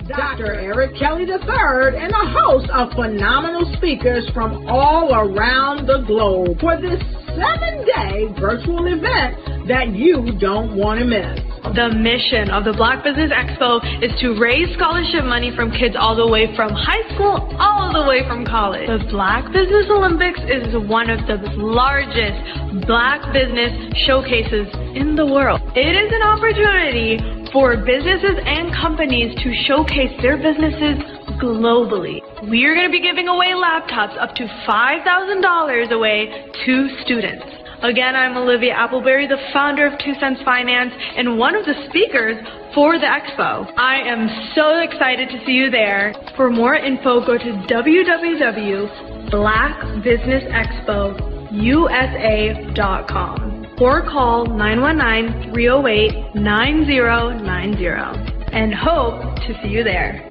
Dr. Eric Kelly III and a host of phenomenal speakers from all around the globe for this 7-day virtual event that you don't want to miss. The mission of the Black Business Expo is to raise scholarship money from kids all the way from high school all the way from college. The Black Business Olympics is one of the largest Black business showcases in the world. It is an opportunity for businesses and companies to showcase their businesses globally. We are going to be giving away laptops up to $5,000 away to students. Again, I'm Olivia Appleberry, the founder of 2 Cents Finance and one of the speakers for the expo. I am so excited to see you there. For more info, go to www.blackbusinessexpousa.com or call 919-308-9090 and hope to see you there.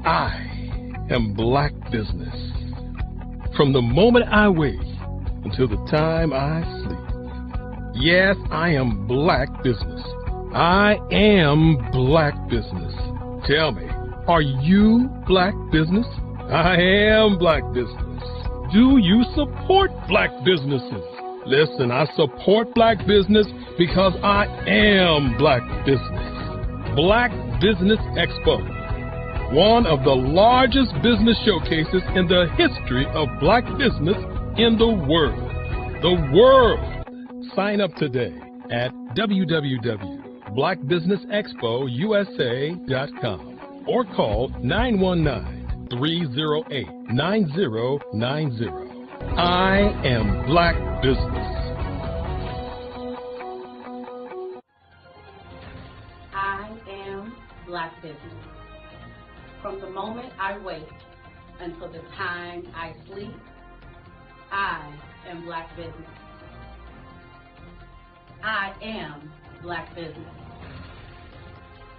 I am Black Business. From the moment I wake until the time I sleep. Yes, I am Black Business. I am Black Business. Tell me, are you Black Business? I am Black Business. Do you support Black businesses? Listen, I support Black business because I am Black Business. Black Business Expo, one of the largest business showcases in the history of Black business in the world. The world! Sign up today at www.blackbusinessexpousa.com or call 919-308-9090. I am Black Business. I am Black Business. From the moment I wake until the time I sleep, I am Black Business. I am Black Business.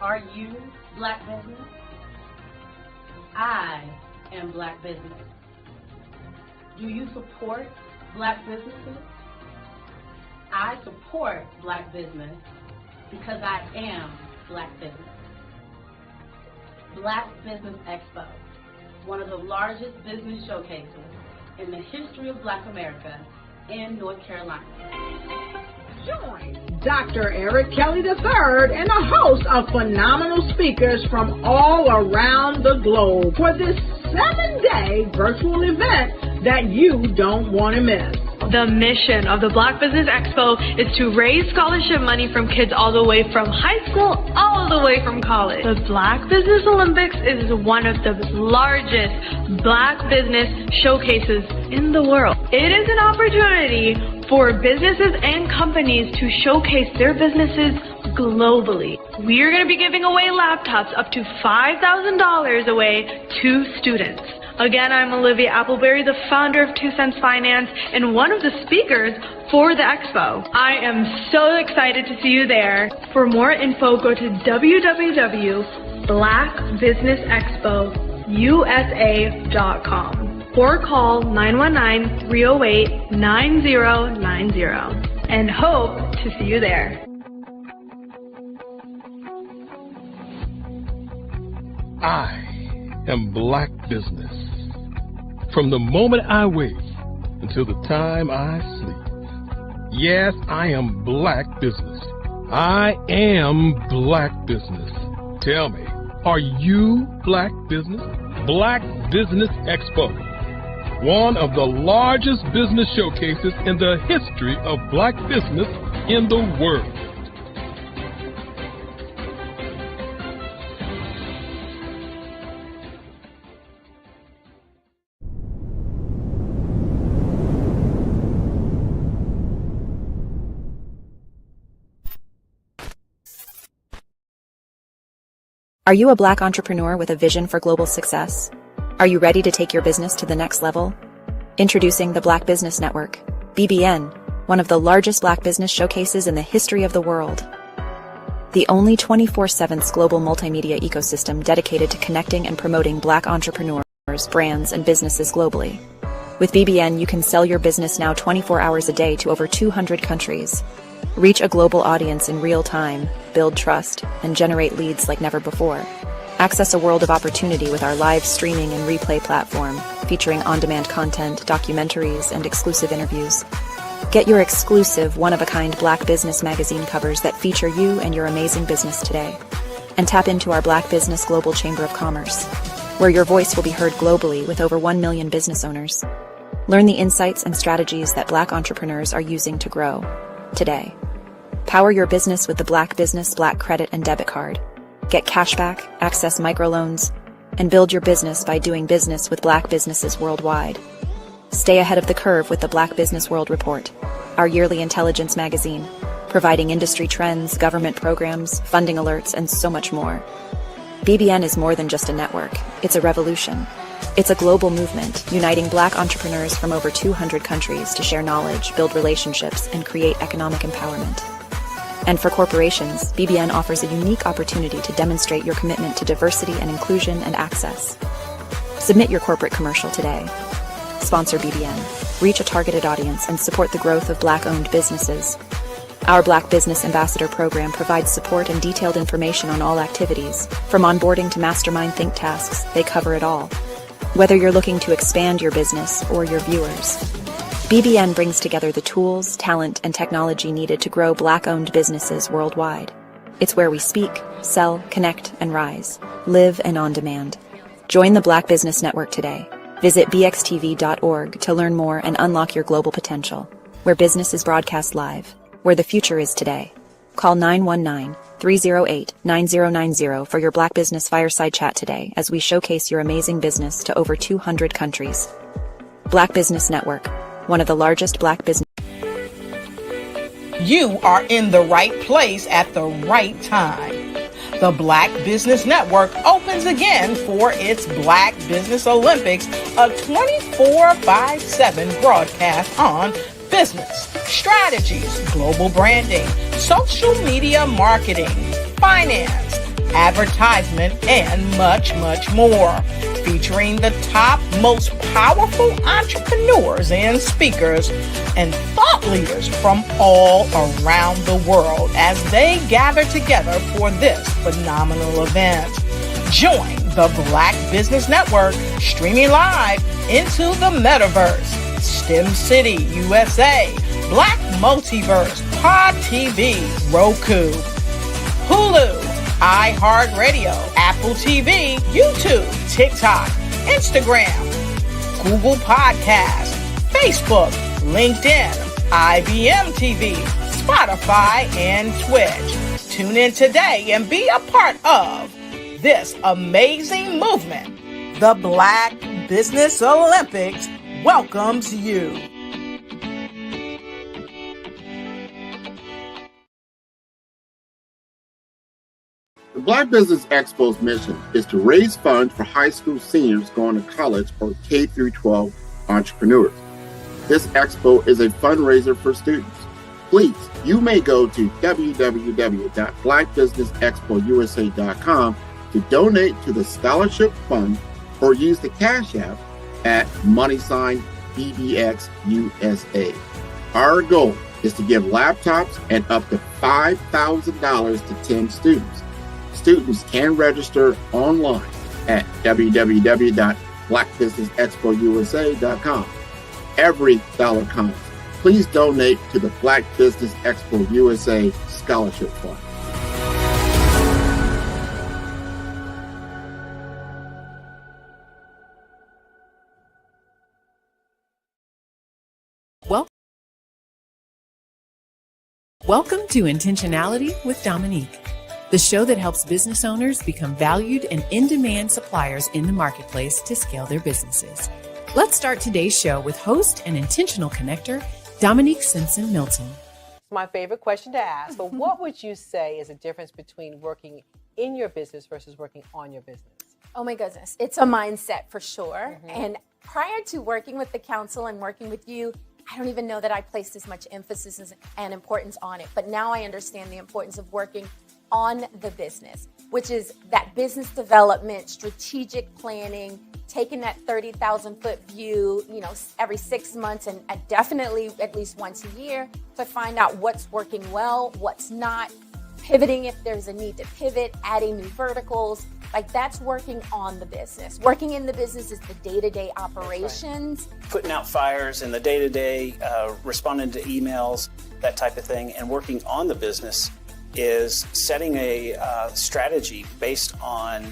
Are you Black Business? I am Black Business. Do you support Black businesses? I support Black business because I am Black Business. Black Business Expo, one of the largest business showcases in the history of Black America in North Carolina. Join Dr. Eric Kelly III and a host of phenomenal speakers from all around the globe for this 7-day virtual event that you don't want to miss. The mission of the Black Business Expo is to raise scholarship money from kids all the way from high school all the way from college. The Black Business Olympics is one of the largest Black business showcases in the world. It is an opportunity for businesses and companies to showcase their businesses globally. We are going to be giving away laptops up to $5,000 away to students. Again, I'm Olivia Appleberry, the founder of 2 Cents Finance and one of the speakers for the expo. I am so excited to see you there. For more info, go to www.blackbusinessexpousa.com or call 919-308-9090 and hope to see you there. I am Black Business. From the moment I wake until the time I sleep. Yes, I am Black Business. I am Black Business. Tell me, are you Black Business? Black Business Expo, one of the largest business showcases in the history of Black business in the world. Are you a Black entrepreneur with a vision for global success? Are you ready to take your business to the next level? Introducing the Black Business Network, BBN, one of the largest Black business showcases in the history of the world. The only 24/7 global multimedia ecosystem dedicated to connecting and promoting Black entrepreneurs, brands, and businesses globally. With BBN, you can sell your business now 24 hours a day to over 200 countries. Reach a global audience in real time, build trust, and generate leads like never before. Access a world of opportunity with our live streaming and replay platform, featuring on-demand content, documentaries, and exclusive interviews. Get your exclusive, one-of-a-kind Black Business magazine covers that feature you and your amazing business today. And tap into our Black Business Global Chamber of Commerce, where your voice will be heard globally with over 1 million business owners. Learn the insights and strategies that Black entrepreneurs are using to grow today. Power your business with the Black Business Black Credit and Debit Card. Get cashback, access microloans, and build your business by doing business with Black businesses worldwide. Stay ahead of the curve with the Black Business World Report, our yearly intelligence magazine, providing industry trends, government programs, funding alerts, and so much more. BBN is more than just a network. It's a revolution. It's a global movement, uniting Black entrepreneurs from over 200 countries to share knowledge, build relationships, and create economic empowerment. And for corporations, BBN offers a unique opportunity to demonstrate your commitment to diversity and inclusion and access. Submit your corporate commercial today. Sponsor BBN, reach a targeted audience, and support the growth of Black-owned businesses. Our Black Business Ambassador program provides support and detailed information on all activities. From onboarding to mastermind think tasks, they cover it all. Whether you're looking to expand your business or your viewers, BBN brings together the tools, talent, and technology needed to grow Black-owned businesses worldwide. It's where we speak, sell, connect, and rise. Live and on demand. Join the Black Business Network today. Visit bxtv.org to learn more and unlock your global potential. Where business is broadcast live. Where the future is today. Call 919-308-9090 for your Black Business Fireside Chat today as we showcase your amazing business to over 200 countries. Black Business Network, one of the largest Black business. You are in the right place at the right time. The Black Business Network opens again for its Black Business Olympics, a 24/7 broadcast on business, strategies, global branding, social media marketing, finance, advertisement, and much, much more. Featuring the top, most powerful entrepreneurs and speakers and thought leaders from all around the world as they gather together for this phenomenal event. Join the Black Business Network streaming live into the metaverse, STEM City, USA, Black Multiverse, Pod TV, Roku, Hulu, iHeartRadio, Apple TV, YouTube, TikTok, Instagram, Google Podcasts, Facebook, LinkedIn, IBM TV, Spotify, and Twitch. Tune in today and be a part of this amazing movement. The Black Business Olympics welcomes you. The Black Business Expo's mission is to raise funds for high school seniors going to college or K-12 entrepreneurs. This expo is a fundraiser for students. Please, you may go to www.blackbusinessexpousa.com to donate to the scholarship fund or use the Cash App at $BBXUSA. Our goal is to give laptops and up to $5,000 to 10 students. Students can register online at www.blackbusinessexpousa.com. Every dollar counts. Please donate to the Black Business Expo USA Scholarship Fund. Welcome to Intentionality with Dominique, the show that helps business owners become valued and in-demand suppliers in the marketplace to scale their businesses. Let's start today's show with host and intentional connector, Dominique Simpson-Milton. My favorite question to ask, but what would you say is the difference between working in your business versus working on your business? Oh my goodness, it's a mindset for sure. And prior to working with the council and working with you, I don't even know that I placed as much emphasis and importance on it. But now I understand the importance of working on the business, which is that business development, strategic planning, taking that 30,000 foot view, every 6 months and definitely at least once a year to find out what's working well, what's not, pivoting if there's a need to pivot, adding new verticals. Like, that's working on the business. Working in the business is the day-to-day operations. Right. Putting out fires in the day-to-day, responding to emails, that type of thing. And working on the business is setting a strategy based on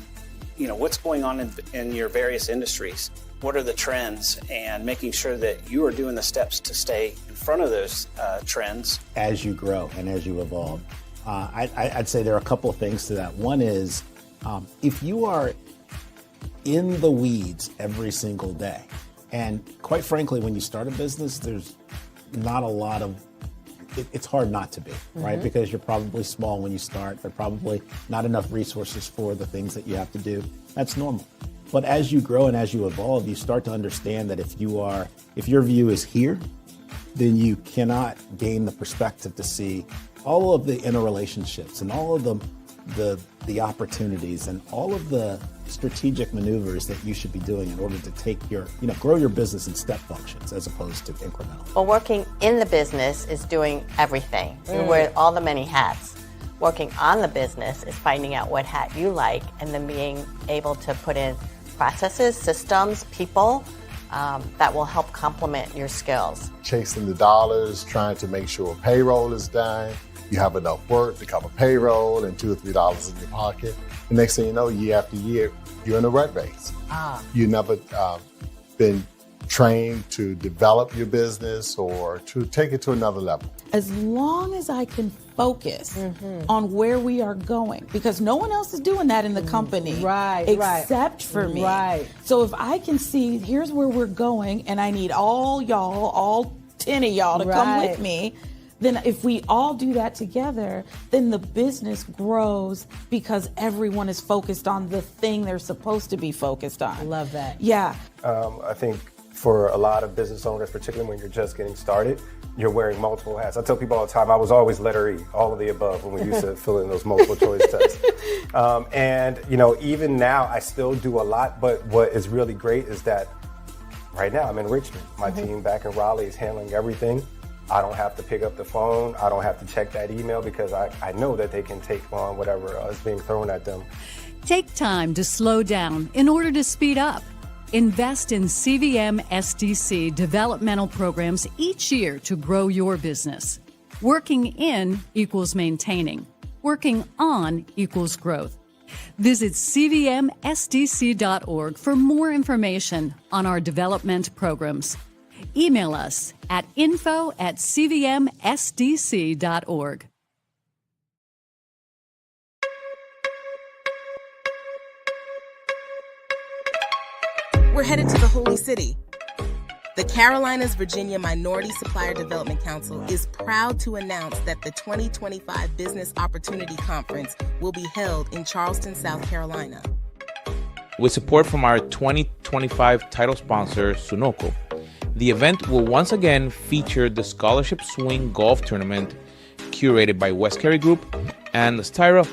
what's going on in your various industries. What are the trends, and making sure that you are doing the steps to stay in front of those trends. As you grow and as you evolve, I'd say there are a couple of things to that. One is, if you are in the weeds every single day, and quite frankly, when you start a business, there's not a lot of, it's hard not to be, right? Because you're probably small when you start. There are probably not enough resources for the things that you have to do. That's normal. But as you grow and as you evolve, you start to understand that if your view is here, then you cannot gain the perspective to see all of the interrelationships and all of the opportunities and all of the strategic maneuvers that you should be doing in order to take grow your business in step functions as opposed to incremental. Well, working in the business is doing everything. You wear all the many hats. Working on the business is finding out what hat you like and then being able to put in processes, systems, people that will help complement your skills. Chasing the dollars, trying to make sure payroll is done. You have enough work to cover payroll and $2 or $3 in your pocket. The next thing you know, year after year, you're in a rat race. You never been trained to develop your business or to take it to another level. As long as I can focus on where we are going, because no one else is doing that in the company, except for me. So if I can see, here's where we're going, and I need all 10 of y'all to come with me, then if we all do that together, then the business grows because everyone is focused on the thing they're supposed to be focused on. I love that. Yeah. I think for a lot of business owners, particularly when you're just getting started, you're wearing multiple hats. I tell people all the time, I was always letter E, all of the above, when we used to fill in those multiple choice tests. And even now, I still do a lot, but what is really great is that right now I'm in Richmond. My team back in Raleigh is handling everything. I don't have to pick up the phone. I don't have to check that email because I know that they can take on whatever is being thrown at them. Take time to slow down in order to speed up. Invest in CVM SDC developmental programs each year to grow your business. Working in equals maintaining. Working on equals growth. Visit cvmsdc.org for more information on our development programs. Email us at info@cvmsdc.org. We're headed to the Holy City. The Carolinas Virginia Minority Supplier Development Council is proud to announce that the 2025 Business Opportunity Conference will be held in Charleston, South Carolina. With support from our 2025 title sponsor, Sunoco, the event will once again feature the Scholarship Swing Golf Tournament curated by West Carey Group and Styra,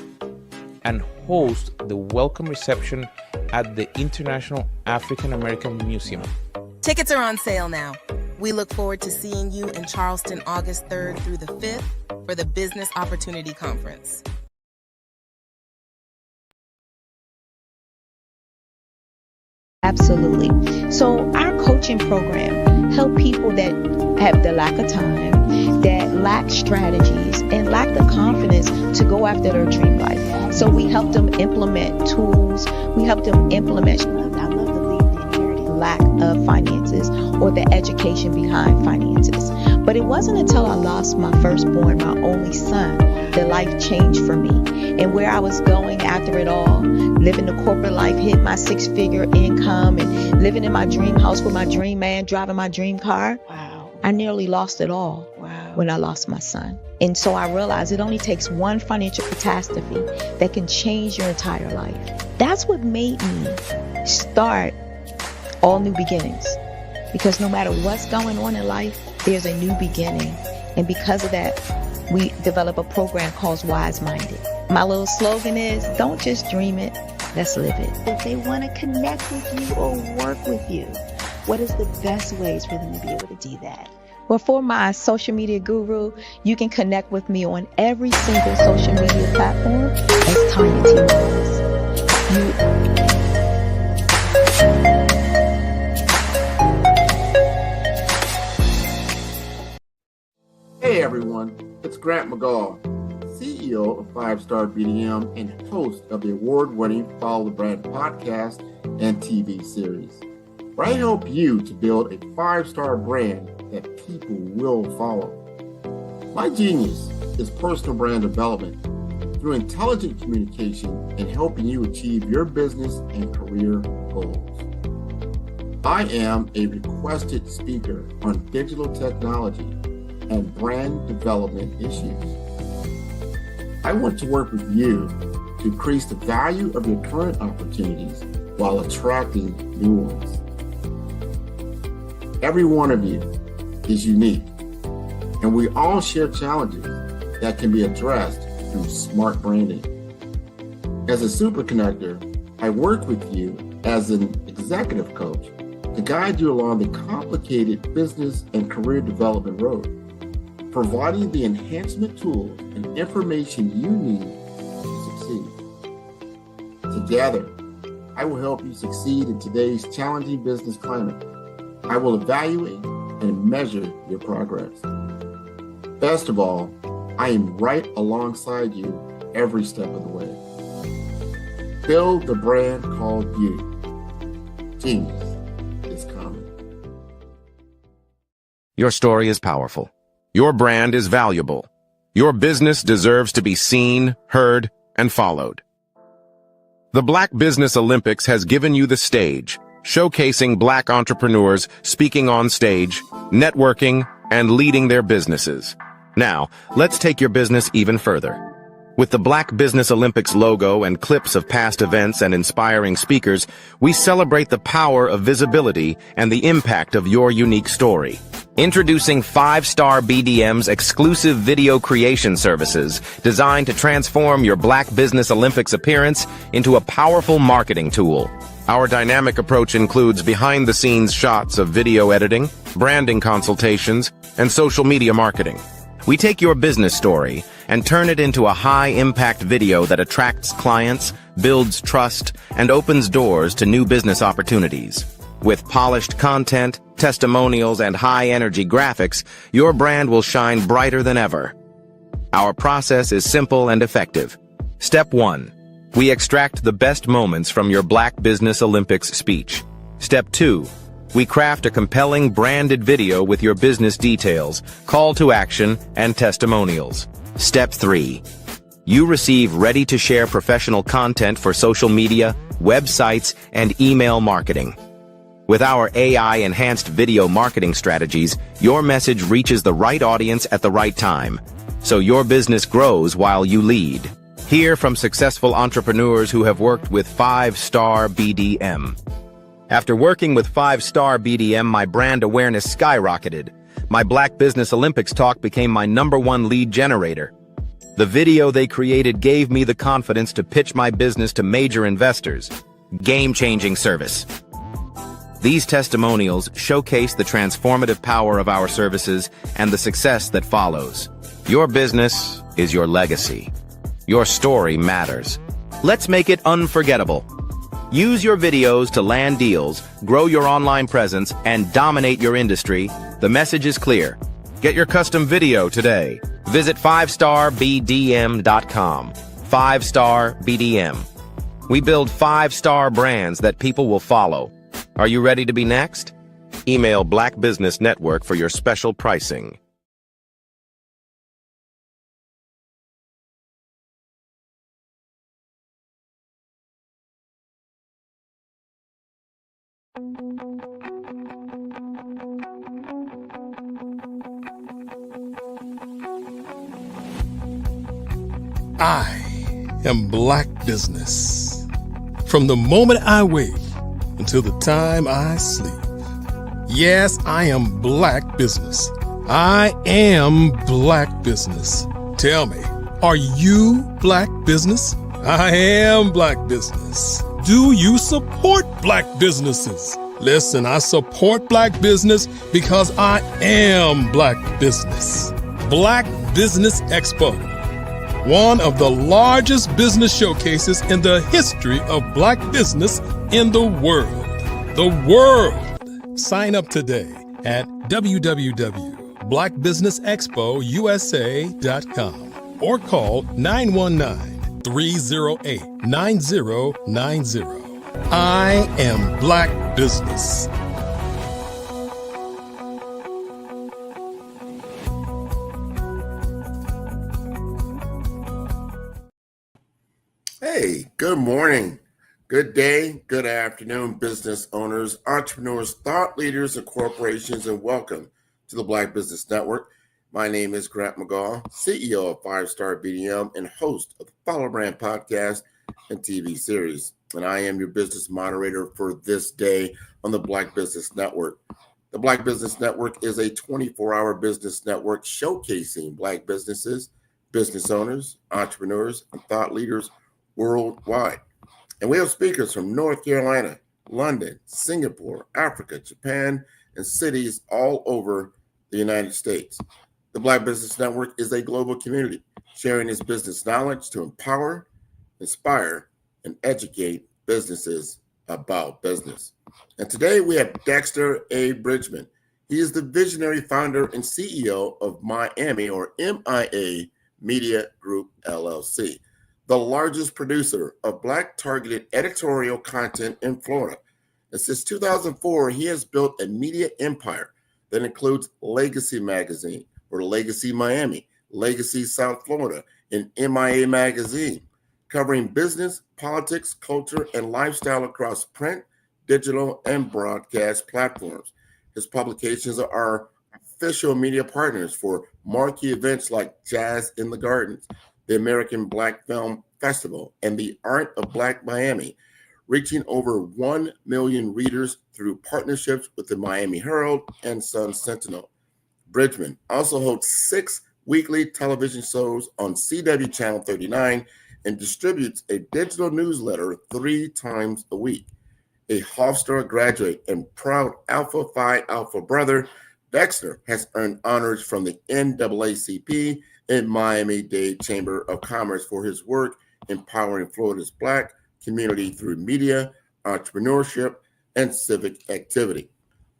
and host the welcome reception at the International African American Museum. Tickets are on sale now. We look forward to seeing you in Charleston August 3rd through the 5th for the Business Opportunity Conference. Absolutely. So our coaching program help people that have the lack of time, that lack strategies, and lack the confidence to go after their dream life. So we help them implement tools. We help them implement, I love to leave the inherited lack of finances or the education behind finances. But it wasn't until I lost my firstborn, my only son, that life changed for me. And where I was going after it all, living the corporate life, hit my 6-figure income, and living in my dream house with my dream man, driving my dream car. Wow. I nearly lost it all when I lost my son. And so I realized it only takes one financial catastrophe that can change your entire life. That's what made me start All New Beginnings. Because no matter what's going on in life, there's a new beginning. And because of that, we develop a program called Wise Minded. My little slogan is, don't just dream it, let's live it. If they want to connect with you or work with you, what is the best ways for them to be able to do that? Well, for my social media guru, you can connect with me on every single social media platform as Tanya T. Rose. Hey everyone, it's Grant McGaw, CEO of 5-Star BDM and host of the award-winning Follow the Brand podcast and TV series, where I help you to build a 5-star brand that people will follow. My genius is personal brand development through intelligent communication and helping you achieve your business and career goals. I am a requested speaker on digital technology and brand development issues. I want to work with you to increase the value of your current opportunities while attracting new ones. Every one of you is unique, and we all share challenges that can be addressed through smart branding. As a super connector, I work with you as an executive coach to guide you along the complicated business and career development road, providing the enhancement tools and information you need to succeed. Together, I will help you succeed in today's challenging business climate. I will evaluate and measure your progress. Best of all, I am right alongside you every step of the way. Build the brand called you. Genius is coming. Your story is powerful. Your brand is valuable. Your business deserves to be seen, heard, and followed. The Black Business Olympics has given you the stage, showcasing Black entrepreneurs speaking on stage, networking, and leading their businesses. Now, let's take your business even further. With the Black Business Olympics logo and clips of past events and inspiring speakers, we celebrate the power of visibility and the impact of your unique story. Introducing 5-Star BDM's exclusive video creation services designed to transform your Black Business Olympics appearance into a powerful marketing tool. Our dynamic approach includes behind-the-scenes shots of video editing, branding consultations, and social media marketing. We take your business story and turn it into a high-impact video that attracts clients, builds trust, and opens doors to new business opportunities. With polished content, testimonials, and high-energy graphics, your brand will shine brighter than ever. Our process is simple and effective. Step 1. We extract the best moments from your Black Business Olympics speech. Step 2. We craft a compelling branded video with your business details, call to action, and testimonials. Step 3. You receive ready-to-share professional content for social media, websites, and email marketing. With our AI-enhanced video marketing strategies, your message reaches the right audience at the right time, so your business grows while you lead. Hear from successful entrepreneurs who have worked with 5-Star BDM. After working with 5-Star BDM, my brand awareness skyrocketed. My Black Business Olympics talk became my #1 lead generator. The video they created gave me the confidence to pitch my business to major investors. Game-changing service. These testimonials showcase the transformative power of our services and the success that follows. Your business is your legacy. Your story matters. Let's make it unforgettable. Use your videos to land deals, grow your online presence, and dominate your industry. The message is clear. Get your custom video today. Visit 5starbdm.com. 5-Star BDM. We build 5-star brands that people will follow. Are you ready to be next? Email Black Business Network for your special pricing. I am Black Business. From the moment I wake until the time I sleep. Yes, I am Black Business. I am Black Business. Tell me, are you Black Business? I am Black business. Do you support Black businesses? Listen, I support Black business because I am Black business. Black Business Expo, one of the largest business showcases in the history of Black business in the world. The world! Sign up today at www.blackbusinessexpousa.com or call 919-308-9090. I am Black business. Hey, good morning, good day, good afternoon, business owners, entrepreneurs, thought leaders, and corporations, and welcome to the Black Business Network. My name is Grant McGaw, CEO of 5-Star BDM and host of the Follow Brand podcast and TV series. And I am your business moderator for this day on the Black Business Network. The Black Business Network is a 24-hour business network showcasing Black businesses, business owners, entrepreneurs, and thought leaders worldwide. And we have speakers from North Carolina, London, Singapore, Africa, Japan, and cities all over the United States. The Black Business Network is a global community sharing its business knowledge to empower, inspire, and educate businesses about business. And today we have Dexter A. Bridgman. He is the visionary founder and CEO of Miami, or MIA Media Group, LLC, the largest producer of Black targeted editorial content in Florida. And since 2004, he has built a media empire that includes Legacy Magazine, or Legacy Miami, Legacy South Florida, and MIA Magazine, covering business, politics, culture, and lifestyle across print, digital, and broadcast platforms. His publications are official media partners for marquee events like Jazz in the Gardens, the American Black Film Festival, and the Art of Black Miami, reaching over 1 million readers through partnerships with the Miami Herald and Sun Sentinel. Bridgman also hosts 6 weekly television shows on CW Channel 39 and distributes a digital newsletter 3 times a week. A Hofstra graduate and proud Alpha Phi Alpha brother, Dexter has earned honors from the NAACP and Miami-Dade Chamber of Commerce for his work empowering Florida's Black community through media, entrepreneurship, and civic activity.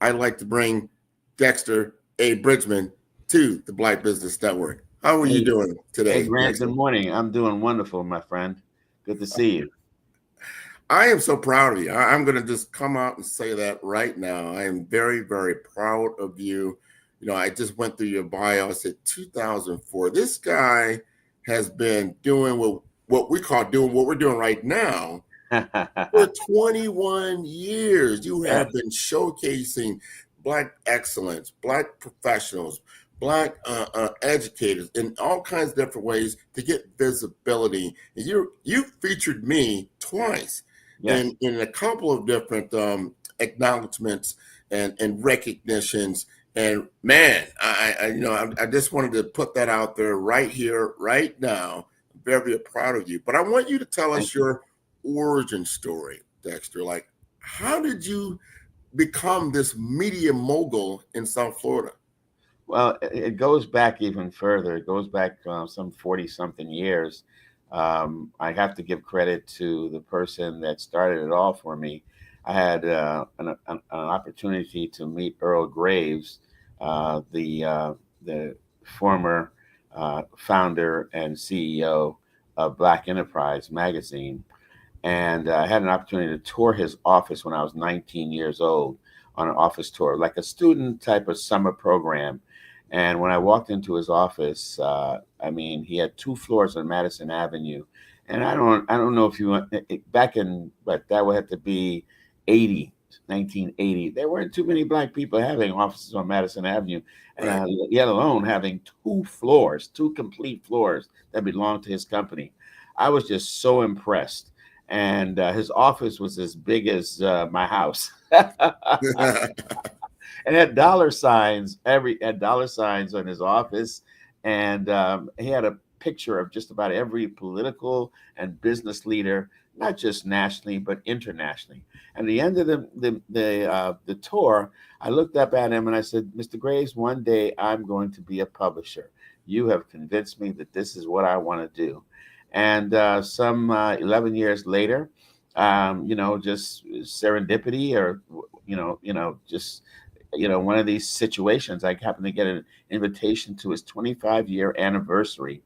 I'd like to bring Dexter A. Bridgman to the Black Business Network. How are you doing today? Hey, Grant, good morning. I'm doing wonderful, my friend. Good to see you. I am so proud of you. I'm going to just come out and say that right now. I am very, very proud of you. You know, I just went through your bio. I said 2004. This guy has been doing what we call doing what we're doing right now for 21 years. You have been showcasing Black excellence, Black professionals, Black educators in all kinds of different ways to get visibility. And you featured me twice in a couple of different acknowledgments and recognitions. And man, I just wanted to put that out there right here, right now. I'm very, very proud of you. But I want you to tell us your origin story, Dexter. Like, how did you become this media mogul in South Florida? Well, it goes back even further. It goes back some 40-something years. I have to give credit to the person that started it all for me. I had an opportunity to meet Earl Graves, the former founder and CEO of Black Enterprise magazine. And I had an opportunity to tour his office when I was 19 years old on an office tour, like a student type of summer program. And when I walked into his office, he had 2 floors on Madison Avenue. And I don't know if you want, back in, but that would have to be 1980. There weren't too many Black people having offices on Madison Avenue, and yet alone having 2 complete floors that belonged to his company. I was just so impressed. And his office was as big as my house. And had dollar signs on his office, and he had a picture of just about every political and business leader, not just nationally, but internationally. And at the end of the tour, I looked up at him and I said, Mr. Graves, one day I'm going to be a publisher. You have convinced me that this is what I want to do. And some 11 years later, just serendipity or, just, one of these situations, I happened to get an invitation to his 25-year anniversary.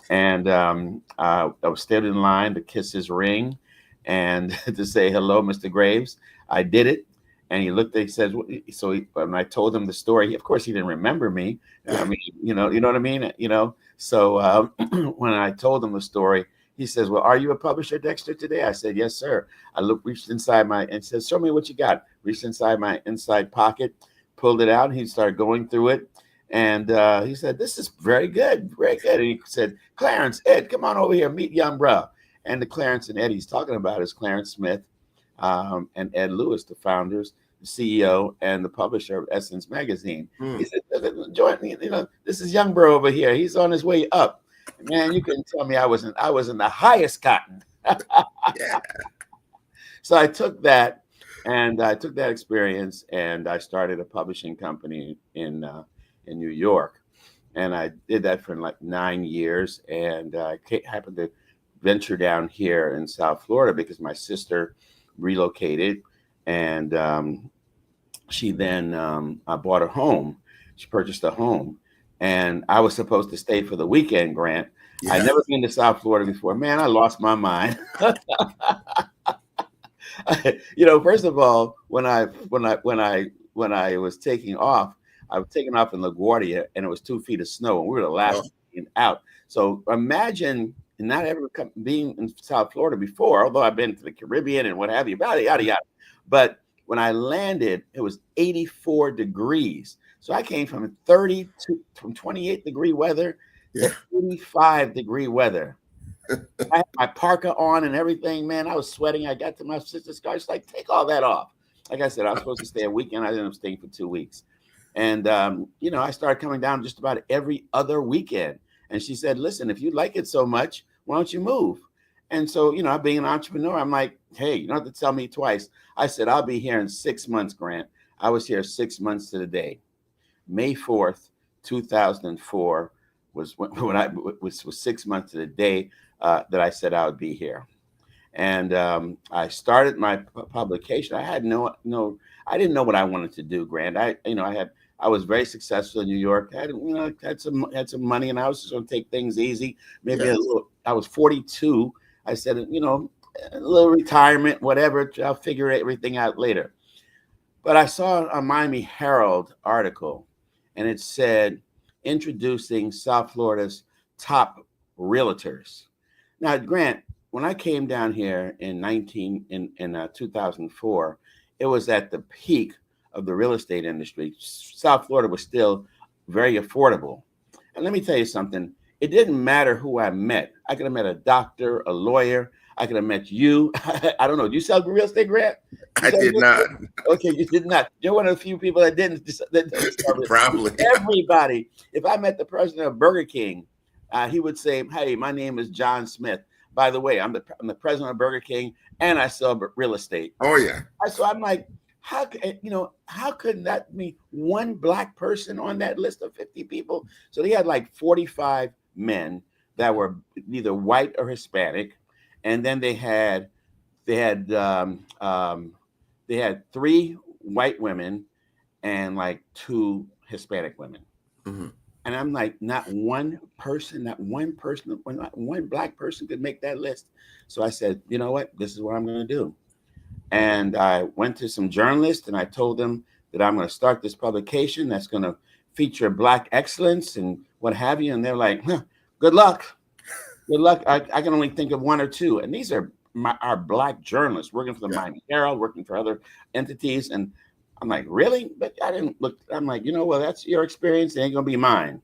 And I was stood in line to kiss his ring and to say, hello, Mr. Graves. I did it. And he looked, he said, when I told him the story, of course, he didn't remember me. I mean, you know what I mean? So when I told him the story, he says, well, are you a publisher, Dexter, today? I said, yes, sir. I reached inside and said, show me what you got. Reached inside my inside pocket, pulled it out. And he started going through it. And he said, this is very good, very good. And he said, Clarence, Ed, come on over here, meet young bro. And the Clarence and Ed he's talking about is Clarence Smith and Ed Lewis, the founders, the CEO, and the publisher of Essence Magazine. He said, join me, this is young bro over here. He's on his way up. Man, you couldn't tell me I was in the highest cotton. Yeah. So I took that, and I took that experience, and I started a publishing company in New York, and I did that for like 9 years. And I happened to venture down here in South Florida because my sister relocated, and she then bought a home. She purchased a home. And I was supposed to stay for the weekend, Grant. Yeah. I'd never been to South Florida before. Man, I lost my mind. First of all, when I was taking off, I was taking off in LaGuardia, and it was 2 feet of snow, and we were the last out. So imagine not ever being in South Florida before, although I've been to the Caribbean and what have you, yada, yada, yada. But when I landed, it was 84 degrees. So I came from 28 degree weather to 85 degree weather. I had my parka on and everything, man. I was sweating. I got to my sister's car. She's like, take all that off. Like I said, I was supposed to stay a weekend. I ended up staying for 2 weeks. And, I started coming down just about every other weekend. And she said, listen, if you like it so much, why don't you move? And so, being an entrepreneur, I'm like, hey, you don't have to tell me twice. I said, I'll be here in 6 months, Grant. I was here 6 months to the day. May 4th, 2004 was when I was 6 months to the day that I said I would be here. And I started my publication. I had I didn't know what I wanted to do, Grant. I was very successful in New York. I had some money, and I was just going to take things easy. Maybe a little. I was 42. I said, a little retirement, whatever. I'll figure everything out later. But I saw a Miami Herald article, and it said, introducing South Florida's top realtors. Now, Grant, when I came down here in 2004, it was at the peak of the real estate industry. South Florida was still very affordable. And let me tell you something. It didn't matter who I met. I could have met a doctor, a lawyer. I could have met you. I don't know. Do you sell real estate, Grant? I did not. Okay, you did not. You're one of the few people that didn't. Probably. Everybody. If I met the president of Burger King, he would say, hey, my name is John Smith. By the way, I'm the president of Burger King, and I sell real estate. Oh, yeah. So I'm like, how could that be one Black person on that list of 50 people? So they had like 45 men that were either white or Hispanic. And then they had 3 white women and like 2 Hispanic women. Mm-hmm. And I'm like, not one Black person could make that list. So I said, you know what? This is what I'm going to do. And I went to some journalists and I told them that I'm going to start this publication that's going to feature Black excellence and what have you. And they're like, good luck. Good luck. I can only think of 1 or 2. And these are our Black journalists working for the Miami Herald, working for other entities. And I'm like, really? But I didn't look. I'm like, well, that's your experience. It ain't going to be mine.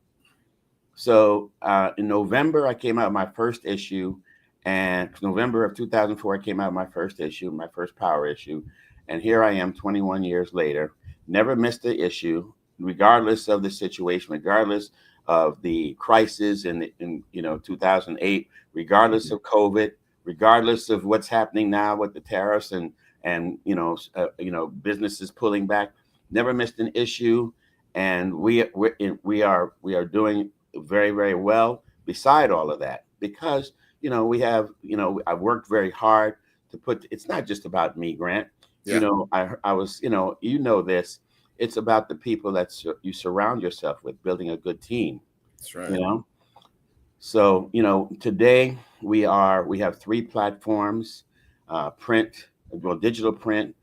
So in November, I came out with my first issue. And November of 2004, I came out with my first issue, my first power issue. And here I am 21 years later, never missed an issue, regardless of the situation, regardless the crisis in 2008, regardless of COVID, regardless of what's happening now with the tariffs and businesses pulling back, never missed an issue, and we are doing very, very well beside all of that, because we have I've worked very hard to put. It's not just about me, Grant. Yeah. I was this. It's about the people that you surround yourself with, building a good team. That's right. So today we have 3 platforms: digital print,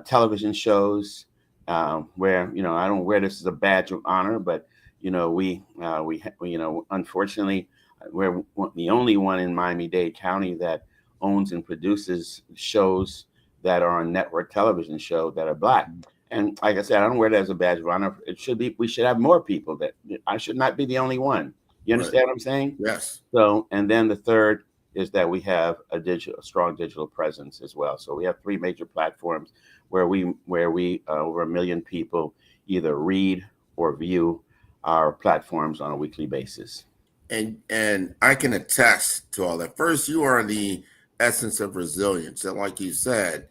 television shows, where I don't wear this as a badge of honor, but we unfortunately, we're the only one in Miami-Dade County that owns and produces shows that are on network television show that are Black. And like I said, I don't wear that as a badge of honor. We should have more people. That I should not be the only one. You understand what I'm saying? Yes. So, and then the third is that we have a strong digital presence as well. So we have 3 major platforms where we over 1 million people either read or view our platforms on a weekly basis. And I can attest to all that. First, you are the essence of resilience. And like you said,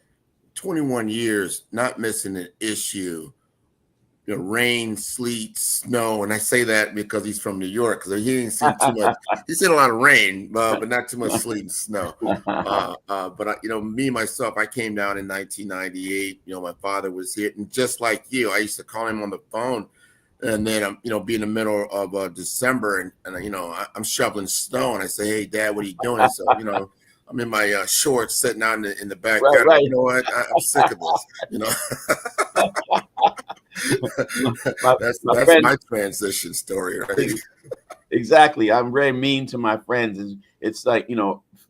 21 years, not missing an issue, rain, sleet, snow. And I say that because he's from New York, because he didn't see too much. He's seen a lot of rain, but not too much sleet and snow. But me, myself, I came down in 1998. My father was here. And just like you, I used to call him on the phone. And then, be in the middle of December and I'm shoveling snow. And I say, hey, Dad, what are you doing? I said, I'm in my shorts sitting out in the backyard. Right. You know what? I'm sick of this. That's my transition story, right? Exactly. I'm very mean to my friends. It's like,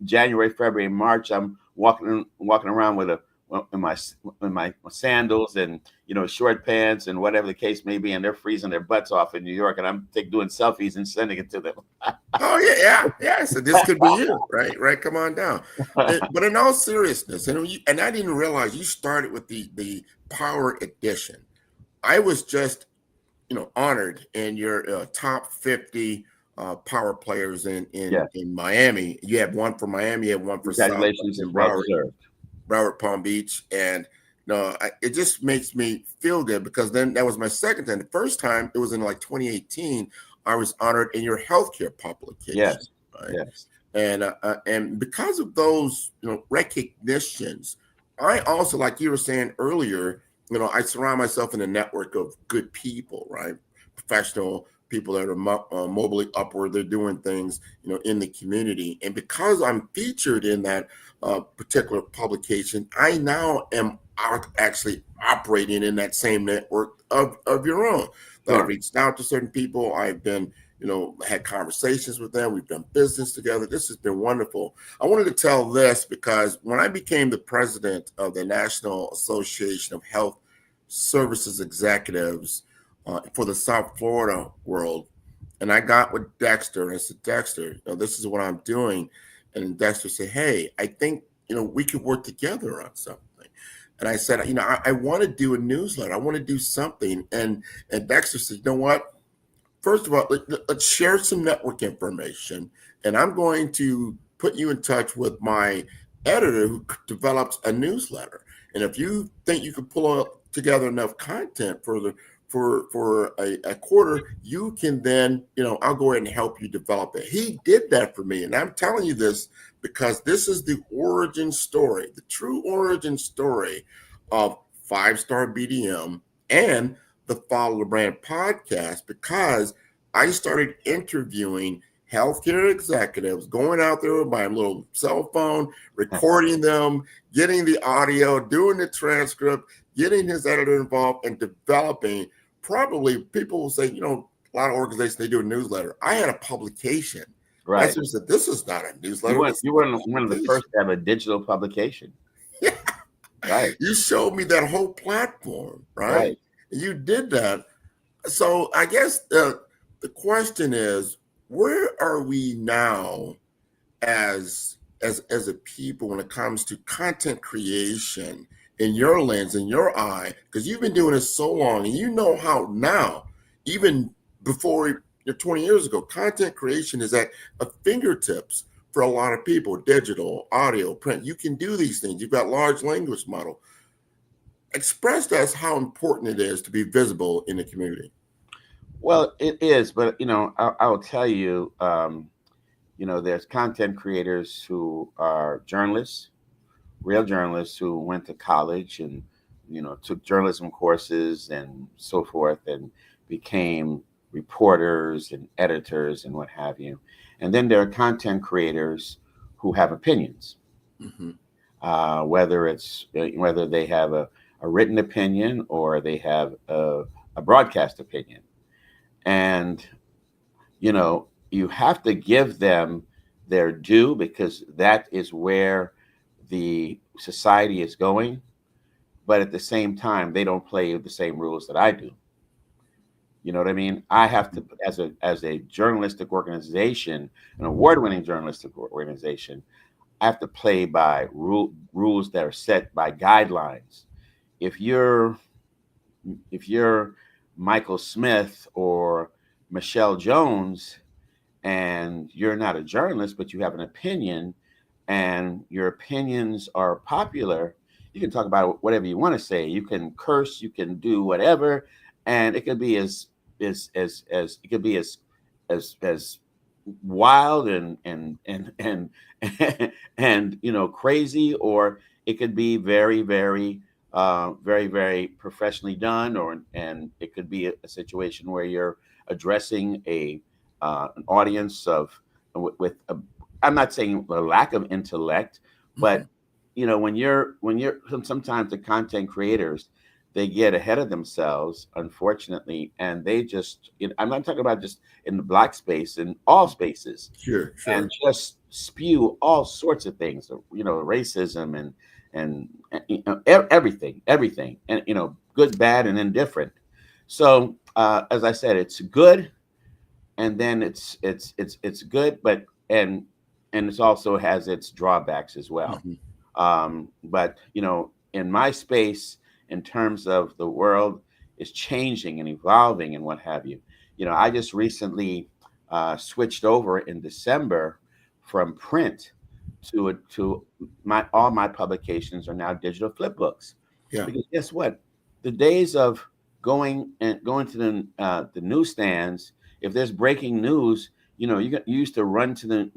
January, February, March, I'm walking around with in my sandals and short pants and whatever the case may be, and they're freezing their butts off in New York, and I'm doing selfies and sending it to them. Oh yeah. So this could be you, right? Come on down. But in all seriousness, and I didn't realize you started with the Power Edition. I was just honored in your top 50 power players in Miami. You had one for Miami, you had one for Congratulations and Broward, Palm Beach, and it just makes me feel good, because then that was my second time. The first time, it was in like 2018. I was honored in your healthcare publication. Yes, right? yes. And because of those recognitions, I also, like you were saying earlier, I surround myself in a network of good people, right? Professional people that are mobily upward. They're doing things, in the community. And because I'm featured in that particular publication, I now am actually operating in that same network of your own. Sure. I've reached out to certain people. I've been, had conversations with them. We've done business together. This has been wonderful. I wanted to tell this because when I became the president of the National Association of Health Services Executives for the South Florida world, and I got with Dexter, and I said, Dexter, this is what I'm doing. And Dexter said, hey, I think, we could work together on something. And I said, I want to do a newsletter. I want to do something. And Dexter said, you know what? First of all, let's share some network information. And I'm going to put you in touch with my editor who develops a newsletter. And if you think you can pull together enough content for a quarter, you can then, I'll go ahead and help you develop it. He did that for me. And I'm telling you this because this is the origin story, the true origin story of 5-Star BDM and the Follow the Brand podcast, because I started interviewing healthcare executives, going out there with my little cell phone, recording them, getting the audio, doing the transcript, getting his editor involved, and developing. Probably people will say, a lot of organizations, they do a newsletter. I had a publication. Right. I just said, this is not a newsletter. You were one of the first to have a digital publication. Yeah. Right. You showed me that whole platform, right? You did that. So I guess the question is, where are we now as a people when it comes to content creation in your lens, in your eye? Because you've been doing this so long, and you know how now, even before 20 years ago. Content creation is at a fingertips for a lot of people. Digital, audio, print. You can do these things. You've got large language model. Express to us how important it is to be visible in the community. Well, it is, but I will tell you, there's content creators who are journalists, real journalists who went to college and took journalism courses and so forth and became reporters and editors and what have you. And then there are content creators who have opinions, whether they have a written opinion or they have a broadcast opinion. And, you have to give them their due, because that is where the society is going. But at the same time, they don't play the same rules that I do. You know what I mean? I have to, as a journalistic organization, an award-winning journalistic organization, I have to play by rules that are set by guidelines. If you're Michael Smith or Michelle Jones and you're not a journalist, but you have an opinion and your opinions are popular, you can talk about whatever you want to say. You can curse, you can do whatever, and it could be as wild and crazy, or it could be very, very very professionally done, and it could be a situation where you're addressing an audience with I'm not saying a lack of intellect, but when you're sometimes the content creators, they get ahead of themselves, unfortunately, and they just, I'm not talking about just in the Black space, in all spaces, sure. And just spew all sorts of things, racism and everything, and good, bad, and indifferent. So as I said, it's good, and then it's good, but and it also has its drawbacks as well. But in my space, in terms of the world is changing and evolving and what have you, I just recently switched over in December from print to all my publications are now digital flip books. Yeah. Because guess what? The days of going to the newsstands, if there's breaking news, you used to run to the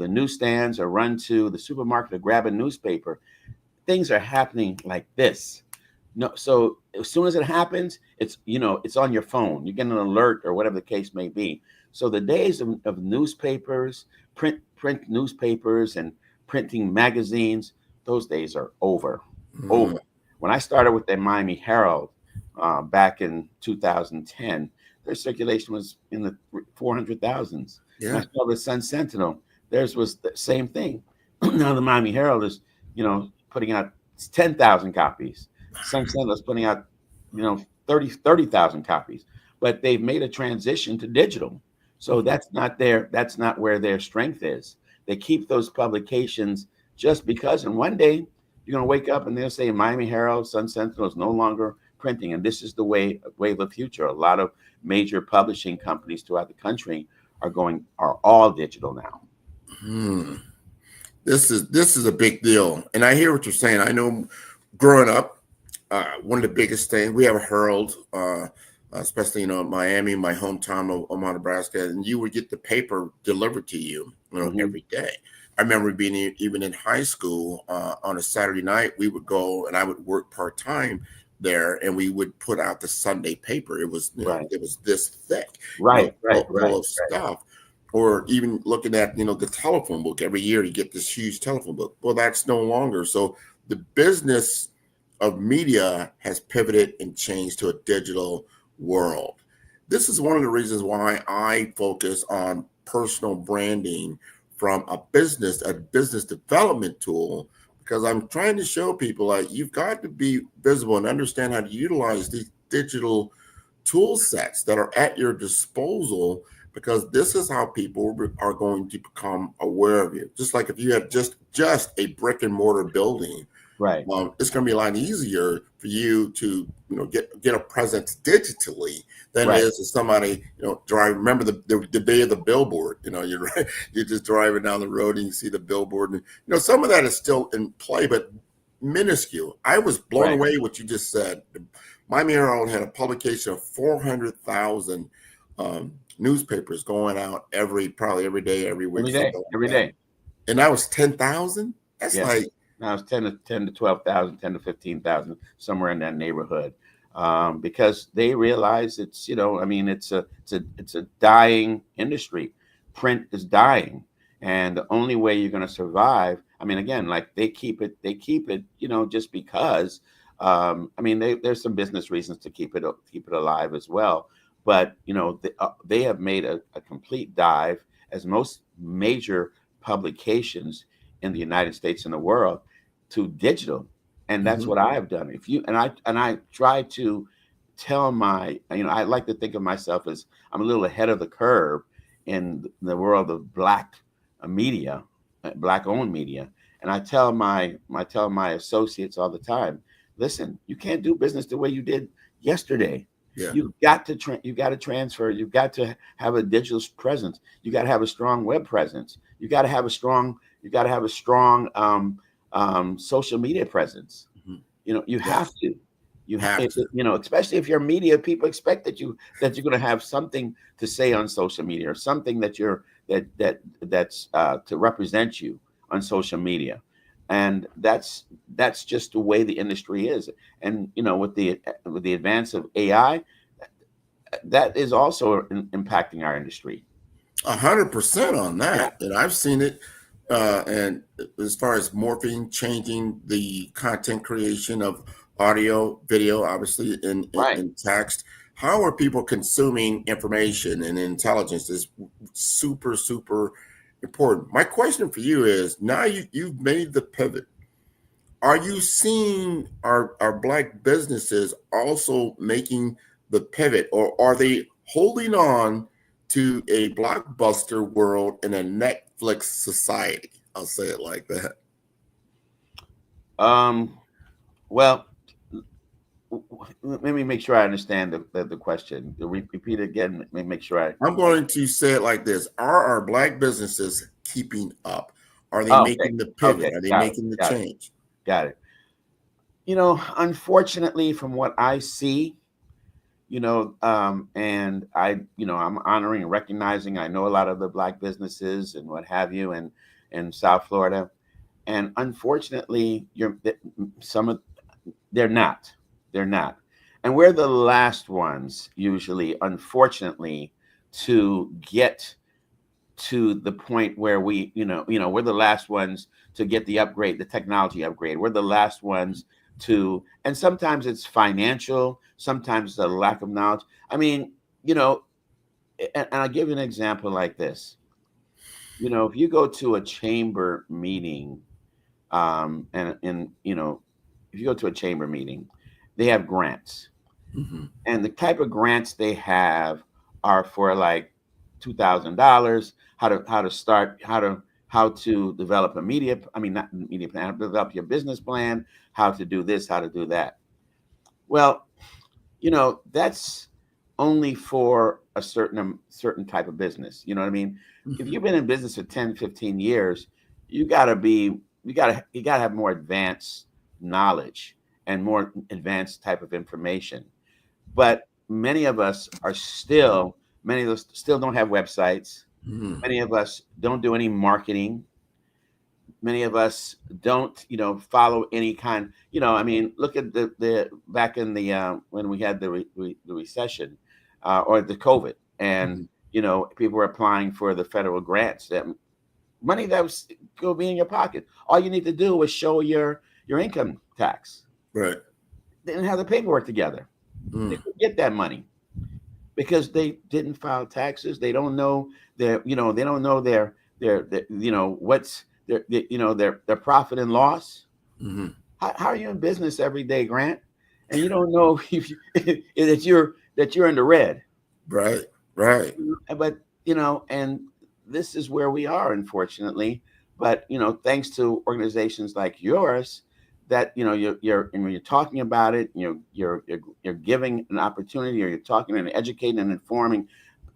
newsstands or run to the supermarket to grab a newspaper. Things are happening like this. No, so as soon as it happens, it's on your phone. You get an alert or whatever the case may be. So the days of newspapers, print newspapers and printing magazines, those days are over. Over. When I started with the Miami Herald back in 2010, their circulation was in the 400,000s. Yeah. When I started with Sun Sentinel, theirs was the same thing. Now the Miami Herald is, putting out 10,000 copies. Sun Sentinel is putting out, 30,000 copies. But they've made a transition to digital. So that's not where their strength is. They keep those publications just because, and one day you're going to wake up and they'll say Miami Herald, Sun Sentinel is no longer printing, and this is the way of the future. A lot of major publishing companies throughout the country are all digital now. This is a big deal, and I hear what you're saying. I know, growing up, one of the biggest things, we have a Herald, especially Miami, my hometown of Omaha, Nebraska, and you would get the paper delivered to you, every day. I remember being even in high school on a Saturday night, we would go and I would work part-time there, and we would put out the Sunday paper. It was it was this thick, full of stuff. Or even looking at the telephone book every year, you get this huge telephone book. Well, that's no longer. So the business of media has pivoted and changed to a digital world. This is one of the reasons why I focus on personal branding from a business development tool, because I'm trying to show people like you've got to be visible and understand how to utilize these digital tool sets that are at your disposal, because this is how people are going to become aware of you. Just like if you have just a brick and mortar building, Right. It's going to be a lot easier for you to, get a presence digitally than it is to somebody, drive. Remember the day of the billboard. You're just driving down the road and you see the billboard, and some of that is still in play, but minuscule. I was blown away what you just said. Miami Herald had a publication of 400,000 newspapers going out probably every day, every week. Every day. And that was 10,000. That's like. Now it's 10 to 12,000, 10 to 15,000, somewhere in that neighborhood, because they realize it's it's a dying industry. Print is dying, and the only way you're going to survive. I mean, again, like they keep it, just because. There's some business reasons to keep it alive as well, but they have made a complete dive, as most major publications in the United States and the world, to digital. And that's what I have done. I try to tell I like to think of myself as I'm a little ahead of the curve in the world of Black media, Black owned media. And I tell my associates all the time, listen, you can't do business the way you did yesterday. Yeah. You've got to transfer. You've got to have a digital presence. You got to have a strong web presence. You got to have a strong social media presence. You have to. You have to. Especially if you're media, people expect that you're going to have something to say on social media, or something that's to represent you on social media. And that's just the way the industry is. And with the advance of AI, that is also impacting our industry. 100% on that. And I've seen it. And as far as morphing, changing the content creation of audio, video, obviously in text, how are people consuming information? And intelligence is super, super important. My question for you is, now you've made the pivot. Are you seeing our Black businesses also making the pivot, or are they holding on to a blockbuster world in a Netflix society? I'll say it like that. Well, let me make sure I understand the question. Repeat it again. Let me make sure I'm going to say it like this. Are our Black businesses keeping up? Are they making the pivot? Okay. Are they making the change? Got it. Unfortunately, from what I see, and I'm honoring and recognizing, I know a lot of the Black businesses and what have you, and in South Florida, and unfortunately, they're not, and we're the last ones usually, unfortunately, to get to the point where we're the last ones to get the technology upgrade. We're the last ones and sometimes it's financial, sometimes it's a lack of knowledge. And I'll give you an example like this. If you go to a chamber meeting, if you go to a chamber meeting, they have grants. Mm-hmm. And the type of grants they have are for like $2,000, how to develop a develop your business plan, how to do this, how to do that. Well, that's only for a certain type of business. You know what I mean? Mm-hmm. If you've been in business for 10, 15 years, you gotta have more advanced knowledge and more advanced type of information. But many of us still don't have websites. Mm-hmm. Many of us don't do any marketing. Many of us don't, follow any kind. Look at the back in the when we had the recession or the COVID, and people were applying for the federal grants. That money that was go be in your pocket. All you need to do was show your income tax. Right. They didn't have the paperwork together. They could get that money because they didn't file taxes. They don't know their what's their profit and loss. Mm-hmm. How are you in business every day, Grant? And you don't know that you're in the red. Right. But and this is where we are, unfortunately. But thanks to organizations like yours, that, you know, you're and when you're talking about it, you're giving an opportunity, or you're talking and educating and informing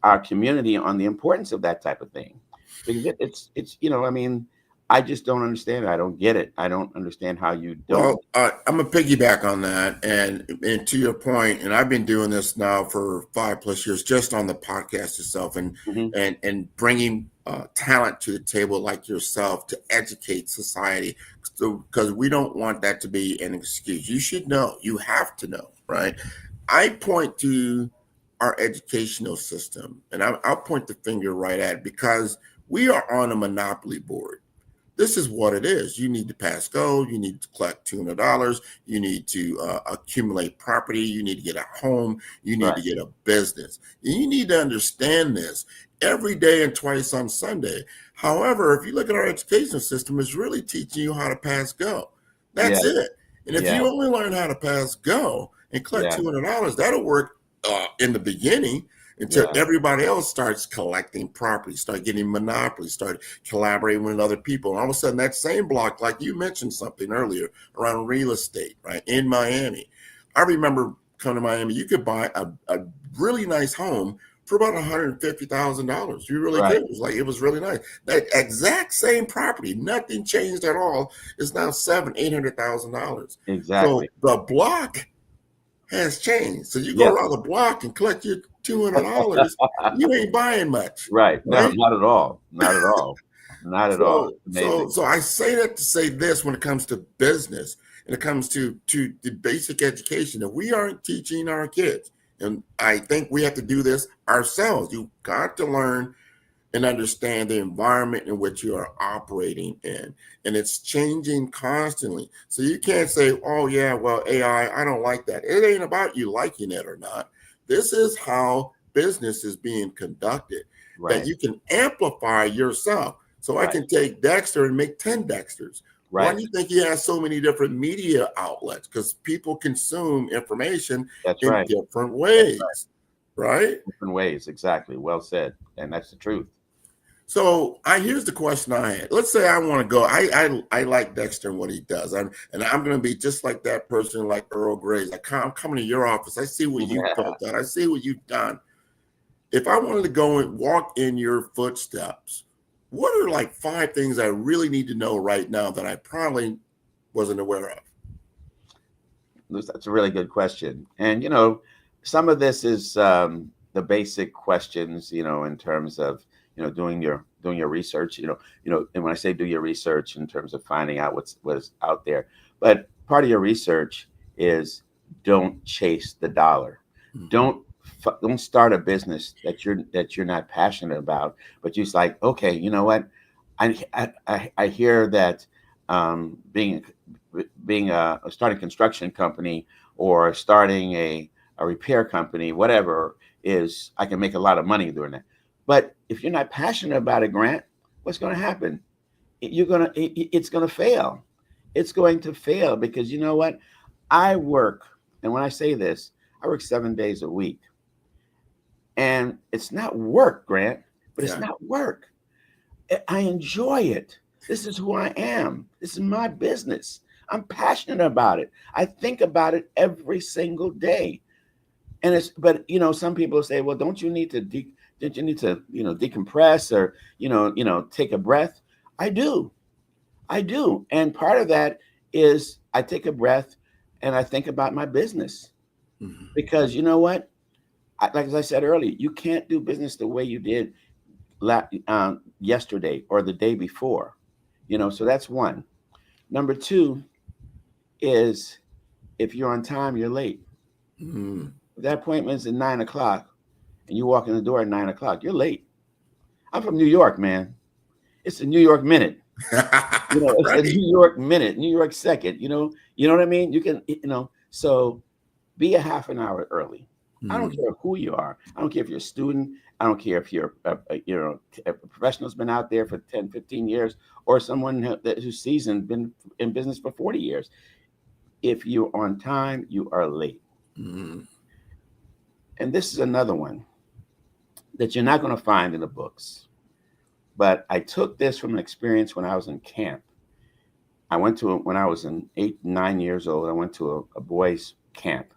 our community on the importance of that type of thing, because it's you know, I mean, I just don't understand it. I don't get it. I don't understand how you don't. Well, I'm a piggyback on that, and to your point, and I've been doing this now for 5+ years, just on the podcast itself, and and bringing talent to the table like yourself to educate society, because we don't want that to be an excuse. You should know. You have to know, right? I point to our educational system, and I'll point the finger right at it, because we are on a monopoly board. This is what it is. You need to pass go. You need to collect $200. You need to accumulate property. You need to get a home. You need to get a business. And you need to understand this every day and twice on Sunday. However, if you look at our education system, it's really teaching you how to pass go. That's it. And if you only learn how to pass go and collect $200, that'll work in the beginning, until everybody else starts collecting property, start getting monopoly, start collaborating with other people. And all of a sudden, that same block, like you mentioned something earlier around real estate, right, in Miami. I remember coming to Miami, you could buy a really nice home for about $150,000. You really could. It was really nice. That exact same property, nothing changed at all, is now $700,000-$800,000. Exactly. So the block has changed. So you go around the block and collect your $200, you ain't buying much. Right. No, not at all. Not at all. Not at all. So I say that to say this: when it comes to business, and it comes to the basic education, that we aren't teaching our kids. And I think we have to do this ourselves. You got to learn and understand the environment in which you are operating in. And it's changing constantly. So you can't say, oh yeah, well, AI, I don't like that. It ain't about you liking it or not. This is how business is being conducted, that you can amplify yourself. So I can take Dexter and make 10 Dexters. Why do you think he has so many different media outlets? Because people consume information in different ways, right? Different ways, exactly. Well said. And that's the truth. So here's the question I had. Let's say I want to go. I like Dexter and what he does. I'm going to be just like that person, like Earl Grey. I'm coming to your office. I see what you've built out. I see what you've done. If I wanted to go and walk in your footsteps, what are like 5 things I really need to know right now that I probably wasn't aware of? That's a really good question. And, you know, some of this is the basic questions, you know, in terms of, you know, doing your research, you know, and when I say do your research in terms of finding out what's out there, but part of your research is don't chase the dollar. Don't start a business that you're not passionate about, but you're just like, okay, you know what, I hear that being starting a construction company or starting a repair company, whatever, is I can make a lot of money doing that. But if you're not passionate about it, Grant, what's going to happen? It's going to fail. It's going to fail because you know what? I work, and when I say this, I work 7 days a week. And it's not work, Grant, but it's not work. I enjoy it. This is who I am. This is my business. I'm passionate about it. I think about it every single day. But you know, some people say, well, don't you need to decompress or take a breath? I do. And part of that is I take a breath and I think about my business. Because you know what? Like as I said earlier, you can't do business the way you did yesterday or the day before. You know, so that's one. Number 2 is if you're on time, you're late. If that appointment's at 9 o'clock and you walk in the door at 9 o'clock, you're late. I'm from New York, man. It's a New York minute. You know, it's a New York minute, New York second. You know what I mean? You can, so be a half an hour early. I don't care who you are. I don't care if you're a student. I don't care if you're a professional who's been out there for 10, 15 years or someone who's seasoned, been in business for 40 years. If you're on time, you are late. And this is another one that you're not going to find in the books. But I took this from an experience when I was in camp. I went to when I was 9 years old. I went to a boys' camp,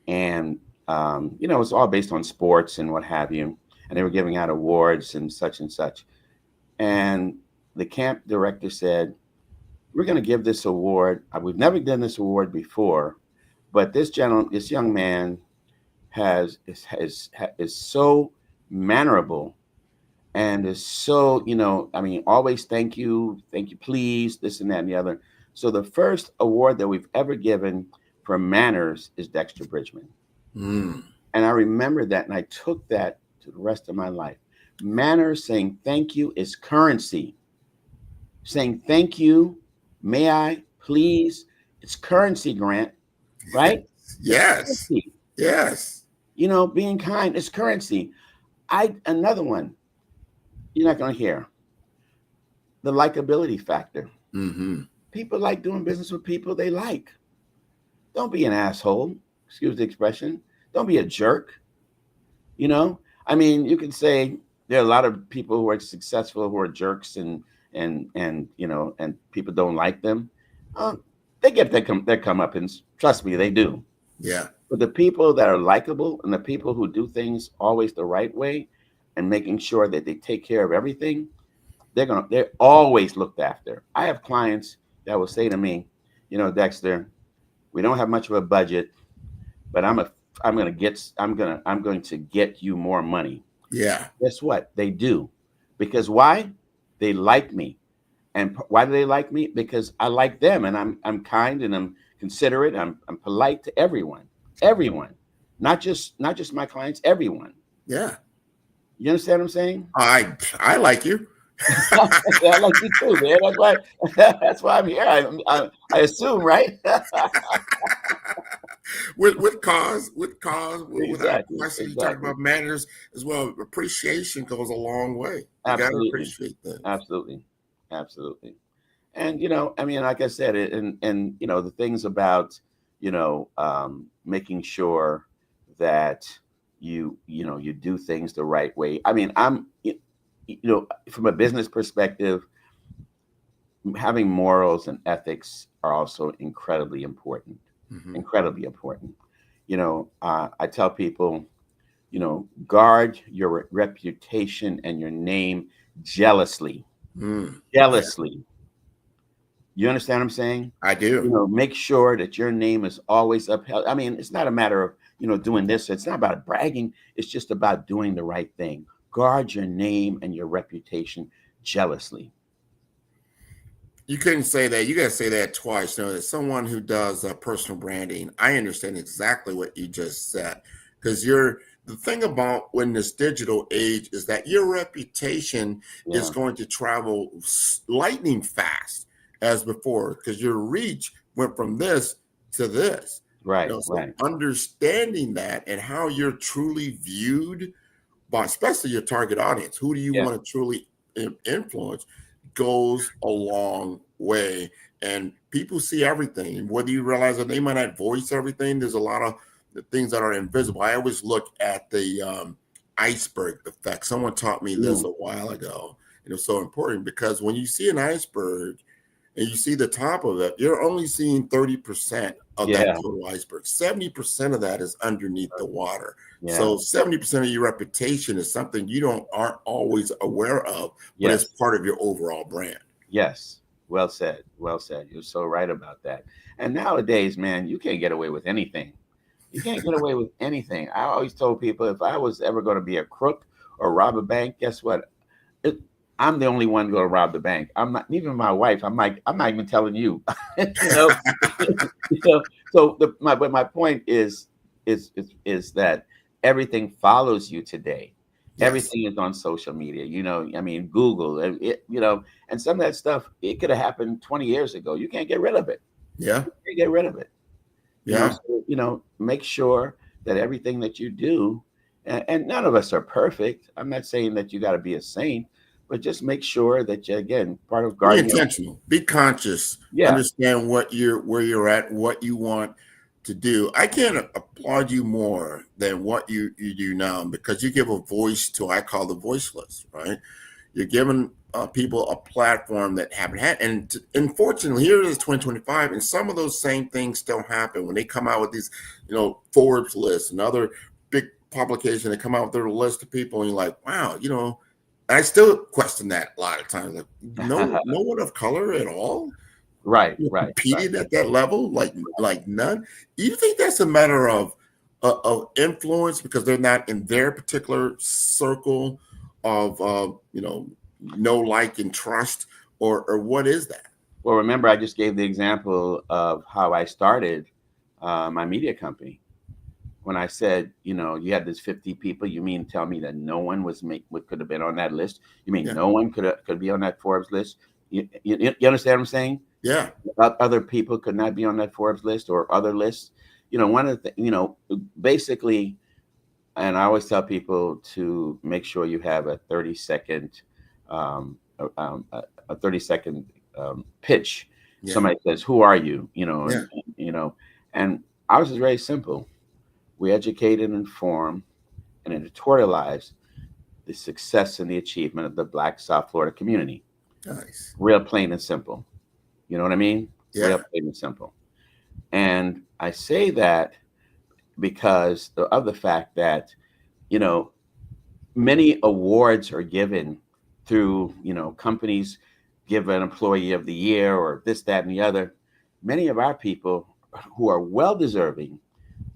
and it's all based on sports and what have you. And they were giving out awards and such and such. And the camp director said, "We're going to give this award. We've never done this award before, but this young man is so mannerable and is so, always thank you, please, this and that and the other." So the first award that we've ever given for manners is Dexter Bridgman. Mm. And I remember that, and I took that to the rest of my life. Manners, saying thank you, is currency. Saying thank you, may I, please, it's currency, Grant, right? Yes. Yes. Being kind is currency. Another one, you're not going to hear. The likability factor. Mm-hmm. People like doing business with people they like. Don't be an asshole. Excuse the expression. Don't be a jerk. You can say there are a lot of people who are successful who are jerks and people don't like them. They get their comeuppance. Trust me, they do. Yeah. But the people that are likable and the people who do things always the right way and making sure that they take care of everything, they're always looked after. I have clients that will say to me, Dexter, we don't have much of a budget, but I'm going to get you more money. Yeah. Guess what? They do. Because why? They like me. And why do they like me? Because I like them, and I'm kind and I'm considerate. I'm polite to everyone. Everyone. Not just my clients, everyone. Yeah. You understand what I'm saying? I like you. Yeah, I like you too, man. That's why I'm here. I assume, right? with cause, without Exactly. question, you talk about manners as well. Appreciation goes a long way. You gotta appreciate that. Absolutely. And like I said, and the things about making sure that you do things the right way. I mean, I'm from a business perspective, having morals and ethics are also incredibly important. Mm-hmm. Incredibly important. I tell people, guard your reputation and your name jealously. Jealously. Yeah. You understand what I'm saying? I do. Make sure that your name is always upheld. I mean, it's not a matter of, doing this. It's not about bragging. It's just about doing the right thing. Guard your name and your reputation jealously. You couldn't say that. You got to say that twice. As someone who does personal branding, I understand exactly what you just said. Because the thing about when this digital age is that your reputation is going to travel lightning fast as before, because your reach went from this to this. Right. So understanding that and how you're truly viewed by especially your target audience, who do you want to truly influence, goes a long way. And people see everything. Whether you realize that they might not voice everything, there's a lot of things that are invisible. I always look at the iceberg effect. Someone taught me this a while ago. It was so important because when you see an iceberg and you see the top of it, you're only seeing 30% of that total iceberg. 70% of that is underneath the water. Yeah. So 70% of your reputation is something you aren't always aware of, but it's part of your overall brand. Yes. Well said. Well said. You're so right about that. And nowadays, man, you can't get away with anything. You can't get away with anything. I always told people if I was ever going to be a crook or rob a bank, guess what? I'm the only one going to rob the bank. I'm not, even my wife. I'm not even telling you. So my point is that everything follows you today. Yes. Everything is on social media. Google. And some of that stuff, it could have happened 20 years ago. You can't get rid of it. Yeah, you can't get rid of it. Yeah. Make sure that everything that you do, and none of us are perfect. I'm not saying that you got to be a saint. But just make sure that you, again, part of guarding. Be intentional. Be conscious. Understand where you're at, what you want to do. I can't applaud you more than what you do now because you give a voice to, I call the voiceless, right? You're giving people a platform that haven't had. And unfortunately, here it is 2025, and some of those same things still happen when they come out with these, Forbes lists and other big publications that come out with their list of people, and you're like, wow, I still question that a lot of times. Like, no one of color at all. Right. Competed at that level, like none. Do you think that's a matter of influence because they're not in their particular circle of know, like, and trust, or what is that? Well, remember, I just gave the example of how I started my media company. When I said, you had this 50 people, you mean tell me that no one could have been on that list? You mean no one could be on that Forbes list? You understand what I'm saying? Yeah. Other people could not be on that Forbes list or other lists. One of the, basically, and I always tell people to make sure you have a 30-second, a 30-second pitch. Yeah. Somebody says, "Who are you?" Yeah. And ours is very simple. We educate and inform and editorialize the success and the achievement of the Black South Florida community. Nice. Real plain and simple. You know what I mean? Yeah. Real plain and simple. And I say that because of the fact that, many awards are given through, companies give an employee of the year or this, that, and the other. Many of our people who are well-deserving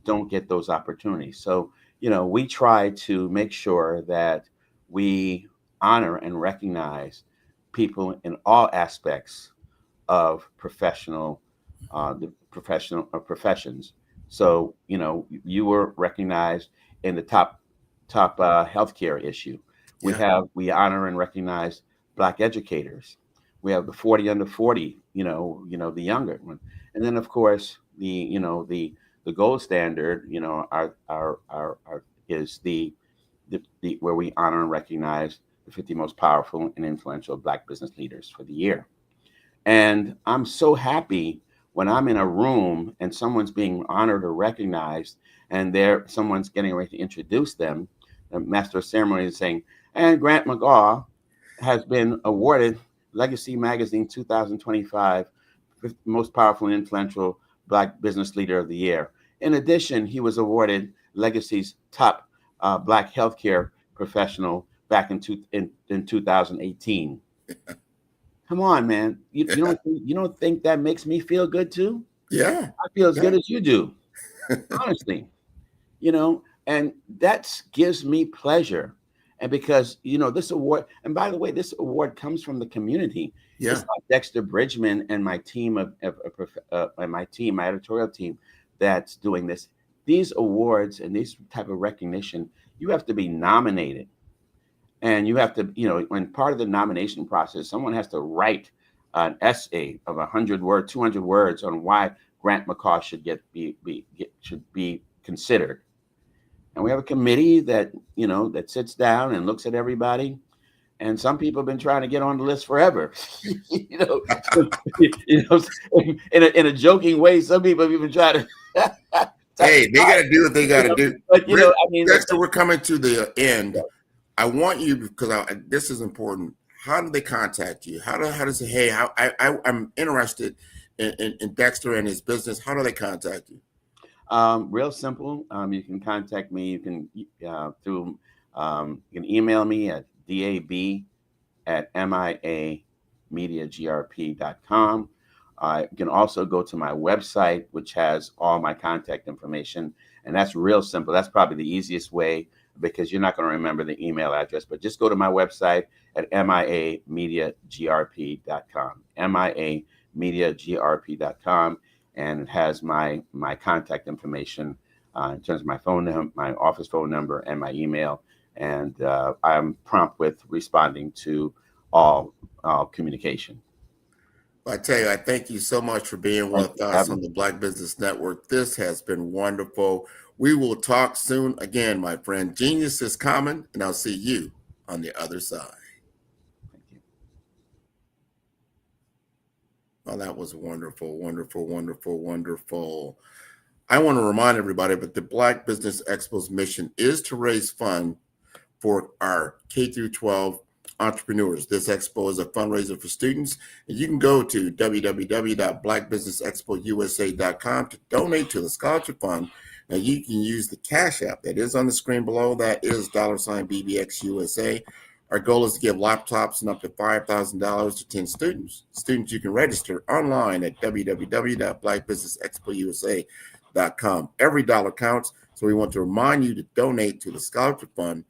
don't get those opportunities. So, we try to make sure that we honor and recognize people in all aspects of professions. So, you were recognized in the top healthcare issue. We honor and recognize Black educators. We have the 40 under 40, the younger one, and then of course the gold standard, is the where we honor and recognize the 50 most powerful and influential Black business leaders for the year. And I'm so happy when I'm in a room and someone's being honored or recognized, and someone's getting ready to introduce them. The master of ceremony is saying, and Grant McGaw has been awarded Legacy Magazine 2025 most powerful and influential Black business leader of the year. In addition, he was awarded Legacy's top Black healthcare professional back in 2018. Come on, man. You don't think that makes me feel good too? Yeah. I feel as good as you do. Honestly. And that gives me pleasure. And because, this award, and by the way, this award comes from the community. Yeah. It's like Dexter Bridgman and my team my editorial team that's doing this. These awards and these type of recognition, you have to be nominated. And you have to, when part of the nomination process, someone has to write an essay of 100 words, 200 words on why Grant McGaw should be considered. And we have a committee that, that sits down and looks at everybody. And some people have been trying to get on the list forever. In a joking way, some people have even tried to. Hey, they got to do what they got to do. But Dexter, we're coming to the end. I want you, because this is important. How do they contact you? How does it? Hey, I'm interested in Dexter and his business. How do they contact you? Real simple. You can contact me. You can you can email me at dab@miamediagrp.com. You can also go to my website, which has all my contact information, and that's real simple. That's probably the easiest way, because you're not going to remember the email address, but just go to my website at miamediagrp.com, miamediagrp.com, and it has my contact information in terms of my phone number, my office phone number, and my email. And I'm prompt with responding to all communication. I tell you, I thank you so much for being with us on the Black Business Network. This has been wonderful. We will talk soon again, my friend. Genius is common, and I'll see you on the other side. Thank you. Well, that was wonderful, wonderful, wonderful, wonderful. I want to remind everybody that the Black Business Expo's mission is to raise funds for our K through 12 entrepreneurs. This expo is a fundraiser for students, and you can go to www.blackbusinessexpousa.com to donate to the scholarship fund. Now you can use the Cash App that is on the screen below. That is $BBXUSA. Our goal is to give laptops and up to $5,000 to 10 students. Students, you can register online at www.blackbusinessexpousa.com. Every dollar counts, so we want to remind you to donate to the scholarship fund.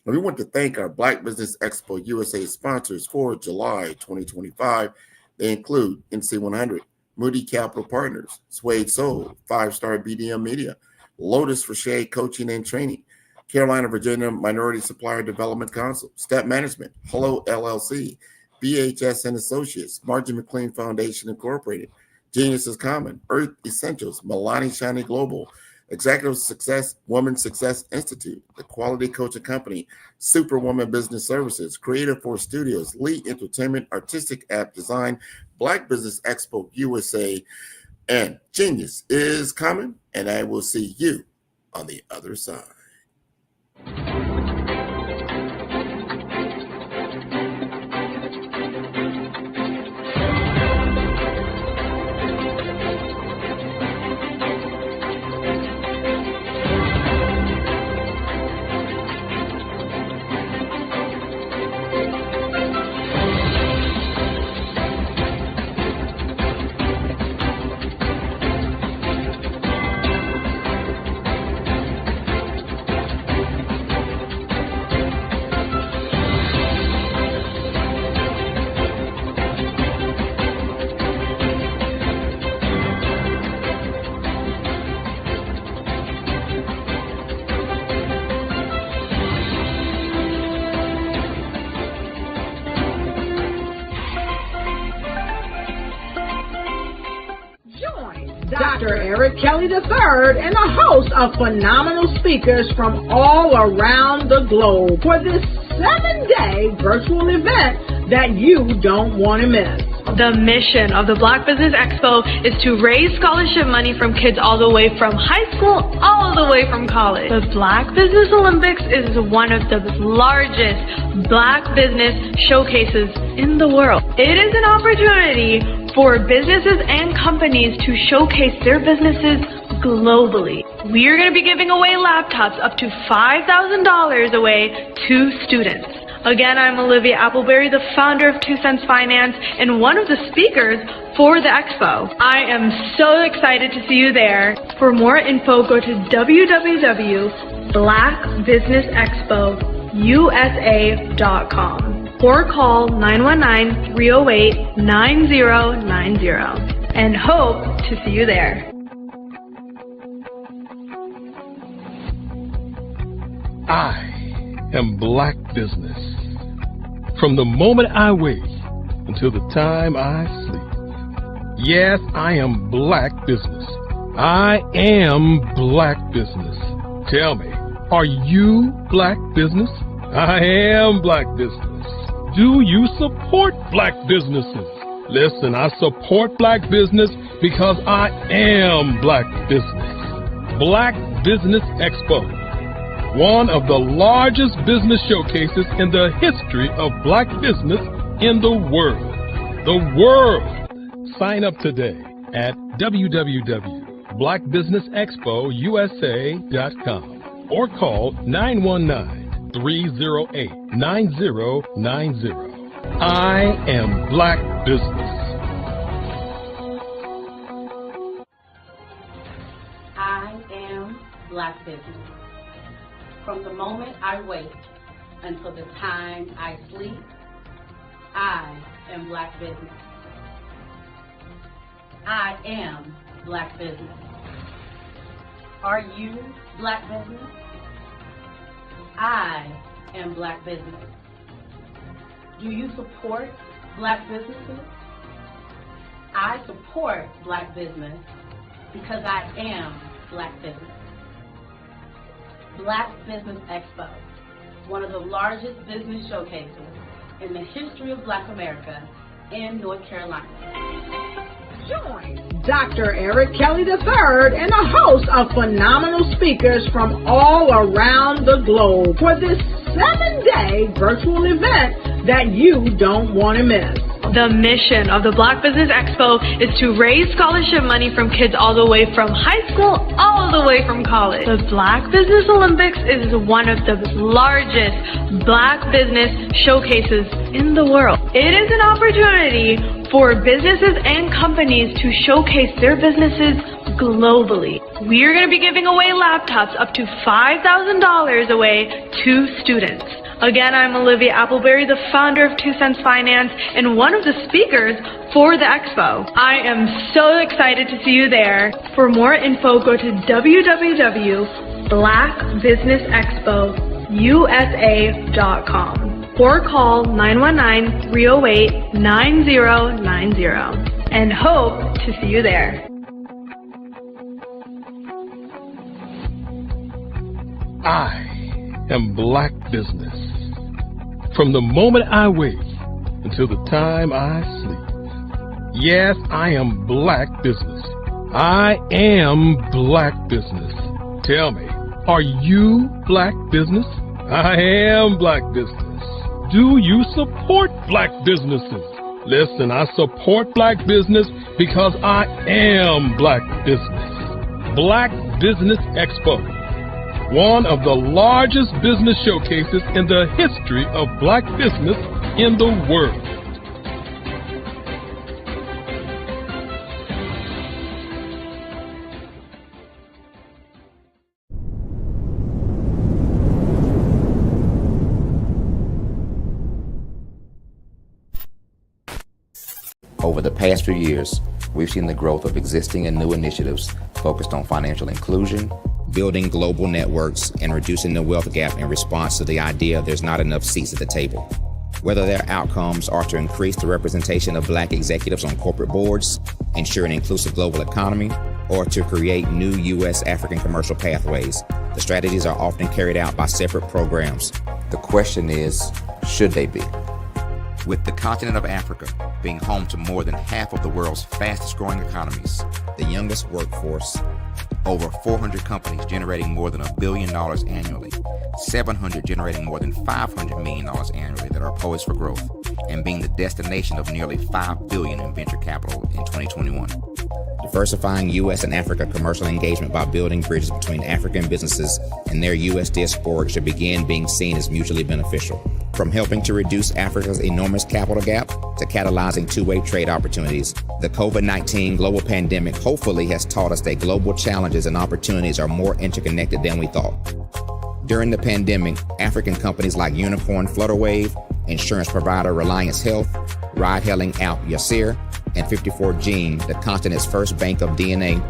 And we want to thank our Black Business Expo USA sponsors for July 2025. They include NC100, Moody Capital Partners, Suede Soul, 5-Star BDM Media, Lotus for Shade Coaching and Training, Carolina, Virginia Minority Supplier Development Council, Step Management, Hello LLC, BHS and Associates, Margie McLean Foundation Incorporated, Genius is Common, Earth Essentials, Milani Shani Global, Executive Success Woman Success Institute, The Quality Coaching Company, Superwoman Business Services, Creative Force Studios, Lee Entertainment, Artistic App Design, Black Business Expo USA, and Genius is Common. And I will see you on the other side. Dr. Eric Kelly III and a host of phenomenal speakers from all around the globe for this 7-day virtual event that you don't want to miss. The mission of the Black Business Expo is to raise scholarship money from kids all the way from high school all the way from college. The Black Business Olympics is one of the largest Black business showcases in the world. It is an opportunity for businesses and companies to showcase their businesses globally. We are going to be giving away laptops up to $5,000 away to students. Again, I'm Olivia Appleberry, the founder of 2 Cents Finance and one of the speakers for the expo. I am so excited to see you there. For more info, go to www.blackbusinessexpousa.com or call 919-308-9090 and hope to see you there. I am Black Business. From the moment I wake until the time I sleep. Yes, I am Black Business. I am Black Business. Tell me, are you Black Business? I am Black Business. Do you support Black businesses? Listen, I support Black business because I am Black Business. Black Business Expo, one of the largest business showcases in the history of Black business in the world. The world! Sign up today at www.blackbusinessexpousa.com or call 919-308-9090. I am Black Business. I am Black Business. From the moment I wake until the time I sleep, I am Black Business. I am Black Business. Are you Black Business? I am Black Business. Do you support Black businesses? I support Black business because I am Black Business. Black Business Expo, one of the largest business showcases in the history of Black America in North Carolina. Join Dr. Eric Kelly III and a host of phenomenal speakers from all around the globe for this 7-day virtual event that you don't want to miss. The mission of the Black Business Expo is to raise scholarship money from kids all the way from high school all the way from college. The Black Business Olympics is one of the largest Black business showcases in the world. It is an opportunity for businesses and companies to showcase their businesses globally. We are going to be giving away laptops up to $5,000 away to students. Again, I'm Olivia Appleberry, the founder of 2 Cents Finance and one of the speakers for the expo. I am so excited to see you there. For more info, go to www.blackbusinessexpousa.com or call 919-308-9090 and hope to see you there. I am Black Business. From the moment I wake until the time I sleep. Yes, I am Black Business. I am Black Business. Tell me, are you Black Business? I am Black Business. Do you support Black businesses? Listen, I support Black business because I am Black Business. Black Business Expo, one of the largest business showcases in the history of Black business in the world. Over the past few years, we've seen the growth of existing and new initiatives focused on financial inclusion, building global networks, and reducing the wealth gap in response to the idea there's not enough seats at the table. Whether their outcomes are to increase the representation of Black executives on corporate boards, ensure an inclusive global economy, or to create new U.S. African commercial pathways, the strategies are often carried out by separate programs. The question is, should they be? With the continent of Africa being home to more than half of the world's fastest growing economies, the youngest workforce, over 400 companies generating more than $1 billion annually, 700 generating more than $500 million annually that are poised for growth, and being the destination of nearly $5 billion in venture capital in 2021. Diversifying U.S. and Africa commercial engagement by building bridges between African businesses and their U.S. diaspora should begin being seen as mutually beneficial. From helping to reduce Africa's enormous capital gap to catalyzing two-way trade opportunities, the COVID-19 global pandemic hopefully has taught us that global challenges and opportunities are more interconnected than we thought. During the pandemic, African companies like Unicorn Flutterwave, insurance provider Reliance Health, ride-hailing app Yasir, and 54Gene, the continent's first bank of DNA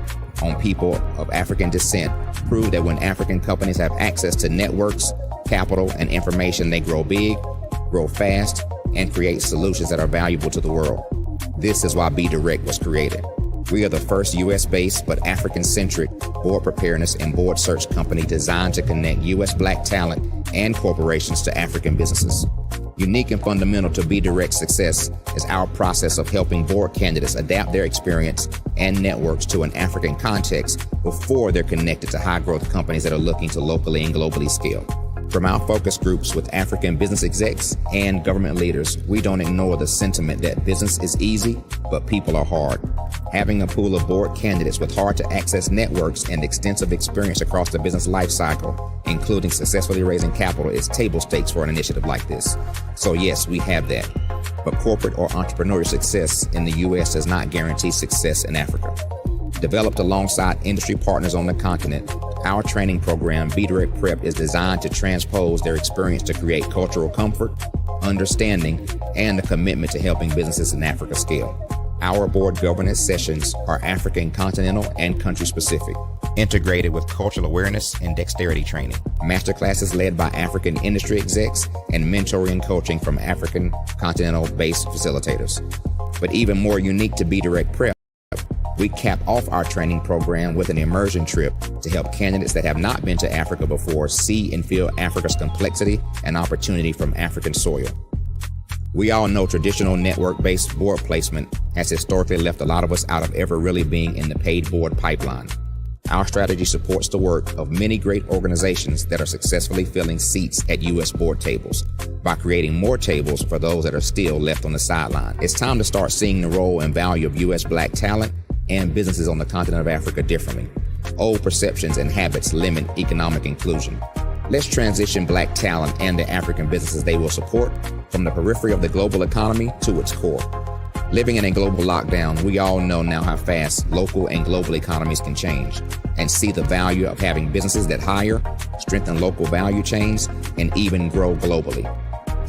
on people of African descent, prove that when African companies have access to networks, capital, and information, they grow big, grow fast, and create solutions that are valuable to the world. This is why Be Direct was created. We are the first U.S.-based but African-centric board preparedness and board search company designed to connect U.S. Black talent and corporations to African businesses. Unique and fundamental to Be Direct's success is our process of helping board candidates adapt their experience and networks to an African context before they're connected to high-growth companies that are looking to locally and globally scale. From our focus groups with African business execs and government leaders, we don't ignore the sentiment that business is easy, but people are hard. Having a pool of board candidates with hard-to-access networks and extensive experience across the business life cycle, including successfully raising capital, is table stakes for an initiative like this. So yes, we have that. But corporate or entrepreneurial success in the U.S. does not guarantee success in Africa. Developed alongside industry partners on the continent, our training program, Be Direct Prep, is designed to transpose their experience to create cultural comfort, understanding, and a commitment to helping businesses in Africa scale. Our board governance sessions are African continental and country specific, integrated with cultural awareness and dexterity training, masterclasses led by African industry execs, and mentoring and coaching from African continental-based facilitators. But even more unique to Be Direct Prep, we cap off our training program with an immersion trip to help candidates that have not been to Africa before see and feel Africa's complexity and opportunity from African soil. We all know traditional network-based board placement has historically left a lot of us out of ever really being in the paid board pipeline. Our strategy supports the work of many great organizations that are successfully filling seats at U.S. board tables by creating more tables for those that are still left on the sideline. It's time to start seeing the role and value of U.S. Black talent and businesses on the continent of Africa differently. Old perceptions and habits limit economic inclusion. Let's transition Black talent and the African businesses they will support from the periphery of the global economy to its core. Living in a global lockdown, we all know now how fast local and global economies can change, and see the value of having businesses that hire, strengthen local value chains, and even grow globally.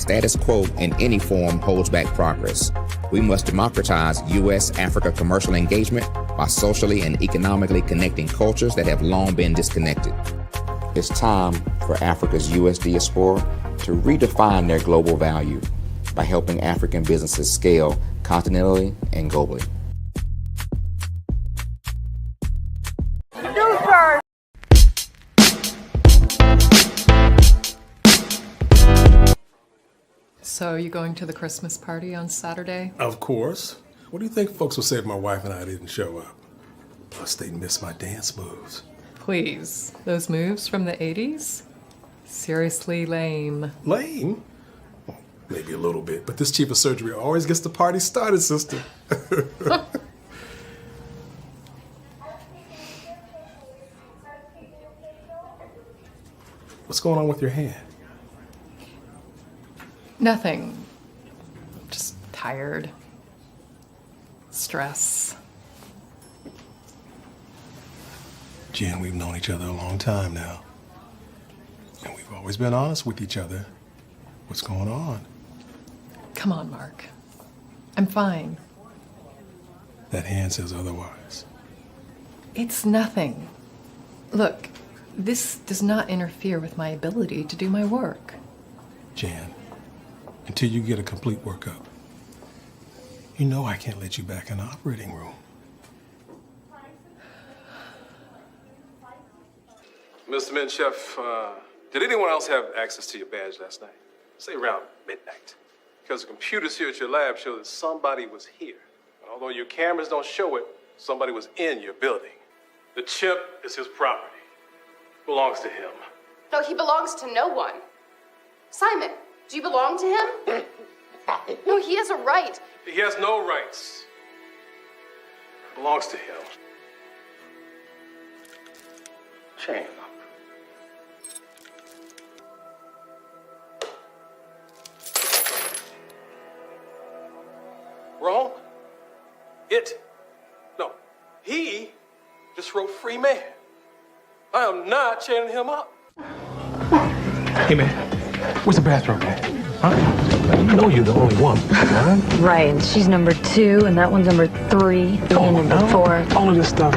Status quo in any form holds back progress. We must democratize U.S.-Africa commercial engagement by socially and economically connecting cultures that have long been disconnected. It's time for Africa's U.S. diaspora to redefine their global value by helping African businesses scale continentally and globally. So are you going to the Christmas party on Saturday? Of course. What do you think folks will say if my wife and I didn't show up? Plus, they miss my dance moves. Please, those moves from the 80s? Seriously lame. Lame? Well, maybe a little bit, but this chief of surgery always gets the party started, sister. What's going on with your hand? Nothing. Just tired. Stress. Jen, we've known each other a long time now. And we've always been honest with each other. What's going on? Come on, Mark. I'm fine. That hand says otherwise. It's nothing. Look, this does not interfere with my ability to do my work. Jan, until you get a complete workup, you know I can't let you back in the operating room. Mr. Menchef, did anyone else have access to your badge last night? Say around midnight. Because the computers here at your lab show that somebody was here. And although your cameras don't show it, somebody was in your building. The chip is his property. Belongs to him. No, he belongs to no one. Simon, do you belong to him? No, he has a right. He has no rights. Belongs to him. Chain up. Wrong? He just wrote free man. I am not chaining him up. Hey, man, where's the bathroom, man? Huh? You know you're the only one, right? Right, and she's number 2, and that one's number 3, and number 4. All of this stuff,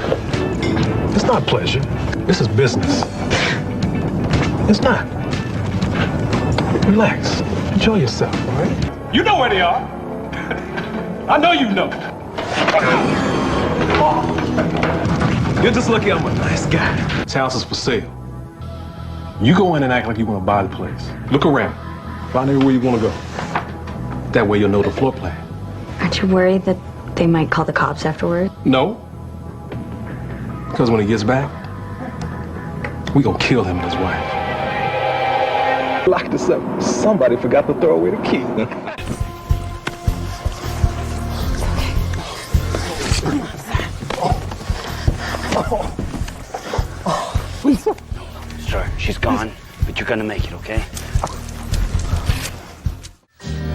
it's not pleasure. This is business. It's not. Relax. Enjoy yourself, all right? You know where they are. I know you know. You're just lucky I'm a nice guy. This house is for sale. You go in and act like you want to buy the place. Look around. Find out where you want to go. That way you'll know the floor plan. Aren't you worried that they might call the cops afterward? No. Because when he gets back, we gonna kill him and his wife. Lock this up. Somebody forgot to throw away the key. Sir, she's gone, but you're gonna make it, okay?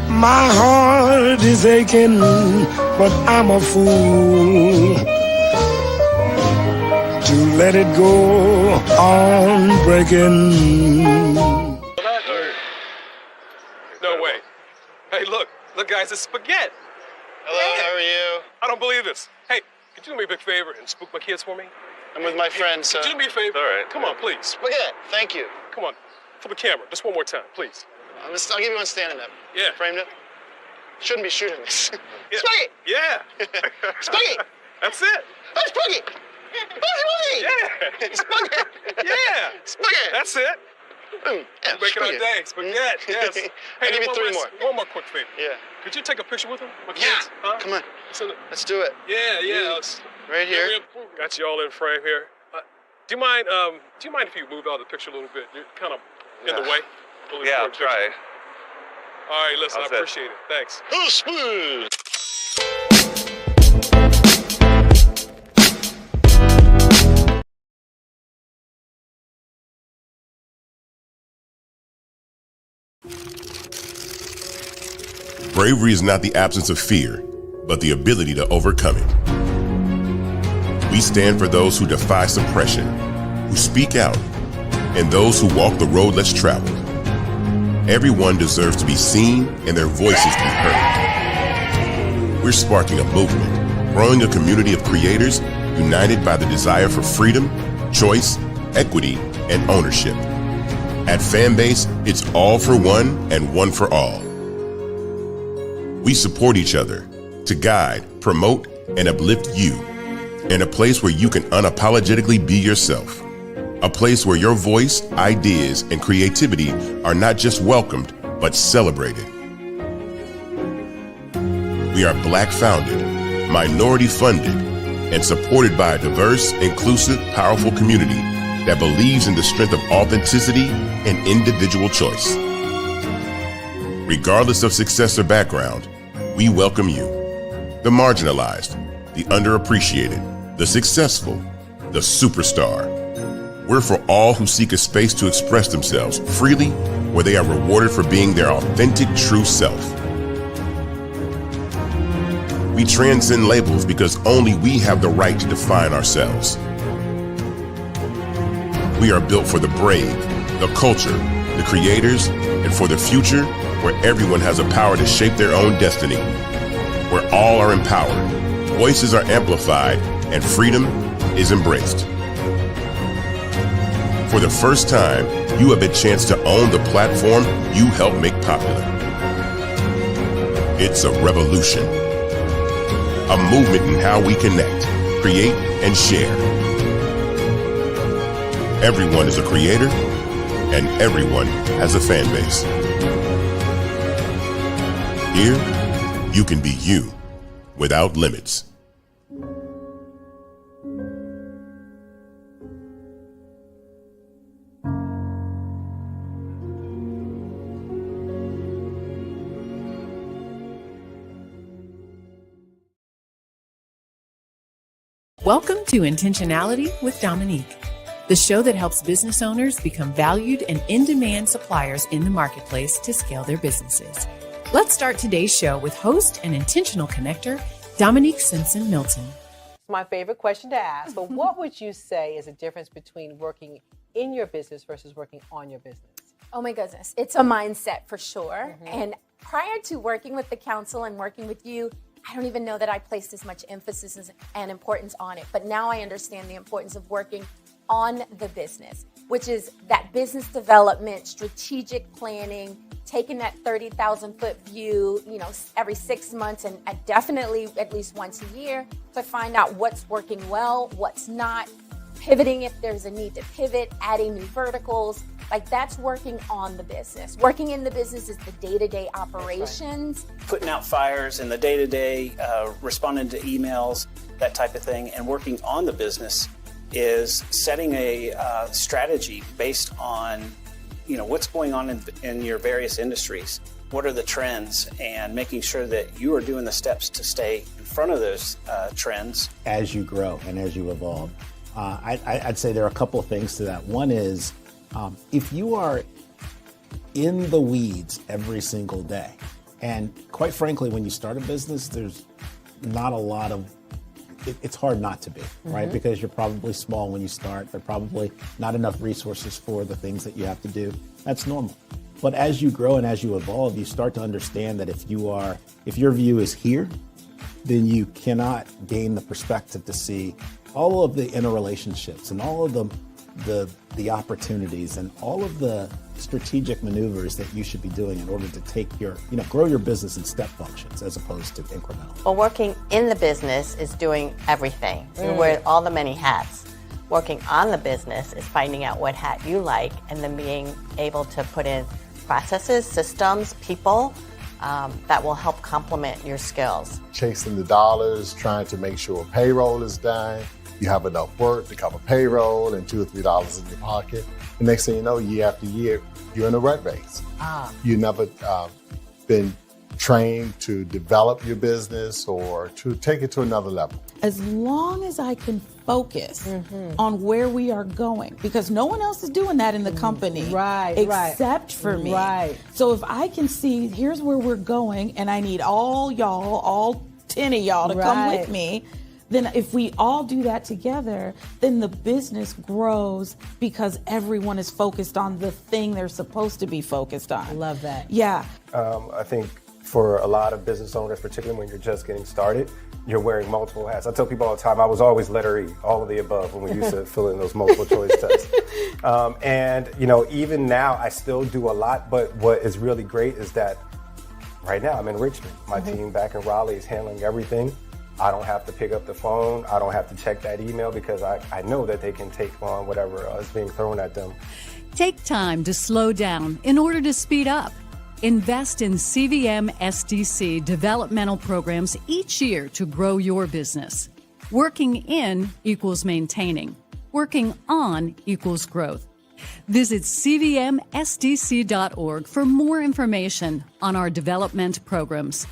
My heart is aching, but I'm a fool to let it go on breaking. No way. Hey, look, guys, it's spaghetti. Hello, how are you? I don't believe this. Hey, could you do me a big favor and spook my kids for me? I'm with my friend, so... Could you do me a favor? All right. Come on, please. Spaghetti, thank you. Come on, for the camera, just one more time, please. I'll give you one standing up. Yeah. Framed it. Shouldn't be shooting this. Yeah. Spaghetti! Yeah. Spaghetti! That's it. Oh, spaghetti! Boogie! Yeah. Spaghetti! Yeah. Spaghetti! That's it. Yeah, Making our day. Spaghetti, yes. Hey, I'll give you 3 more. One more quick favor. Yeah. Could you take a picture with them? My Yeah. kids? Huh? Come on. Let's do it. Yeah. Let's, Right here. Got you all in frame here. Do you mind if you move out of the picture a little bit? You're kind of in the way. Yeah, I'll try. All right, listen, I appreciate it. Thanks. Bravery is not the absence of fear, but the ability to overcome it. We stand for those who defy suppression, who speak out, and those who walk the road less traveled. Everyone deserves to be seen and their voices to be heard. We're sparking a movement, growing a community of creators united by the desire for freedom, choice, equity, and ownership. At Fanbase, it's all for one and one for all. We support each other to guide, promote, and uplift you in a place where you can unapologetically be yourself. A place where your voice, ideas, and creativity are not just welcomed, but celebrated. We are Black founded, minority funded, and supported by a diverse, inclusive, powerful community that believes in the strength of authenticity and individual choice. Regardless of success or background, we welcome you. The marginalized, the underappreciated, the successful, the superstar. We're for all who seek a space to express themselves freely, where they are rewarded for being their authentic, true self. We transcend labels because only we have the right to define ourselves. We are built for the brave, the culture, the creators, and for the future where everyone has a power to shape their own destiny, where all are empowered, voices are amplified, and freedom is embraced. For the first time, you have a chance to own the platform you helped make popular. It's a revolution, a movement in how we connect, create, and share. Everyone is a creator, and everyone has a fan base. Here, you can be you without limits. Welcome to Intentionality with Dominique, the show that helps business owners become valued and in-demand suppliers in the marketplace to scale their businesses. Let's start today's show with host and intentional connector, Dominique Simpson-Milton. My favorite question to ask, but what would you say is the difference between working in your business versus working on your business? Oh my goodness, it's a mindset for sure. And prior to working with the council and working with you, I don't even know that I placed as much emphasis and importance on it. But now I understand the importance of working on the business, which is that business development, strategic planning, taking that 30,000 foot view, every 6 months and definitely at least once a year to find out what's working well, what's not, pivoting if there's a need to pivot, adding new verticals. Like that's working on the business. Working in the business is the day-to-day operations. Putting out fires in the day-to-day, responding to emails, that type of thing. And working on the business is setting a strategy based on, what's going on in your various industries. What are the trends, and making sure that you are doing the steps to stay in front of those trends. As you grow and as you evolve, I'd say there are a couple of things to that. One is, if you are in the weeds every single day, and quite frankly, when you start a business, there's not a lot of, it's hard not to be, right? Because you're probably small when you start. There are probably not enough resources for the things that you have to do. That's normal. But as you grow and as you evolve, you start to understand that if your view is here, then you cannot gain the perspective to see all of the interrelationships and all of the opportunities and all of the strategic maneuvers that you should be doing in order to grow your business in step functions as opposed to incremental. Well, working in the business is doing everything. You wear all the many hats. Working on the business is finding out what hat you like and then being able to put in processes, systems, people that will help complement your skills. Chasing the dollars, trying to make sure payroll is done, You have enough work to cover payroll and $2 or $3 in your pocket. The next thing you know, year after year, you're in a rat race. You never been trained to develop your business or to take it to another level. As long as I can focus on where we are going, because no one else is doing that in the company except for me. So if I can see, here's where we're going, and I need all y'all, all 10 of y'all to come with me, then if we all do that together, then the business grows because everyone is focused on the thing they're supposed to be focused on. Love that. Yeah. I think for a lot of business owners, particularly when you're just getting started, you're wearing multiple hats. I tell people all the time, I was always letter E, all of the above, when we used to fill in those multiple choice tests. And, you know, even now I still do a lot, but what is really great is that right now I'm in Richmond. My team back in Raleigh is handling everything. I don't have to pick up the phone. I don't have to check that email because I know that they can take on whatever is being thrown at them. Take time to slow down in order to speed up. Invest in CVM SDC developmental programs each year to grow your business. Working in equals maintaining. Working on equals growth. Visit cvmsdc.org for more information on our development programs.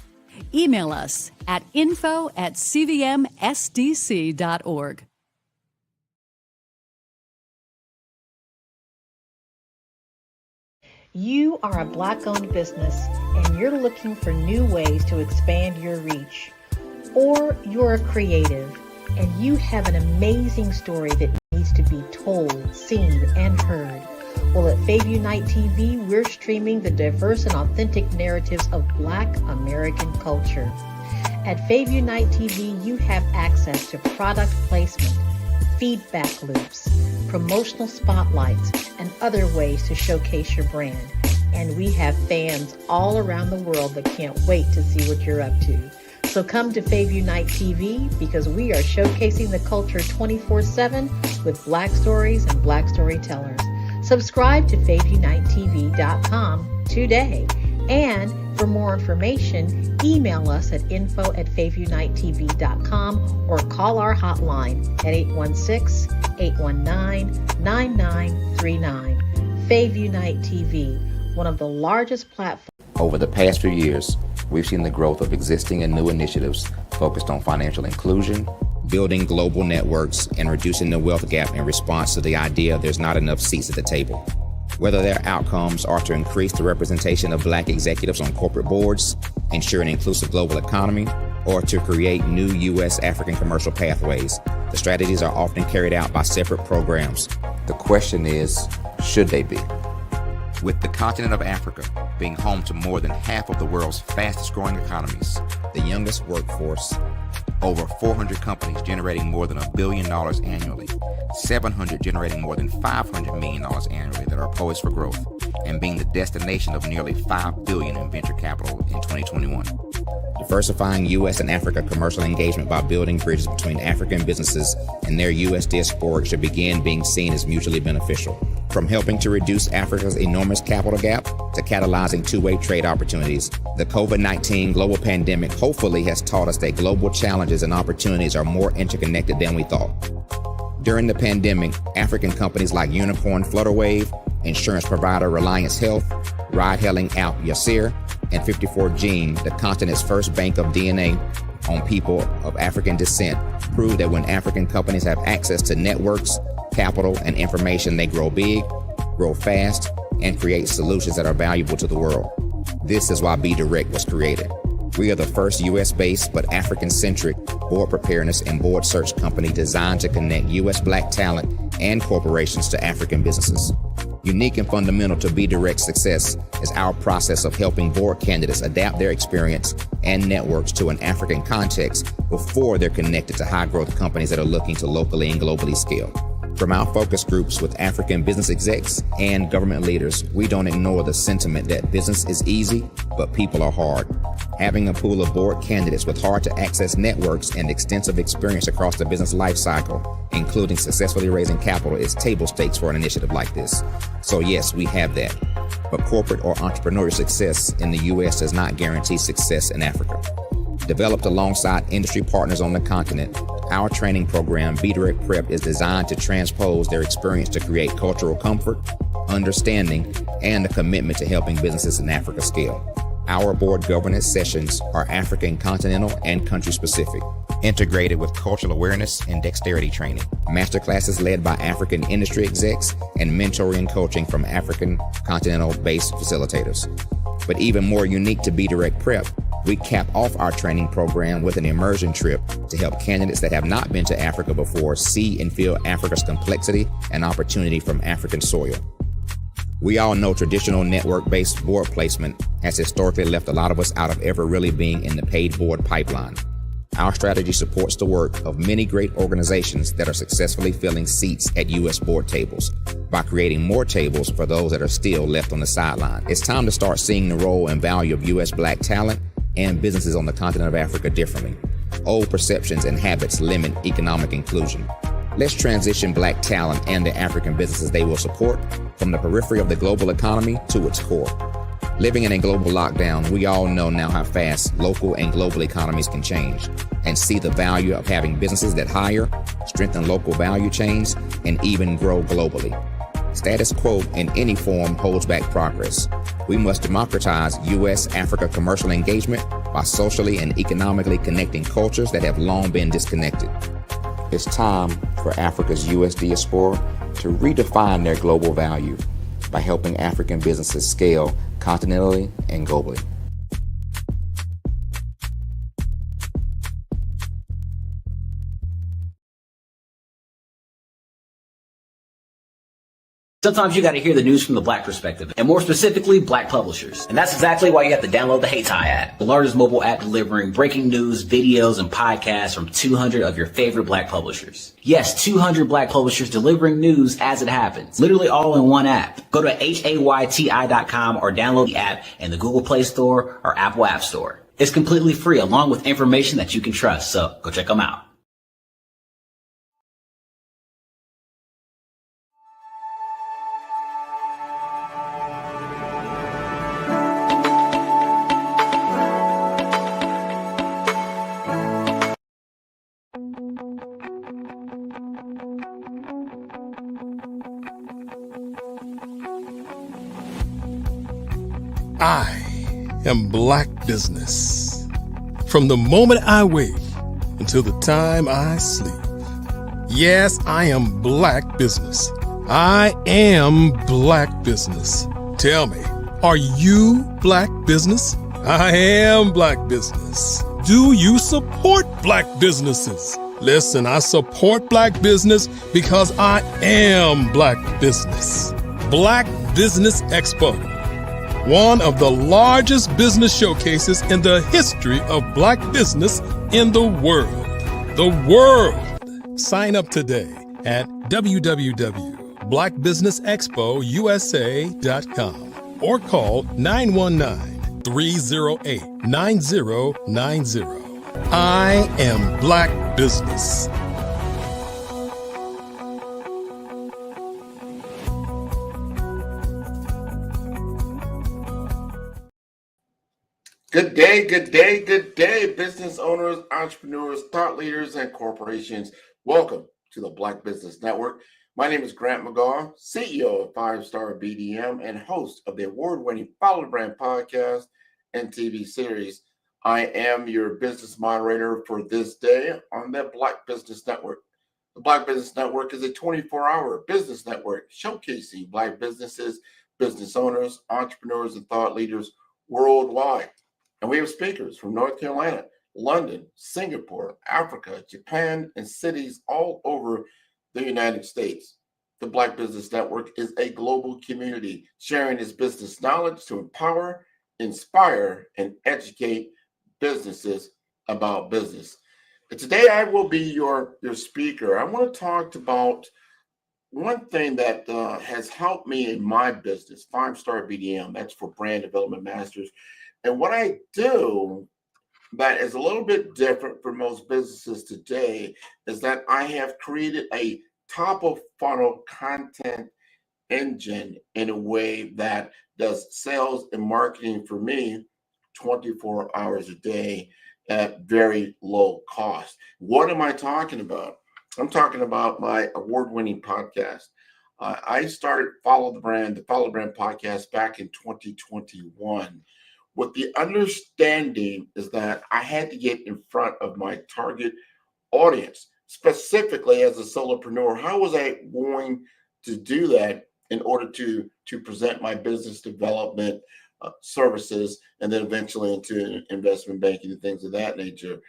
Email us at info@cvmsdc.org. You are a Black-owned business and you're looking for new ways to expand your reach. Or you're a creative and you have an amazing story that needs to be told, seen, and heard. Well, at Fave Unite TV, we're streaming the diverse and authentic narratives of Black American culture. At Fave Unite TV, you have access to product placement, feedback loops, promotional spotlights, and other ways to showcase your brand. And we have fans all around the world that can't wait to see what you're up to. So come to Fave Unite TV because we are showcasing the culture 24/7 with Black stories and Black storytellers. Subscribe to FaveUniteTV.com today. And for more information, email us at info@FaveUniteTV.com or call our hotline at 816-819-9939. Fave Unite TV, one of the largest platforms. Over the past few years, we've seen the growth of existing and new initiatives focused on financial inclusion, building global networks, and reducing the wealth gap in response to the idea there's not enough seats at the table. Whether their outcomes are to increase the representation of Black executives on corporate boards, ensure an inclusive global economy, or to create new U.S. African commercial pathways, the strategies are often carried out by separate programs. The question is, should they be? With the continent of Africa being home to more than half of the world's fastest growing economies, the youngest workforce, over 400 companies generating more than $1 billion annually, 700 generating more than $500 million annually that are poised for growth, and being the destination of nearly $5 billion in venture capital in 2021. Diversifying U.S. and Africa commercial engagement by building bridges between African businesses and their U.S. diaspora should begin being seen as mutually beneficial. From helping to reduce Africa's enormous capital gap to catalyzing two-way trade opportunities, the COVID-19 global pandemic hopefully has taught us that global challenges and opportunities are more interconnected than we thought. During the pandemic, African companies like Unicorn Flutterwave, insurance provider Reliance Health, ride-hailing app Yasir, and 54Gene, the continent's first bank of DNA on people of African descent, proved that when African companies have access to networks, capital, and information, they grow big, grow fast, and create solutions that are valuable to the world. This is why Be Direct was created. We are the first U.S.-based but African-centric board preparedness and board search company designed to connect U.S. Black talent and corporations to African businesses. Unique and fundamental to Be Direct's success is our process of helping board candidates adapt their experience and networks to an African context before they're connected to high-growth companies that are looking to locally and globally scale. From our focus groups with African business execs and government leaders, we don't ignore the sentiment that business is easy, but people are hard. Having a pool of board candidates with hard-to-access networks and extensive experience across the business life cycle, including successfully raising capital, is table stakes for an initiative like this. So yes, we have that. But corporate or entrepreneurial success in the U.S. does not guarantee success in Africa. Developed alongside industry partners on the continent, Our training program, Be Direct Prep, is designed to transpose their experience to create cultural comfort, understanding, and a commitment to helping businesses in Africa scale. Our board governance sessions are African continental and country specific, integrated with cultural awareness and dexterity training. Masterclasses led by African industry execs and mentoring and coaching from African continental-based facilitators. But even more unique to Be Direct Prep, we cap off our training program with an immersion trip to help candidates that have not been to Africa before see and feel Africa's complexity and opportunity from African soil. We all know traditional network-based board placement has historically left a lot of us out of ever really being in the paid board pipeline. Our strategy supports the work of many great organizations that are successfully filling seats at U.S. board tables by creating more tables for those that are still left on the sideline. It's time to start seeing the role and value of U.S. Black talent and businesses on the continent of Africa differently. Old perceptions and habits limit economic inclusion. Let's transition Black talent and the African businesses they will support from the periphery of the global economy to its core. Living in a global lockdown, we all know now how fast local and global economies can change and see the value of having businesses that hire, strengthen local value chains, and even grow globally. Status quo in any form holds back progress. We must democratize U.S.-Africa commercial engagement by socially and economically connecting cultures that have long been disconnected. It's time for Africa's U.S. diaspora to redefine their global value by helping African businesses scale continentally and globally. Sometimes you got to hear the news from the Black perspective, and more specifically, Black publishers. And that's exactly why you have to download the Hey Ty app, the largest mobile app delivering breaking news, videos, and podcasts from 200 of your favorite Black publishers. Yes, 200 Black publishers delivering news as it happens, literally all in one app. Go to hayty.com or download the app in the Google Play Store or Apple App Store. It's completely free, along with information that you can trust, so go check them out. I am Black Business. From the moment I wake until the time I sleep. Yes, I am Black Business. I am Black Business. Tell me, are you Black Business? I am Black Business. Do you support Black businesses? Listen, I support Black business because I am Black Business. Black Business Expo, one of the largest business showcases in the history of Black business in the world. The world! Sign up today at www.blackbusinessexpousa.com or call 919-308-9090. I am Black Business. Good day, good day, good day, business owners, entrepreneurs, thought leaders, and corporations. Welcome to the Black Business Network. My name is Grant McGaw, CEO of 5-Star BDM and host of the award-winning Follow the Brand podcast and TV series. I am your business moderator for this day on the Black Business Network. The Black Business Network is a 24-hour business network showcasing Black businesses, business owners, entrepreneurs, and thought leaders worldwide. And we have speakers from North Carolina, London, Singapore, Africa, Japan, and cities all over the United States. The Black Business Network is a global community sharing its business knowledge to empower, inspire, and educate businesses about business. And today I will be your speaker. I want to talk about one thing that has helped me in my business, 5-Star BDM, that's for Brand Development Masters. And what I do that is a little bit different for most businesses today is that I have created a top of funnel content engine in a way that does sales and marketing for me 24 hours a day. at very low cost. What am I talking about? I'm talking about my award-winning podcast. I started the Follow the Brand podcast back in 2021 with the understanding is that I had to get in front of my target audience, specifically as a solopreneur. How was I going to do that in order to present my business development services and then eventually into investment banking and things of that nature?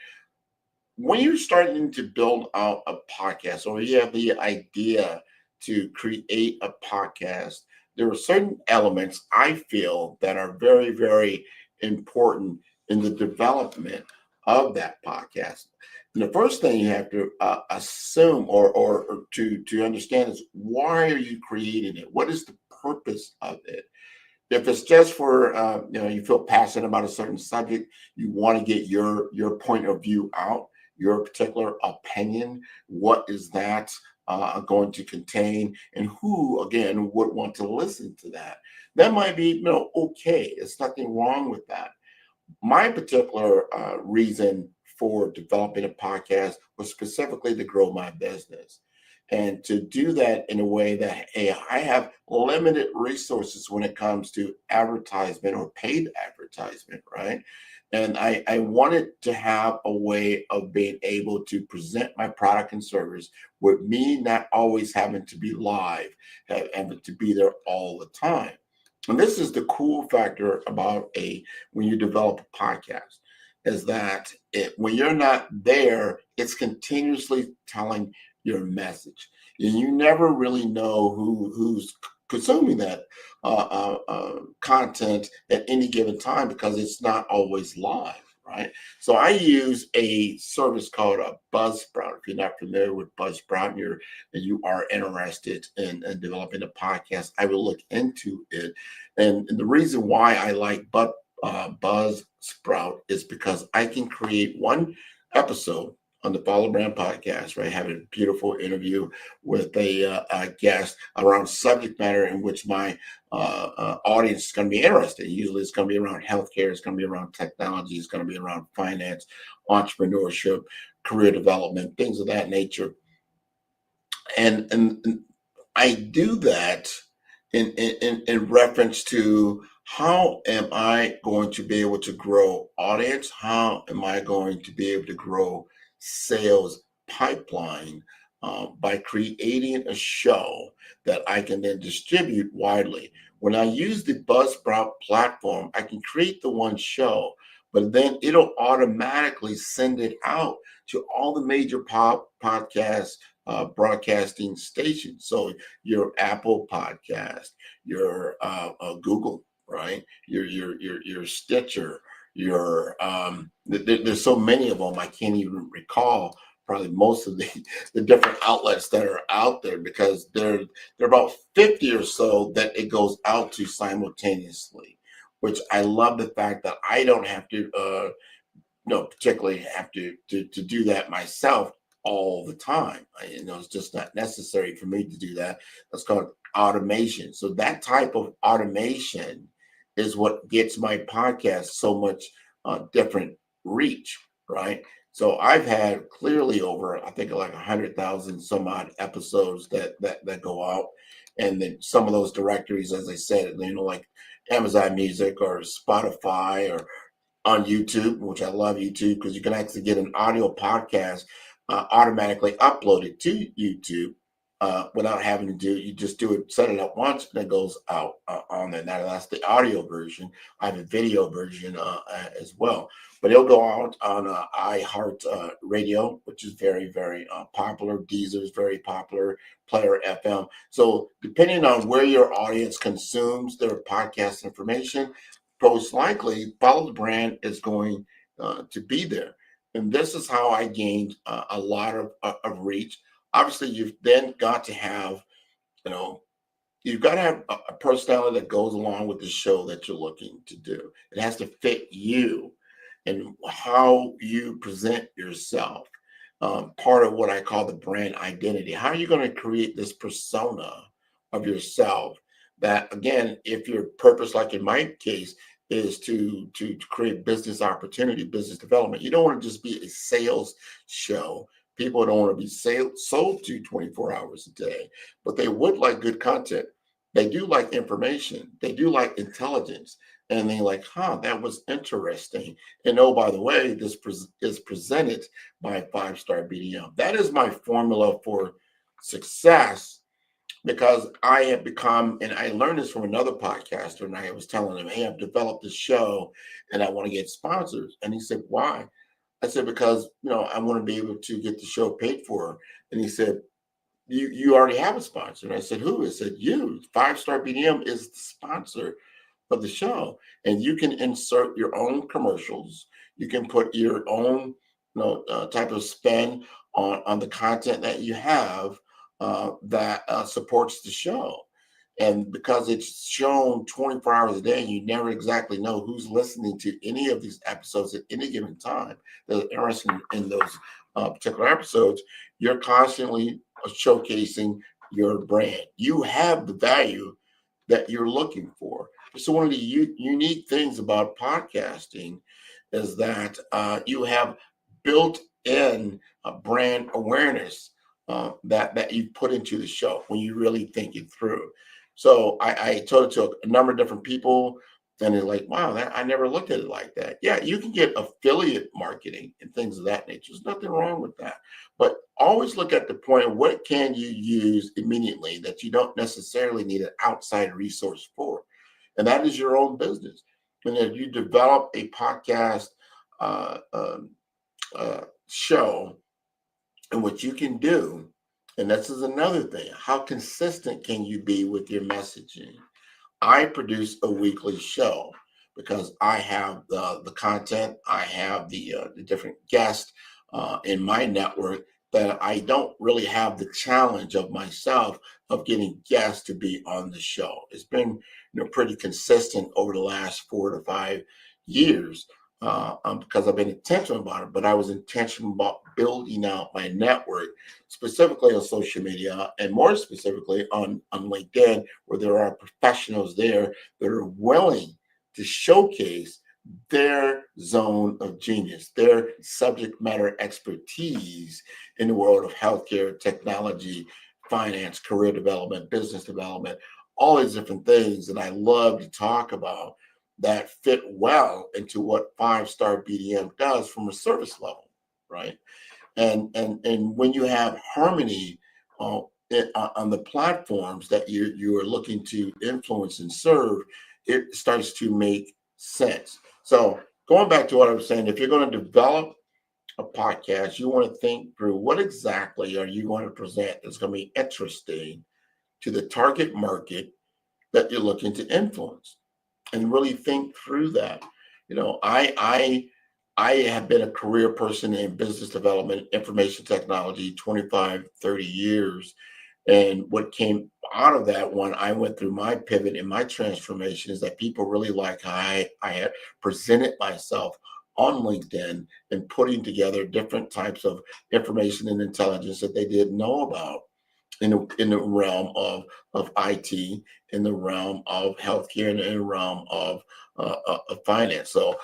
When you're starting to build out a podcast or you have the idea to create a podcast, there are certain elements I feel that are very, very important in the development of that podcast. And the first thing you have to assume or to understand is, why are you creating it? What is the purpose of it? If it's just for you feel passionate about a certain subject, you want to get your point of view out, your particular opinion, what is that going to contain, and who again would want to listen to that? That might be okay. There's nothing wrong with that. My particular reason for developing a podcast was specifically to grow my business. And to do that in a way that, hey, I have limited resources when it comes to advertisement or paid advertisement, right? And I wanted to have a way of being able to present my product and service with me not always having to be live, having to be there all the time. And this is the cool factor about when you develop a podcast, is that when you're not there, it's continuously telling your message. And you never really know who's consuming that content at any given time because it's not always live, right? So I use a service called a Buzzsprout. If you're not familiar with Buzzsprout and you are interested in developing a podcast, I will look into it. And the reason why I like Buzzsprout is because I can create one episode on the Follow Brand podcast, right? Have a beautiful interview with a guest around subject matter in which my audience is going to be interested. Usually it's going to be around healthcare, it's going to be around technology, it's going to be around finance, entrepreneurship, career development, things of that nature. And I do that in reference to, how am I going to be able to grow audience? How am I going to be able to grow sales pipeline by creating a show that I can then distribute widely? When I use the Buzzsprout platform, I can create the one show, but then it'll automatically send it out to all the major podcast broadcasting stations. So your Apple podcast, your Google, right? Your Stitcher, there's so many of them I can't even recall probably most of the different outlets that are out there, because there are about 50 or so that it goes out to simultaneously, which I love the fact that I don't have to particularly have to do that myself all the time. It's just not necessary for me to do that. That's called automation. So that type of automation is what gets my podcast so much different reach, right? So I've had clearly over, I think, like 100,000 some odd episodes that go out. And then some of those directories, as I said, like Amazon Music or Spotify or on YouTube, which I love YouTube because you can actually get an audio podcast automatically uploaded to YouTube without having to do, you just do it, set it up once, and it goes out on there. Now that's the audio version. I have a video version as well, but it'll go out on iHeart Radio, which is very, very popular. Deezer is very popular. Player FM. So depending on where your audience consumes their podcast information, most likely Follow the Brand is going to be there. And this is how I gained a lot of reach. Obviously, you've then got to have, you've got to have a personality that goes along with the show that you're looking to do. It has to fit you and how you present yourself. Part of what I call the brand identity. How are you going to create this persona of yourself that, again, if your purpose, like in my case, is to create business opportunity, business development. You don't want to just be a sales show. People don't want to be sold to 24 hours a day, but they would like good content. They do like information. They do like intelligence. And they're like, that was interesting. And oh, by the way, this is presented by 5-Star BDM. That is my formula for success, because I have become, and I learned this from another podcaster, and I was telling him, hey, I've developed this show and I want to get sponsors. And he said, why? I said, because, I want to be able to get the show paid for. And he said, you already have a sponsor. And I said, who? He said, you. 5-Star BDM is the sponsor of the show. And you can insert your own commercials. You can put your own type of spin on the content that you have that supports the show. And because it's shown 24 hours a day, you never exactly know who's listening to any of these episodes at any given time that are interested in those particular episodes. You're constantly showcasing your brand. You have the value that you're looking for. So one of the unique things about podcasting is that you have built-in brand awareness that you put into the show when you really think it through. So I told it to a number of different people, and they're like, wow, I never looked at it like that. Yeah, you can get affiliate marketing and things of that nature. There's nothing wrong with that. But always look at the point of what can you use immediately that you don't necessarily need an outside resource for. And that is your own business. And if you develop a podcast show, and what you can do, and this is another thing, how consistent can you be with your messaging? I produce a weekly show because I have the content, I have the different guests in my network that I don't really have the challenge of myself of getting guests to be on the show. It's been pretty consistent over the last 4 to 5 years because I've been intentional about it, but I was intentional about building out my network, specifically on social media and more specifically on LinkedIn, where there are professionals there that are willing to showcase their zone of genius, their subject matter expertise in the world of healthcare, technology, finance, career development, business development, all these different things that I love to talk about that fit well into what 5-Star BDM does from a service level, right? And when you have harmony on the platforms that you are looking to influence and serve, it starts to make sense. So going back to what I was saying, if you're going to develop a podcast, you want to think through what exactly are you going to present that's going to be interesting to the target market that you're looking to influence, and really think through that. I have been a career person in business development, information technology, 25, 30 years. And what came out of that when I went through my pivot and my transformation is that people really like how I had presented myself on LinkedIn and putting together different types of information and intelligence that they didn't know about in the realm of IT, in the realm of healthcare, and in the realm of finance. So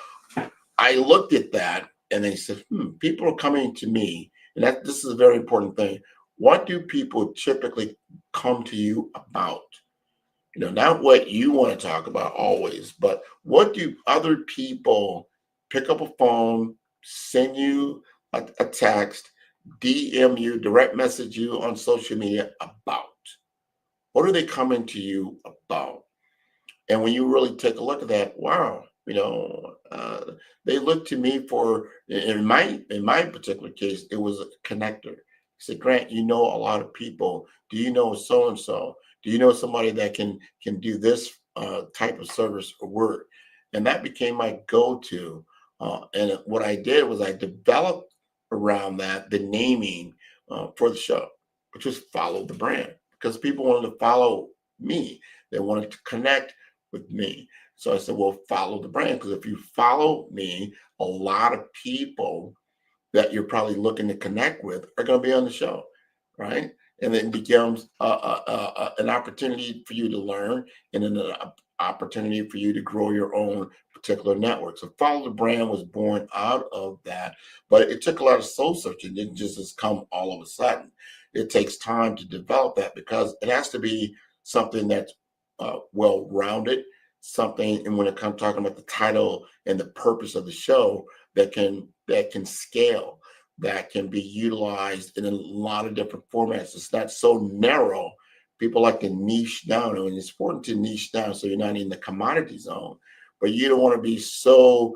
I looked at that and they said, people are coming to me. And this is a very important thing. What do people typically come to you about? Not what you want to talk about always, but what do other people pick up a phone, send you a text, DM you, direct message you on social media about? What are they coming to you about? And when you really take a look at that, wow, they look to me for, in my particular case, it was a connector. He said, Grant, you know a lot of people. Do you know so-and-so? Do you know somebody that can do this type of service or work? And that became my go-to. And what I did was I developed around that the naming for the show, which was Follow the Brand, because people wanted to follow me. They wanted to connect with me. So I said, well, follow the brand, because if you follow me, a lot of people that you're probably looking to connect with are going to be on the show, right? And then it becomes an opportunity for you to learn, and then an opportunity for you to grow your own particular network. So Follow the Brand was born out of that, but it took a lot of soul searching. It didn't just come all of a sudden. It takes time to develop that because it has to be something that's well-rounded, something, and when it comes talking about the title and the purpose of the show, that can scale, that can be utilized in a lot of different formats. It's not so narrow. People like to niche down, and it's important to niche down so you're not in the commodity zone, but you don't want to be so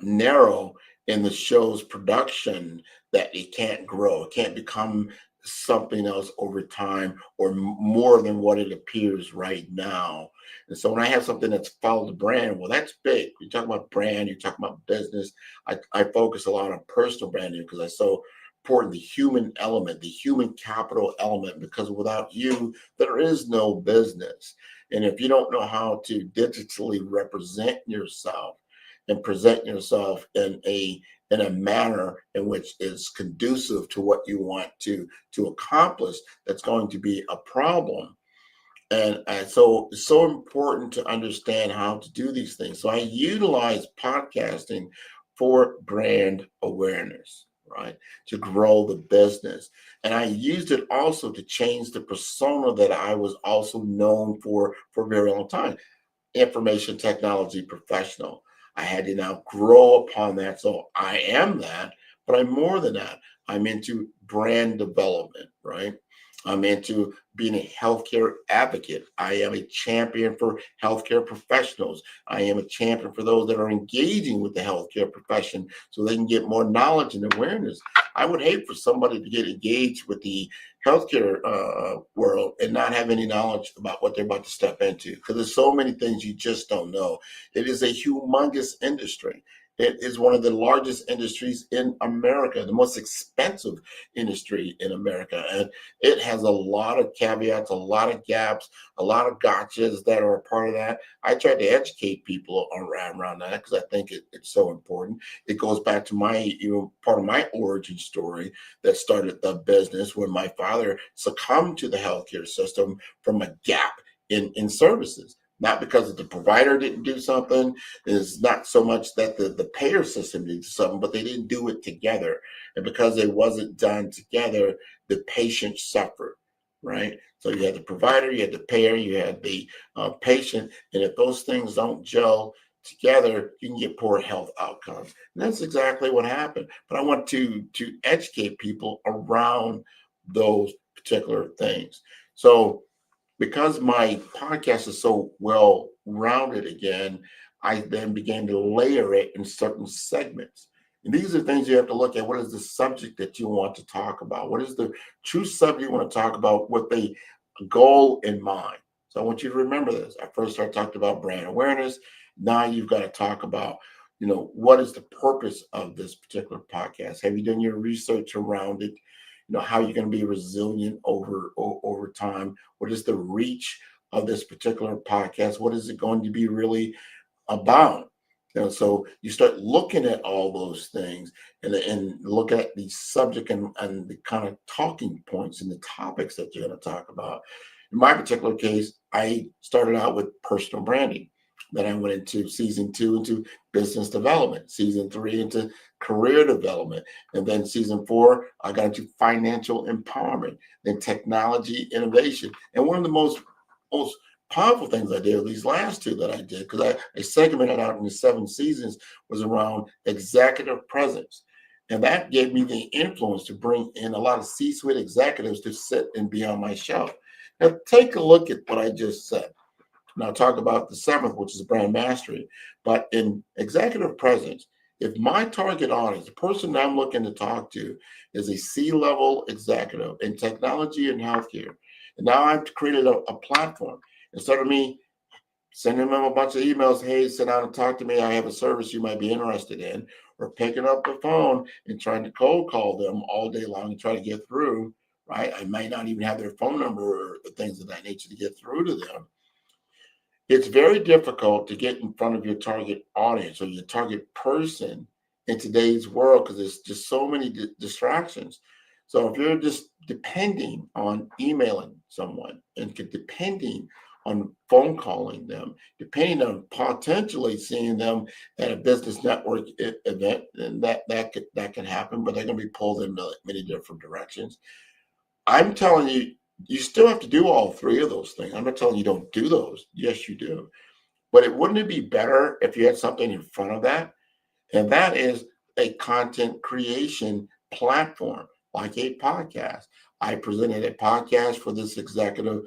narrow in the show's production that it can't grow. It can't become something else over time or more than what it appears right now. And so when I have something that's Follow the Brand, well, that's big. You talk about brand, you talk about business. I focus a lot on personal branding because I so important the human element, the human capital element, because without you, there is no business. And if you don't know how to digitally represent yourself and present yourself in a manner in which is conducive to what you want to accomplish, that's going to be a problem. And so it's so important to understand how to do these things. So I utilize podcasting for brand awareness, right? To grow the business. And I used it also to change the persona that I was also known for a very long time. Information technology professional. I had to now grow upon that. So I am that, but I'm more than that. I'm into brand development, right? I'm into being a healthcare advocate. I am a champion for healthcare professionals. I am a champion for those that are engaging with the healthcare profession so they can get more knowledge and awareness. I would hate for somebody to get engaged with the healthcare world and not have any knowledge about what they're about to step into, because there's so many things you just don't know. It is a humongous industry. It is one of the largest industries in America, the most expensive industry in America. And it has a lot of caveats, a lot of gaps, a lot of gotchas that are a part of that. I try to educate people around that because I think it's so important. It goes back to my, part of my origin story that started the business when my father succumbed to the healthcare system from a gap in services. Not because the provider didn't do something, is not so much that the payer system did something, but they didn't do it together. And because it wasn't done together, the patient suffered, right? So you had the provider, you had the payer, you had the patient. And if those things don't gel together, you can get poor health outcomes. And that's exactly what happened. But I want to educate people around those particular things. So because my podcast is so well rounded again, I then began to layer it in certain segments. And these are things you have to look at. What is the subject that you want to talk about? What is the true subject you want to talk about with the goal in mind? So I want you to remember this. I first started talking about brand awareness. Now you've got to talk about, what is the purpose of this particular podcast? Have you done your research around it? How you're going to be resilient over time. What is the reach of this particular podcast? What is it going to be really about? So you start looking at all those things and look at the subject and the kind of talking points and the topics that you're going to talk about. In my particular case, I started out with personal branding. Then I went into season 2 into business development, season 3 into career development, and then season 4 I got into financial empowerment, then technology innovation. And one of the most powerful things I did, these last 2 that I did, because I segmented out into 7 seasons, was around executive presence. And that gave me the influence to bring in a lot of C-suite executives to sit and be on my show. Now take a look at what I just said. Now talk about the 7th, which is brand mastery. But in executive presence, if my target audience, the person that I'm looking to talk to, is a C-level executive in technology and healthcare, and now I've created a platform. Instead of me sending them a bunch of emails, hey, sit down and talk to me, I have a service you might be interested in, or picking up the phone and trying to cold call them all day long and try to get through, right? I might not even have their phone number or the things of that nature to get through to them. It's very difficult to get in front of your target audience or your target person in today's world because there's just so many distractions. So if you're just depending on emailing someone and depending on phone calling them, depending on potentially seeing them at a business network event, and that can happen, but they're going to be pulled in many different directions. I'm telling you, you still have to do all three of those things. I'm not telling you don't do those. Yes, you do. But wouldn't it be better if you had something in front of that? And that is a content creation platform, like a podcast. I presented a podcast for this executive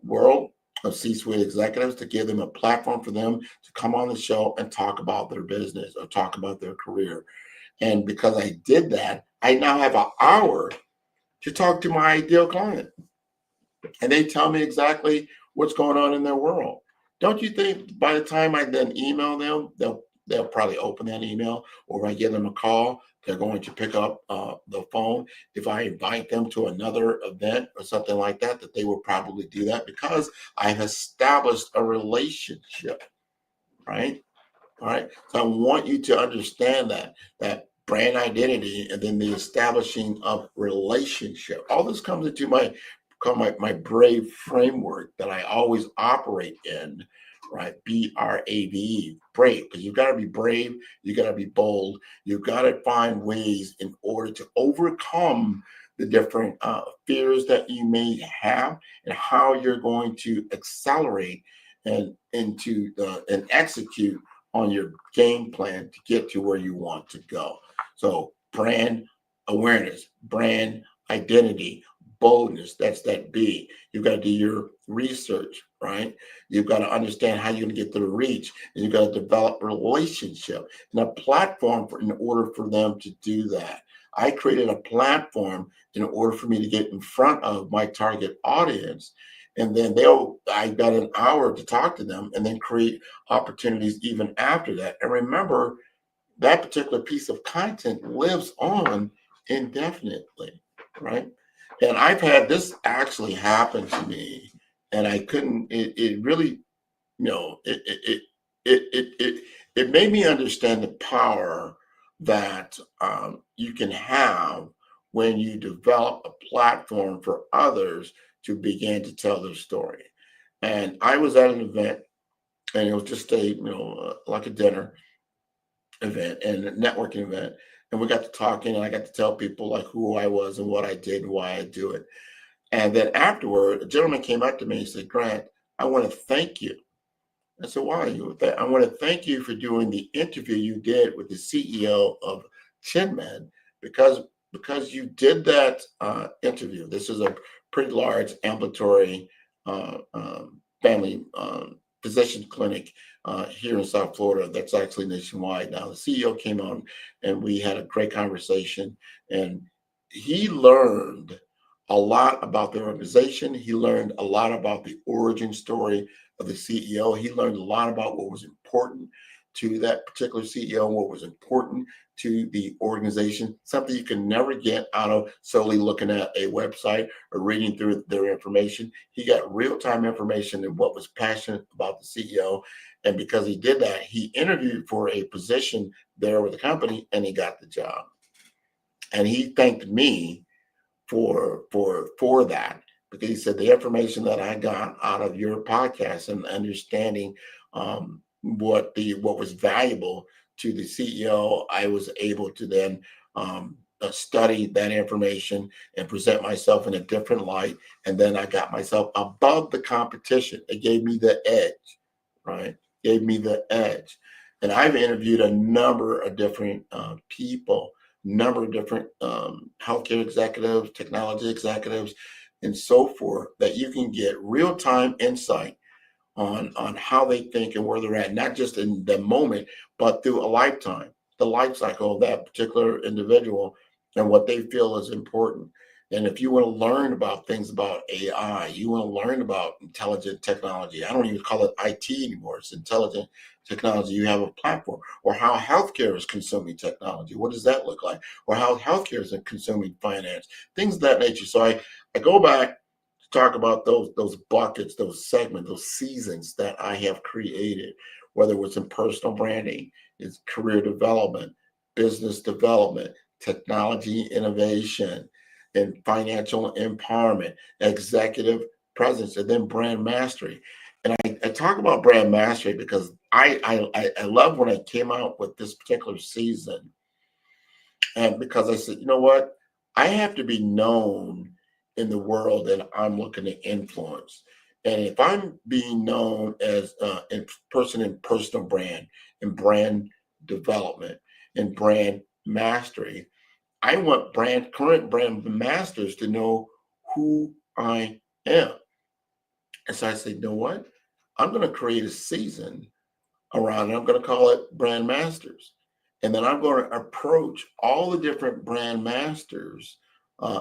world of C-suite executives to give them a platform for them to come on the show and talk about their business or talk about their career. And because I did that, I now have an hour to talk to my ideal client. And they tell me exactly what's going on in their world. Don't you think by the time I then email them, they'll probably open that email, or if I give them a call, they're going to pick up the phone. If I invite them to another event or something like that, that they will probably do that because I've established a relationship, right? All right. So I want you to understand that brand identity and then the establishing of relationship. All this comes into my brave framework that I always operate in, right? BRAVE, brave, because you've got to be brave, you got to be bold, you've got to find ways in order to overcome the different fears that you may have and how you're going to accelerate and execute on your game plan to get to where you want to go. So brand awareness, brand identity, boldness, that's that B. You've got to do your research, right? You've got to understand how you're going to get to the reach, and you've got to develop a relationship and a platform in order for them to do that. I created a platform in order for me to get in front of my target audience. And then I got an hour to talk to them and then create opportunities even after that. And remember, that particular piece of content lives on indefinitely, right? And I've had this actually happen to me, and I couldn't, it really, it made me understand the power that you can have when you develop a platform for others to begin to tell their story. And I was at an event, and it was just like a dinner event and a networking event. And we got to talking, and I got to tell people like who I was and what I did and why I do it. And then afterward, a gentleman came up to me and said, "Grant, I want to thank you." I said, "Why are you with that?" "I want to thank you for doing the interview you did with the CEO of Chinman because you did that interview. This is a pretty large ambulatory family physician clinic here in South Florida that's actually nationwide now. The CEO came on and we had a great conversation, and he learned a lot about the organization. He learned a lot about the origin story of the CEO. He learned a lot about what was important to that particular CEO and what was important to the organization, something you can never get out of solely looking at a website or reading through their information. He got real-time information and what was passionate about the CEO. And because he did that, he interviewed for a position there with the company and he got the job. And he thanked me for that, because he said the information that I got out of your podcast and understanding what was valuable to the CEO, I was able to then study that information and present myself in a different light. And then I got myself above the competition. It gave me the edge, right? Gave me the edge. And I've interviewed a number of different people, number of different healthcare executives, technology executives, and so forth, that you can get real-time insight on how they think and where they're at, not just in the moment, but through a lifetime, the life cycle of that particular individual and what they feel is important. And if you want to learn about things about AI, you want to learn about intelligent technology. I don't even call it IT anymore. It's intelligent technology. You have a platform. Or how healthcare is consuming technology. What does that look like? Or how healthcare is consuming finance. Things of that nature. So I go back to talk about those buckets, those segments, those seasons that I have created, whether it was in personal branding, it's career development, business development, technology innovation, and financial empowerment, executive presence, and then brand mastery. And I talk about brand mastery because I love when I came out with this particular season. And because I said, you know what? I have to be known in the world that I'm looking to influence. And if I'm being known as a person in personal brand and brand development and brand mastery, I want current brand masters to know who I am. And so I said, you know what? I'm going to create a season around it. I'm going to call it Brand Masters. And then I'm going to approach all the different brand masters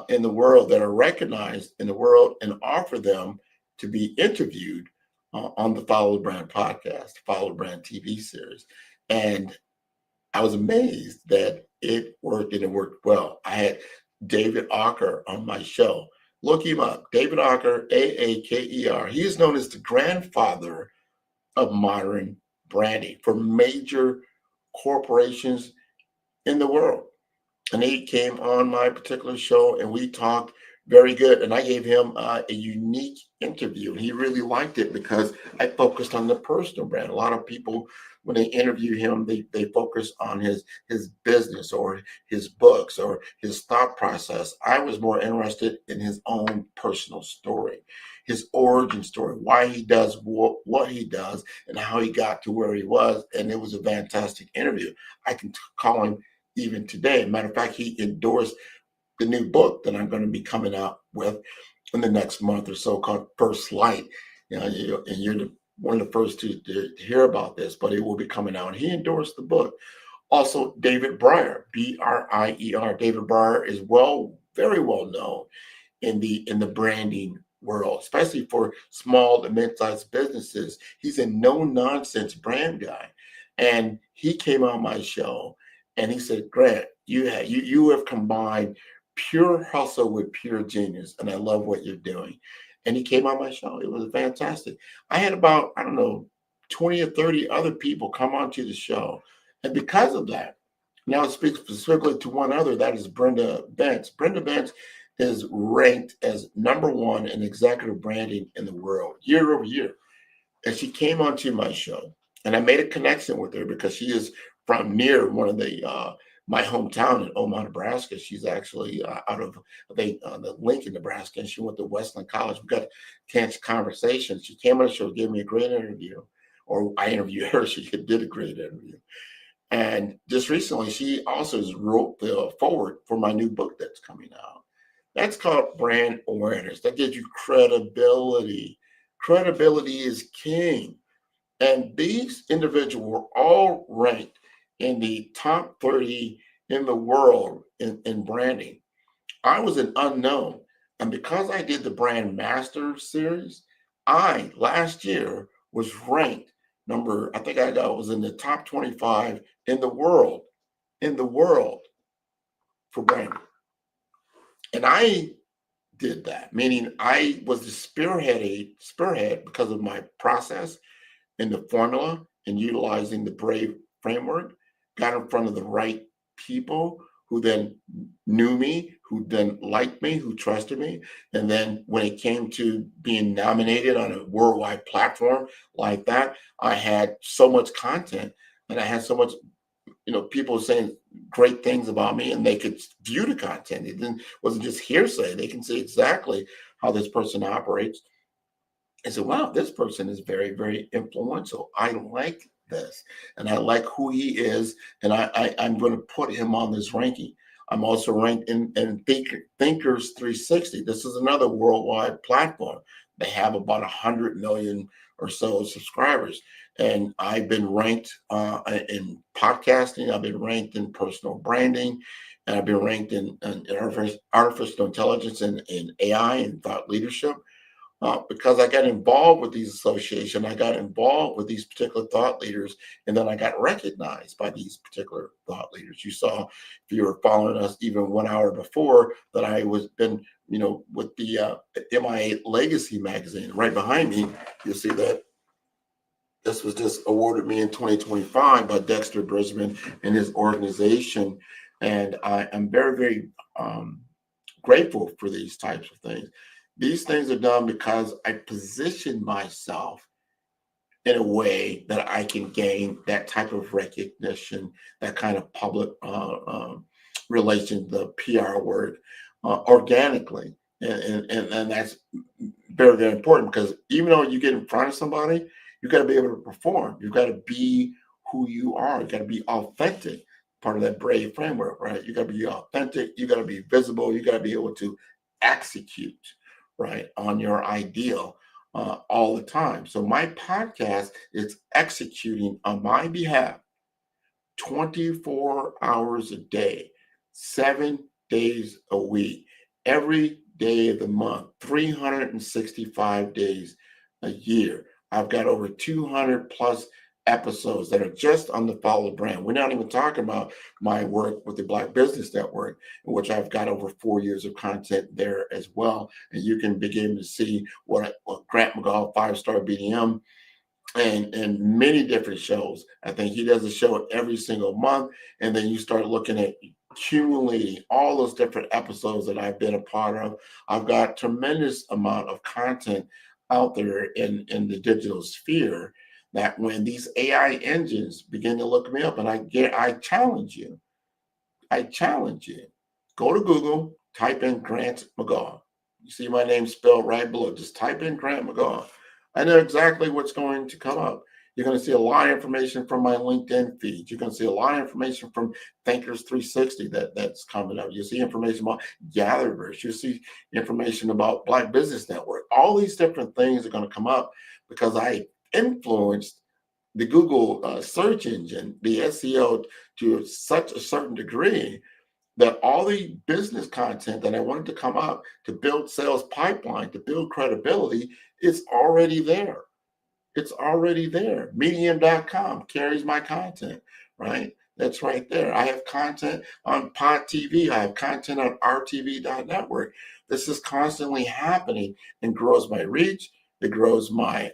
in the world that are recognized in the world and offer them to be interviewed on the Follow the Brand podcast, Follow the Brand TV series. And I was amazed that it worked, and it worked well. I had David Acker on my show. Look him up, David Acker, Aaker. He is known as the grandfather of modern branding for major corporations in the world. And he came on my particular show and we talked very good. And I gave him a unique interview. And he really liked it because I focused on the personal brand. A lot of people, when they interview him, they focus on his business or his books or his thought process. I was more interested in his own personal story, his origin story, why he does what he does and how he got to where he was. And it was a fantastic interview. I can call him even today. Matter of fact, he endorsed the new book that I'm going to be coming out with in the next month or so called First Light. And you're one of the first to hear about this, but it will be coming out. And he endorsed the book. Also, David Breyer, Brier. David Breyer is very well known in the branding world, especially for small and mid-sized businesses. He's a no-nonsense brand guy. And he came on my show and he said, Grant, you have combined pure hustle with pure genius, and I love what you're doing. And he came on my show. It was fantastic. I had about, 20 or 30 other people come onto the show. And because of that, now I speak specifically to one other, that is Brenda Bentz. Brenda Bentz is ranked as #1 in executive branding in the world, year over year. And she came onto my show, and I made a connection with her because she is from near one of the my hometown in Omaha, Nebraska. She's actually out of the Lincoln, Nebraska, and she went to Westland College. We got chance conversation. She came on the show, gave me a great interview, or I interviewed her. She did a great interview. And just recently, she also wrote the foreword for my new book that's coming out. That's called Brand Awareness. That gives you credibility. Credibility is king. And these individuals were all ranked in the top 30 in the world in branding. I was an unknown. And because I did the Brand Master series, I last year was ranked I think I was in the top 25 in the world for branding. And I did that, meaning I was the spearhead because of my process and the formula and utilizing the BRAVE framework, got in front of the right people who then knew me, who then liked me, who trusted me. And then when it came to being nominated on a worldwide platform like that, I had so much content and I had so much, people saying great things about me, and they could view the content. It wasn't just hearsay. They can see exactly how this person operates. And so, wow, this person is very, very influential. I like this, and I like who he is, and I'm going to put him on this ranking. I'm also ranked in Thinkers 360. This is another worldwide platform. They have about 100 million or so subscribers, and I've been ranked in podcasting. I've been ranked in personal branding, and I've been ranked in artificial intelligence and in AI and thought leadership. Because I got involved with these associations, I got involved with these particular thought leaders, and then I got recognized by these particular thought leaders. You saw, if you were following us even 1 hour before, that I was been, with the MIA Legacy magazine. Right behind me, you'll see that this was just awarded me in 2025 by Dexter Brisbane and his organization. And I am very, very grateful for these types of things. These things are done because I position myself in a way that I can gain that type of recognition, that kind of public relations, the PR word, organically. And that's very, very important, because even though you get in front of somebody, you got to be able to perform. You've got to be who you are. You got to be authentic. Part of that brave framework, right? You got to be authentic. You got to be visible. You got to be able to execute, right, on your ideal all the time. So my podcast is executing on my behalf 24 hours a day, 7 days a week, every day of the month, 365 days a year. I've got over 200 plus episodes that are just on the Follow the Brand. We're not even talking about my work with the Black Business Network, in which I've got over 4 years of content there as well. And you can begin to see what Grant McGaugh, 5-Star BDM, and many different shows. I think he does a show every single month. And then you start looking at accumulating all those different episodes that I've been a part of. I've got tremendous amount of content out there in the digital sphere, that when these AI engines begin to look me up, and I challenge you, go to Google, type in Grant McGaugh. You see my name spelled right below. Just type in Grant McGaugh. I know exactly what's going to come up. You're going to see a lot of information from my LinkedIn feed. You're going to see a lot of information from Thinkers 360 that's coming up. You'll see information about Gatherverse. You'll see information about Black Business Network. All these different things are going to come up because I influenced the Google search engine, the SEO, to such a certain degree that all the business content that I wanted to come up to build sales pipeline, to build credibility, is already there. It's already there. Medium.com carries my content, right? That's right there. I have content on Pod TV. I have content on RTV.network. This is constantly happening and grows my reach. It grows my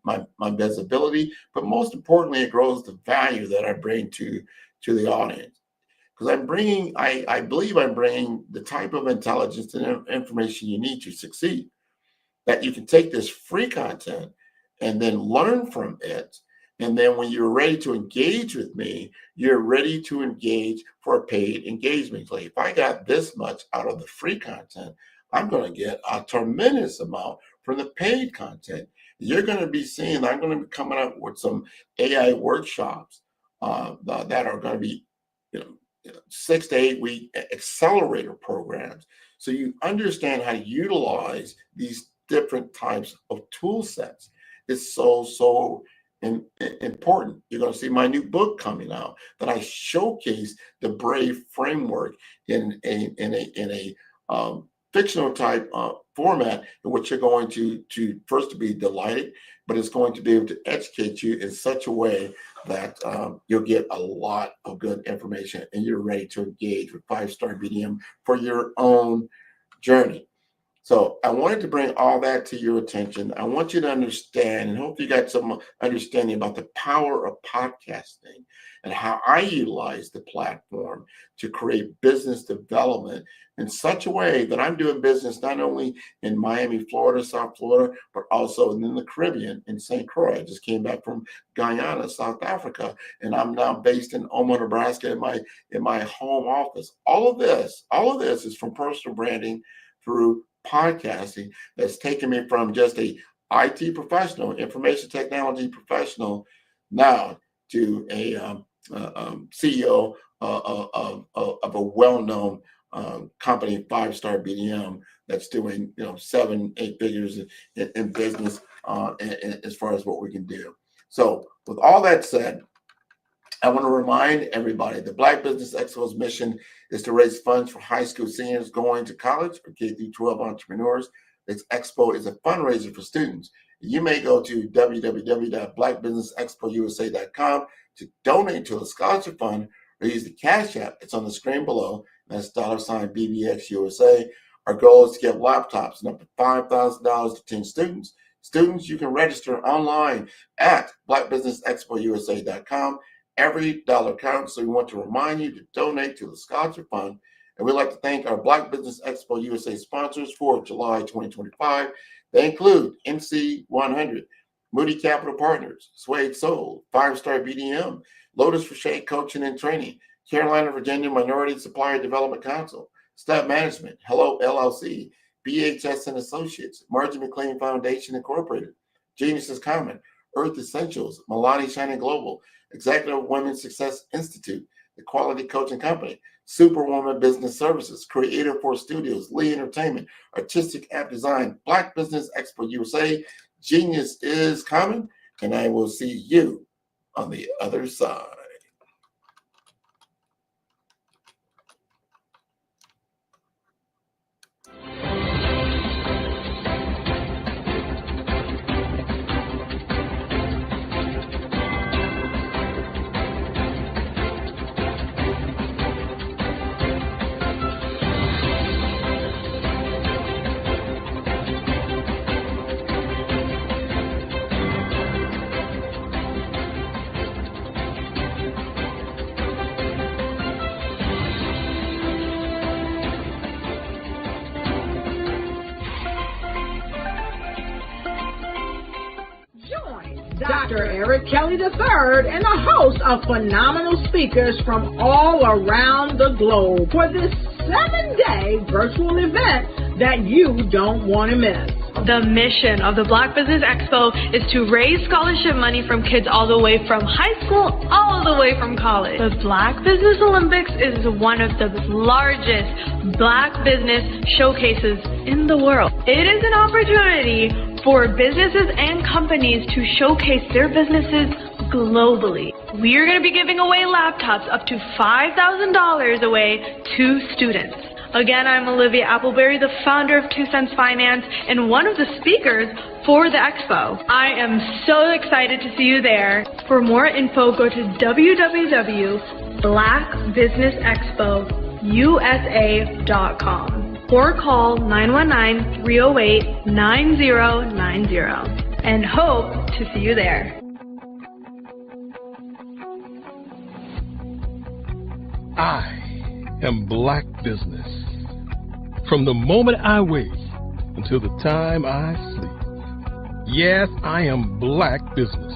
my visibility, but most importantly, it grows the value that I bring to the audience. Because I believe I'm bringing the type of intelligence and information you need to succeed. That you can take this free content and then learn from it. And then when you're ready to engage with me, you're ready to engage for a paid engagement. Like if I got this much out of the free content, I'm going to get a tremendous amount from the paid content. You're going to be seeing, I'm going to be coming up with some AI workshops that are going to be, 6 to 8 week accelerator programs. So you understand how to utilize these different types of tool sets. It's so important. You're going to see my new book coming out that I showcase the Brave framework in a fictional type format, in which you're going to first to be delighted, but it's going to be able to educate you in such a way that you'll get a lot of good information and you're ready to engage with 5-Star BDM for your own journey. So I wanted to bring all that to your attention. I want you to understand, and hope you got some understanding about the power of podcasting and how I utilize the platform to create business development in such a way that I'm doing business not only in Miami, Florida, South Florida, but also in the Caribbean, in St. Croix. I just came back from Guyana, South Africa, and I'm now based in Omaha, Nebraska, in my home office. All of this is from personal branding through podcasting that's taken me from just a IT professional, information technology professional, now to a CEO of a well-known company, 5-Star BDM, that's doing 7-8 figures in business as far as what we can do. So with all that said, I want to remind everybody the Black Business Expo's mission is to raise funds for high school seniors going to college or K-12 entrepreneurs. This expo is a fundraiser for students. You may go to www.blackbusinessexpousa.com to donate to the scholarship fund or use the Cash App. It's on the screen below. That's $BBXUSA. Our goal is to give laptops and up to $5,000 to 10 students. Students, you can register online at blackbusinessexpousa.com. Every dollar counts, so we want to remind you to donate to the scholarship fund And we'd like to thank our Black Business Expo USA sponsors for July 2025. They include MC100, Moody Capital Partners, Suede Soul, 5-Star BDM, Lotus for Shade Coaching and Training, Carolina, Virginia Minority Supplier Development Council, Staff Management, Hello LLC, BHS and Associates, Margie McLean Foundation Incorporated, Genius is Common, Earth Essentials, Milani Shining Global, Executive Women's Success Institute, The Quality Coaching Company, Superwoman Business Services, Creative Force Studios, Lee Entertainment, Artistic App Design, Black Business Expo USA, Genius is Common, and I will see you on the other side. Dr. Eric Kelly III and a host of phenomenal speakers from all around the globe for this 7-day virtual event that you don't want to miss. The mission of the Black Business Expo is to raise scholarship money from kids all the way from high school all the way from college. The Black Business Olympics is one of the largest Black business showcases in the world. It is an opportunity for businesses and companies to showcase their businesses globally. We are going to be giving away laptops up to $5,000 away to students. Again, I'm Olivia Appleberry, the founder of 2 Cents Finance and one of the speakers for the expo. I am so excited to see you there. For more info, go to www.blackbusinessexpousa.com or call 919-308-9090 and hope to see you there. I am Black Business. From the moment I wake until the time I sleep. Yes, I am Black Business.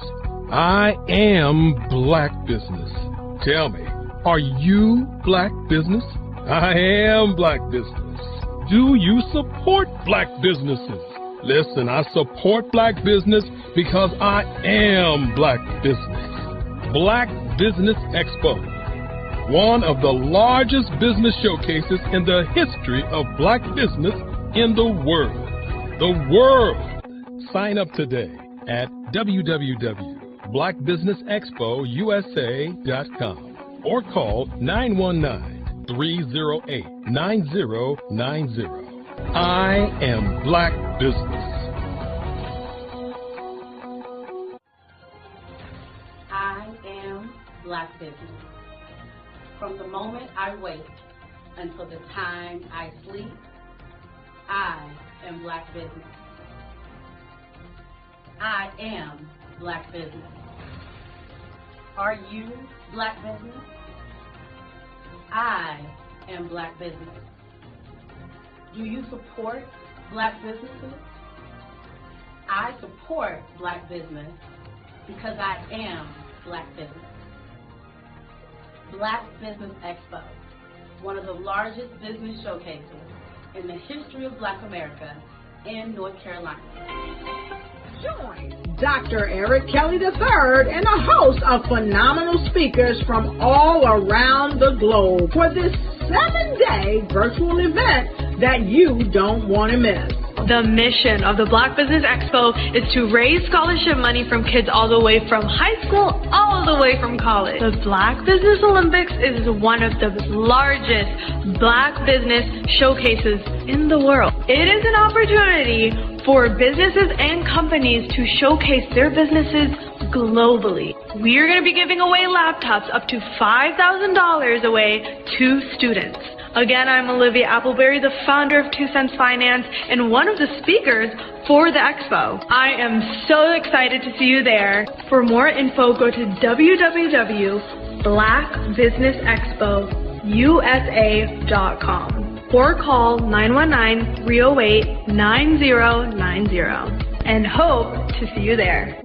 I am Black Business. Tell me, are you Black Business? I am Black Business. Do you support Black businesses? Listen, I support Black business because I am Black Business. Black Business Expo, one of the largest business showcases in the history of Black business in the world. The world! Sign up today at www.blackbusinessexpousa.com or call 919-308-9090. I am Black Business. I am Black Business. From the moment I wake until the time I sleep, I am Black Business. I am Black Business. Are you Black Business? I am Black Business. Do you support Black businesses? I support Black business because I am Black business. Black Business Expo, one of the largest business showcases in the history of Black America in North Carolina. Join Dr. Eric Kelly III and a host of phenomenal speakers from all around the globe for this 7-day virtual event that you don't want to miss. The mission of the Black Business Expo is to raise scholarship money from kids all the way from high school all the way from college. The Black Business Olympics is one of the largest Black business showcases in the world. It is an opportunity for businesses and companies to showcase their businesses globally. We are going to be giving away laptops up to $5,000 away to students. Again, I'm Olivia Appleberry, the founder of 2 Cents Finance and one of the speakers for the expo. I am so excited to see you there. For more info, go to www.blackbusinessexpousa.com USA.com or call 919-308-9090 and hope to see you there.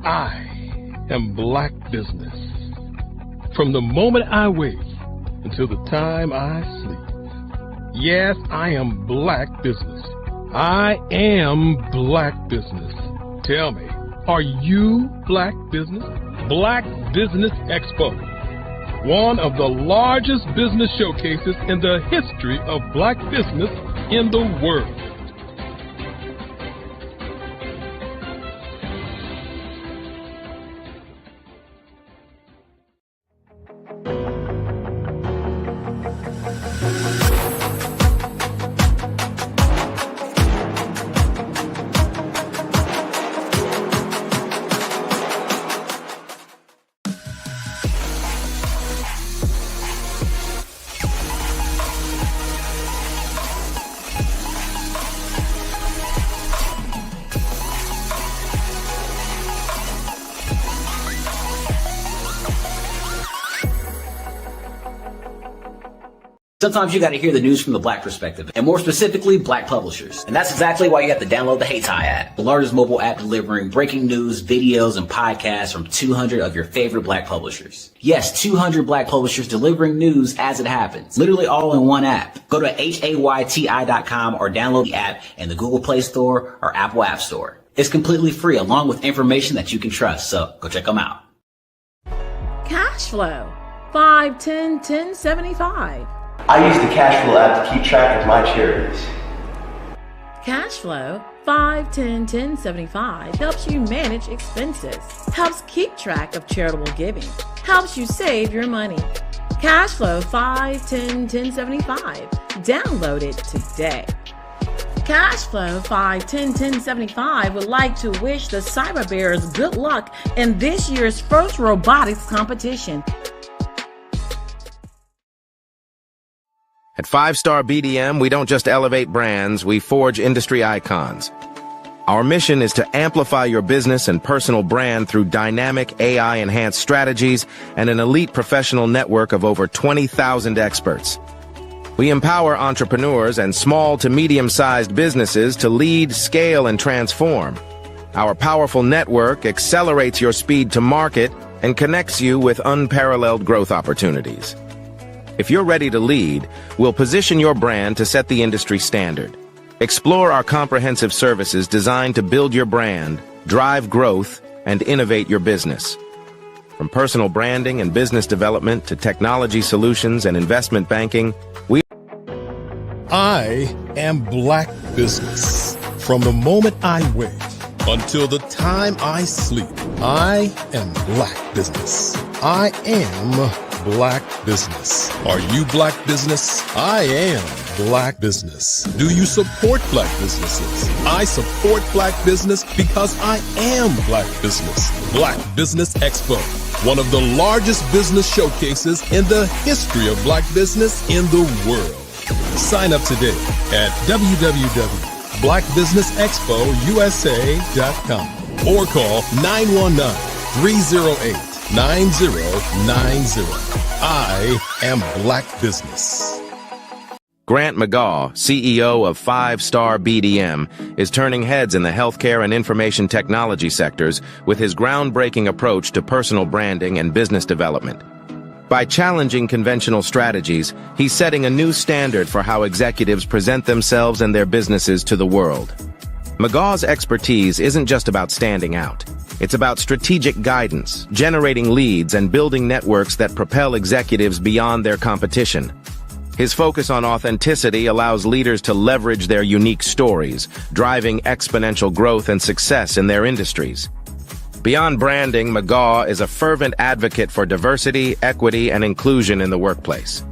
I am Black Business. From the moment I wake until the time I sleep. Yes, I am Black Business. I am Black Business. Tell me, are you Black Business? Black Business Expo, one of the largest business showcases in the history of Black business in the world. Sometimes you got to hear the news from the Black perspective, and more specifically, Black publishers. And that's exactly why you have to download the Hey Tie app, the largest mobile app delivering breaking news, videos, and podcasts from 200 of your favorite Black publishers. Yes, 200 Black publishers delivering news as it happens, literally all in one app. Go to hayti.com or download the app in the Google Play Store or Apple App Store. It's completely free, along with information that you can trust, so go check them out. Cash flow, 5, 10, 10, 75. I use the cash flow app to keep track of my charities. Cash flow 5, 10, 10, 75 helps you manage expenses, helps keep track of charitable giving, helps you save your money. Cash flow 5, 10, 10, 75. Download it today. Cash flow 5, 10, 10, 75 would like to wish the Cyber Bears good luck in this year's first robotics competition. At 5-Star BDM, we don't just elevate brands, we forge industry icons. Our mission is to amplify your business and personal brand through dynamic AI-enhanced strategies and an elite professional network of over 20,000 experts. We empower entrepreneurs and small to medium-sized businesses to lead, scale, and transform. Our powerful network accelerates your speed to market and connects you with unparalleled growth opportunities. If you're ready to lead, we'll position your brand to set the industry standard. Explore our comprehensive services designed to build your brand, drive growth, and innovate your business. From personal branding and business development to technology solutions and investment banking, I am Black Business. From the moment I wake until the time I sleep, I am Black Business. I am Black Business. Are you Black Business? I am Black Business. Do you support Black businesses? I support Black business because I am Black Business. Black Business Expo, one of the largest business showcases in the history of Black business in the world. Sign up today at www.blackbusinessexpousa.com or call 919-308-9090. I am Black Business. Grant McGaw, CEO of 5-Star BDM, is turning heads in the healthcare and information technology sectors with his groundbreaking approach to personal branding and business development. By challenging conventional strategies, he's setting a new standard for how executives present themselves and their businesses to the world. McGaw's expertise isn't just about standing out. It's about strategic guidance, generating leads, and building networks that propel executives beyond their competition. His focus on authenticity allows leaders to leverage their unique stories, driving exponential growth and success in their industries. Beyond branding, McGaw is a fervent advocate for diversity, equity, and inclusion in the workplace.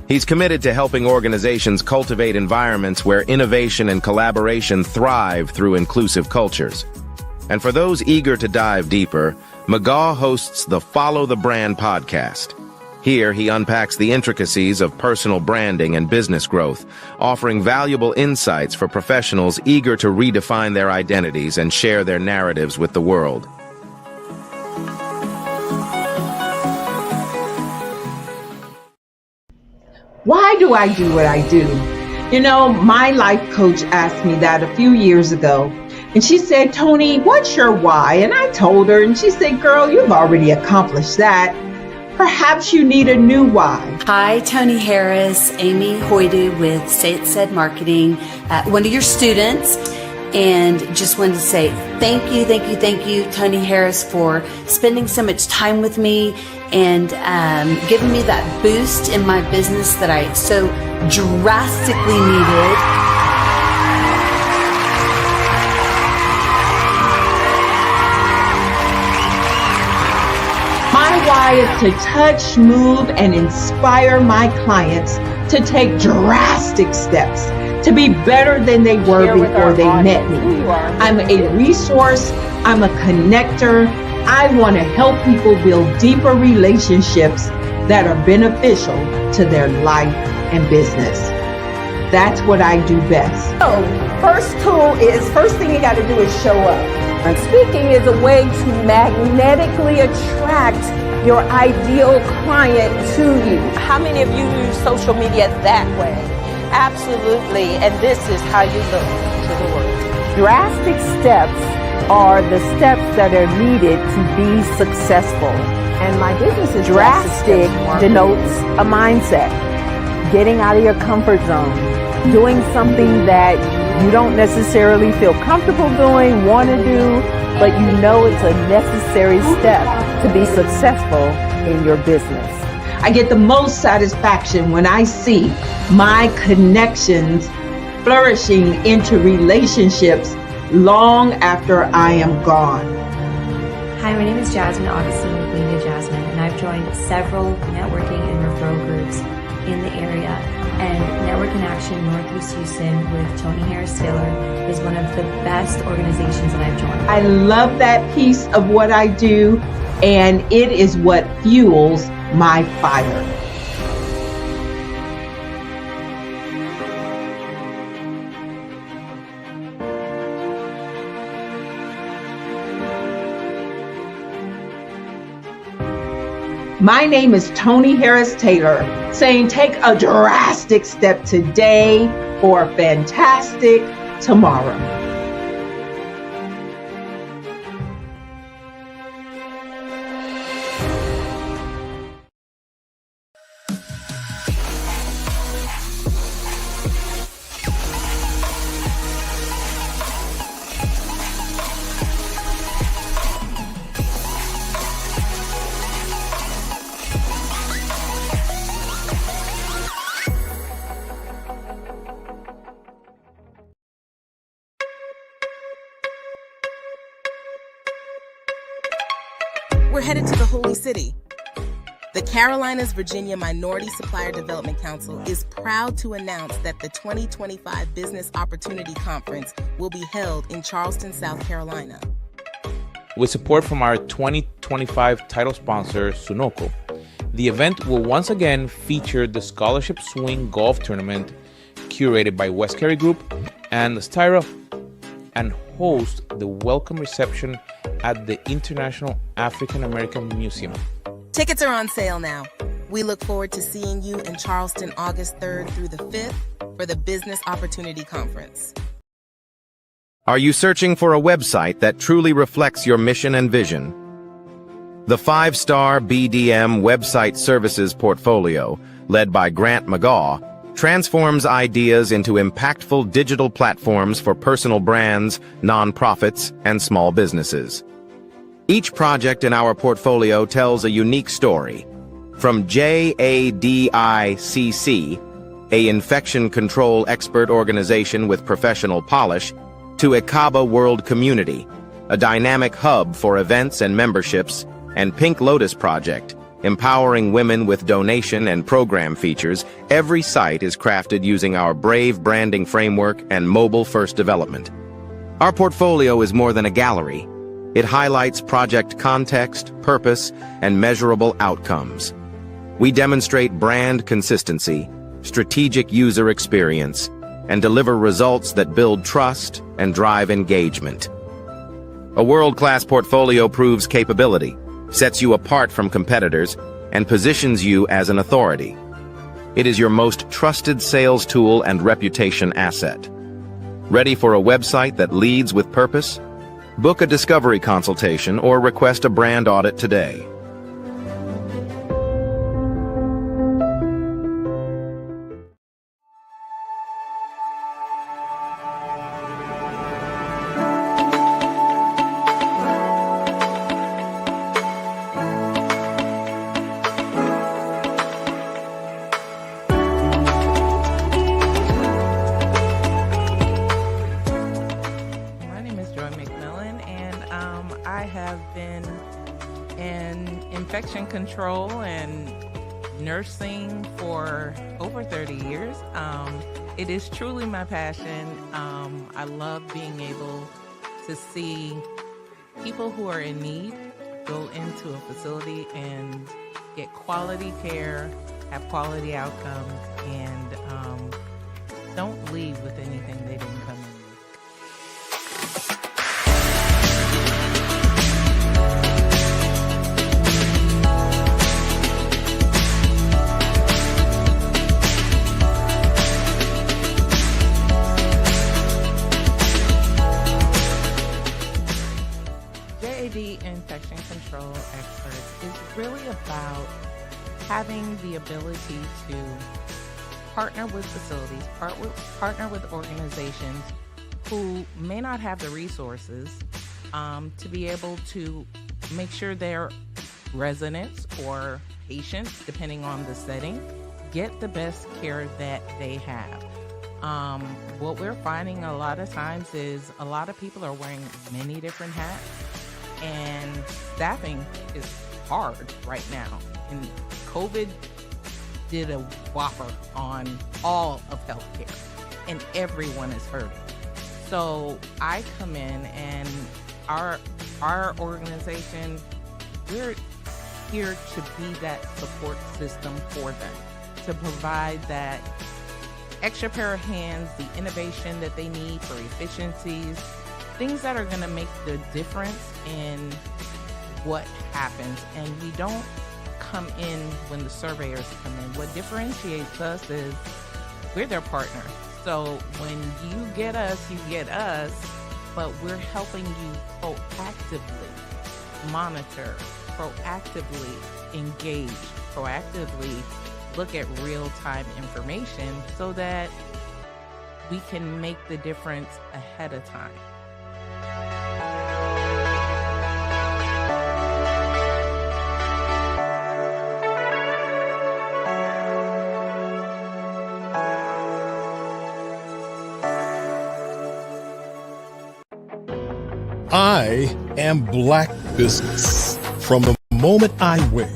He's committed to helping organizations cultivate environments where innovation and collaboration thrive through inclusive cultures. And for those eager to dive deeper, McGaw hosts the Follow the Brand podcast. Here, he unpacks the intricacies of personal branding and business growth, offering valuable insights for professionals eager to redefine their identities and share their narratives with the world. Why do I do what I do? You know, my life coach asked me that a few years ago. And she said, Tony, what's your why? And I told her, and she said, girl, you've already accomplished that. Perhaps you need a new why. Hi, Tony Harris, Amy Hoydu with Say It Said Marketing, one of your students. And just wanted to say thank you, Tony Harris, for spending so much time with me and giving me that boost in my business that I so drastically needed. My why is to touch, move, and inspire my clients to take drastic steps to be better than they were before they met me. I'm a resource. I'm a connector. I want to help people build deeper relationships that are beneficial to their life and business. That's what I do best. So, first thing you got to do is show up. And speaking is a way to magnetically attract your ideal client to you. How many of you use social media that way? Absolutely, and this is how you look to the world. Drastic steps are the steps that are needed to be successful. And my business is drastic denotes a mindset. Getting out of your comfort zone, doing something that you don't necessarily feel comfortable doing, want to do, but you know it's a necessary step to be successful in your business. I get the most satisfaction when I see my connections flourishing into relationships long after I am gone. Hi, my name is Jasmine Augustine with Media Jasmine, and I've joined several networking and referral groups in the area. And Network in Action Northeast Houston with Tony Harris Taylor is one of the best organizations that I've joined. I love that piece of what I do, and it is what fuels my fire. My name is Tony Harris Taylor, saying take a drastic step today for a fantastic tomorrow. We're headed to the Holy City. The Carolinas Virginia Minority Supplier Development Council is proud to announce that the 2025 Business Opportunity Conference will be held in Charleston, South Carolina. With support from our 2025 title sponsor, Sunoco, the event will once again feature the Scholarship Swing Golf Tournament curated by West Carey Group and Styra, and host the welcome reception at the International African American Museum. Tickets are on sale now. We look forward to seeing you in Charleston August 3rd through the 5th for the Business Opportunity Conference. Are you searching for a website that truly reflects your mission and vision? The 5-star BDM website services portfolio, led by Grant McGaw, transforms ideas into impactful digital platforms for personal brands, nonprofits, and small businesses. Each project in our portfolio tells a unique story. From JADICC, a infection control expert organization with professional polish, to Ekaba World Community, a dynamic hub for events and memberships, and Pink Lotus Project, empowering women with donation and program features, every site is crafted using our Brave branding framework and mobile-first development. Our portfolio is more than a gallery. It highlights project context, purpose, and measurable outcomes. We demonstrate brand consistency, strategic user experience, and deliver results that build trust and drive engagement. A world-class portfolio proves capability, sets you apart from competitors, and positions you as an authority. It is your most trusted sales tool and reputation asset. Ready for a website that leads with purpose? Book a discovery consultation or request a brand audit today. Infection control and nursing for over 30 years. It is truly my passion. I love being able to see people who are in need go into a facility and get quality care, have quality outcomes, and don't leave with anything they didn't come in with. Infection control experts is really about having the ability to partner with facilities, partner with organizations who may not have the resources to be able to make sure their residents or patients, depending on the setting, get the best care that they have. What we're finding a lot of times is a lot of people are wearing many different hats. And staffing is hard right now. And COVID did a whopper on all of healthcare, and everyone is hurting. So I come in, and our organization, we're here to be that support system for them, to provide that extra pair of hands, the innovation that they need for efficiencies, things that are going to make the difference in what happens. And we don't come in when the surveyors come in. What differentiates us is we're their partner. So when you get us, but we're helping you proactively monitor, proactively engage, proactively look at real-time information so that we can make the difference ahead of time. I am Black Business. From the moment I wake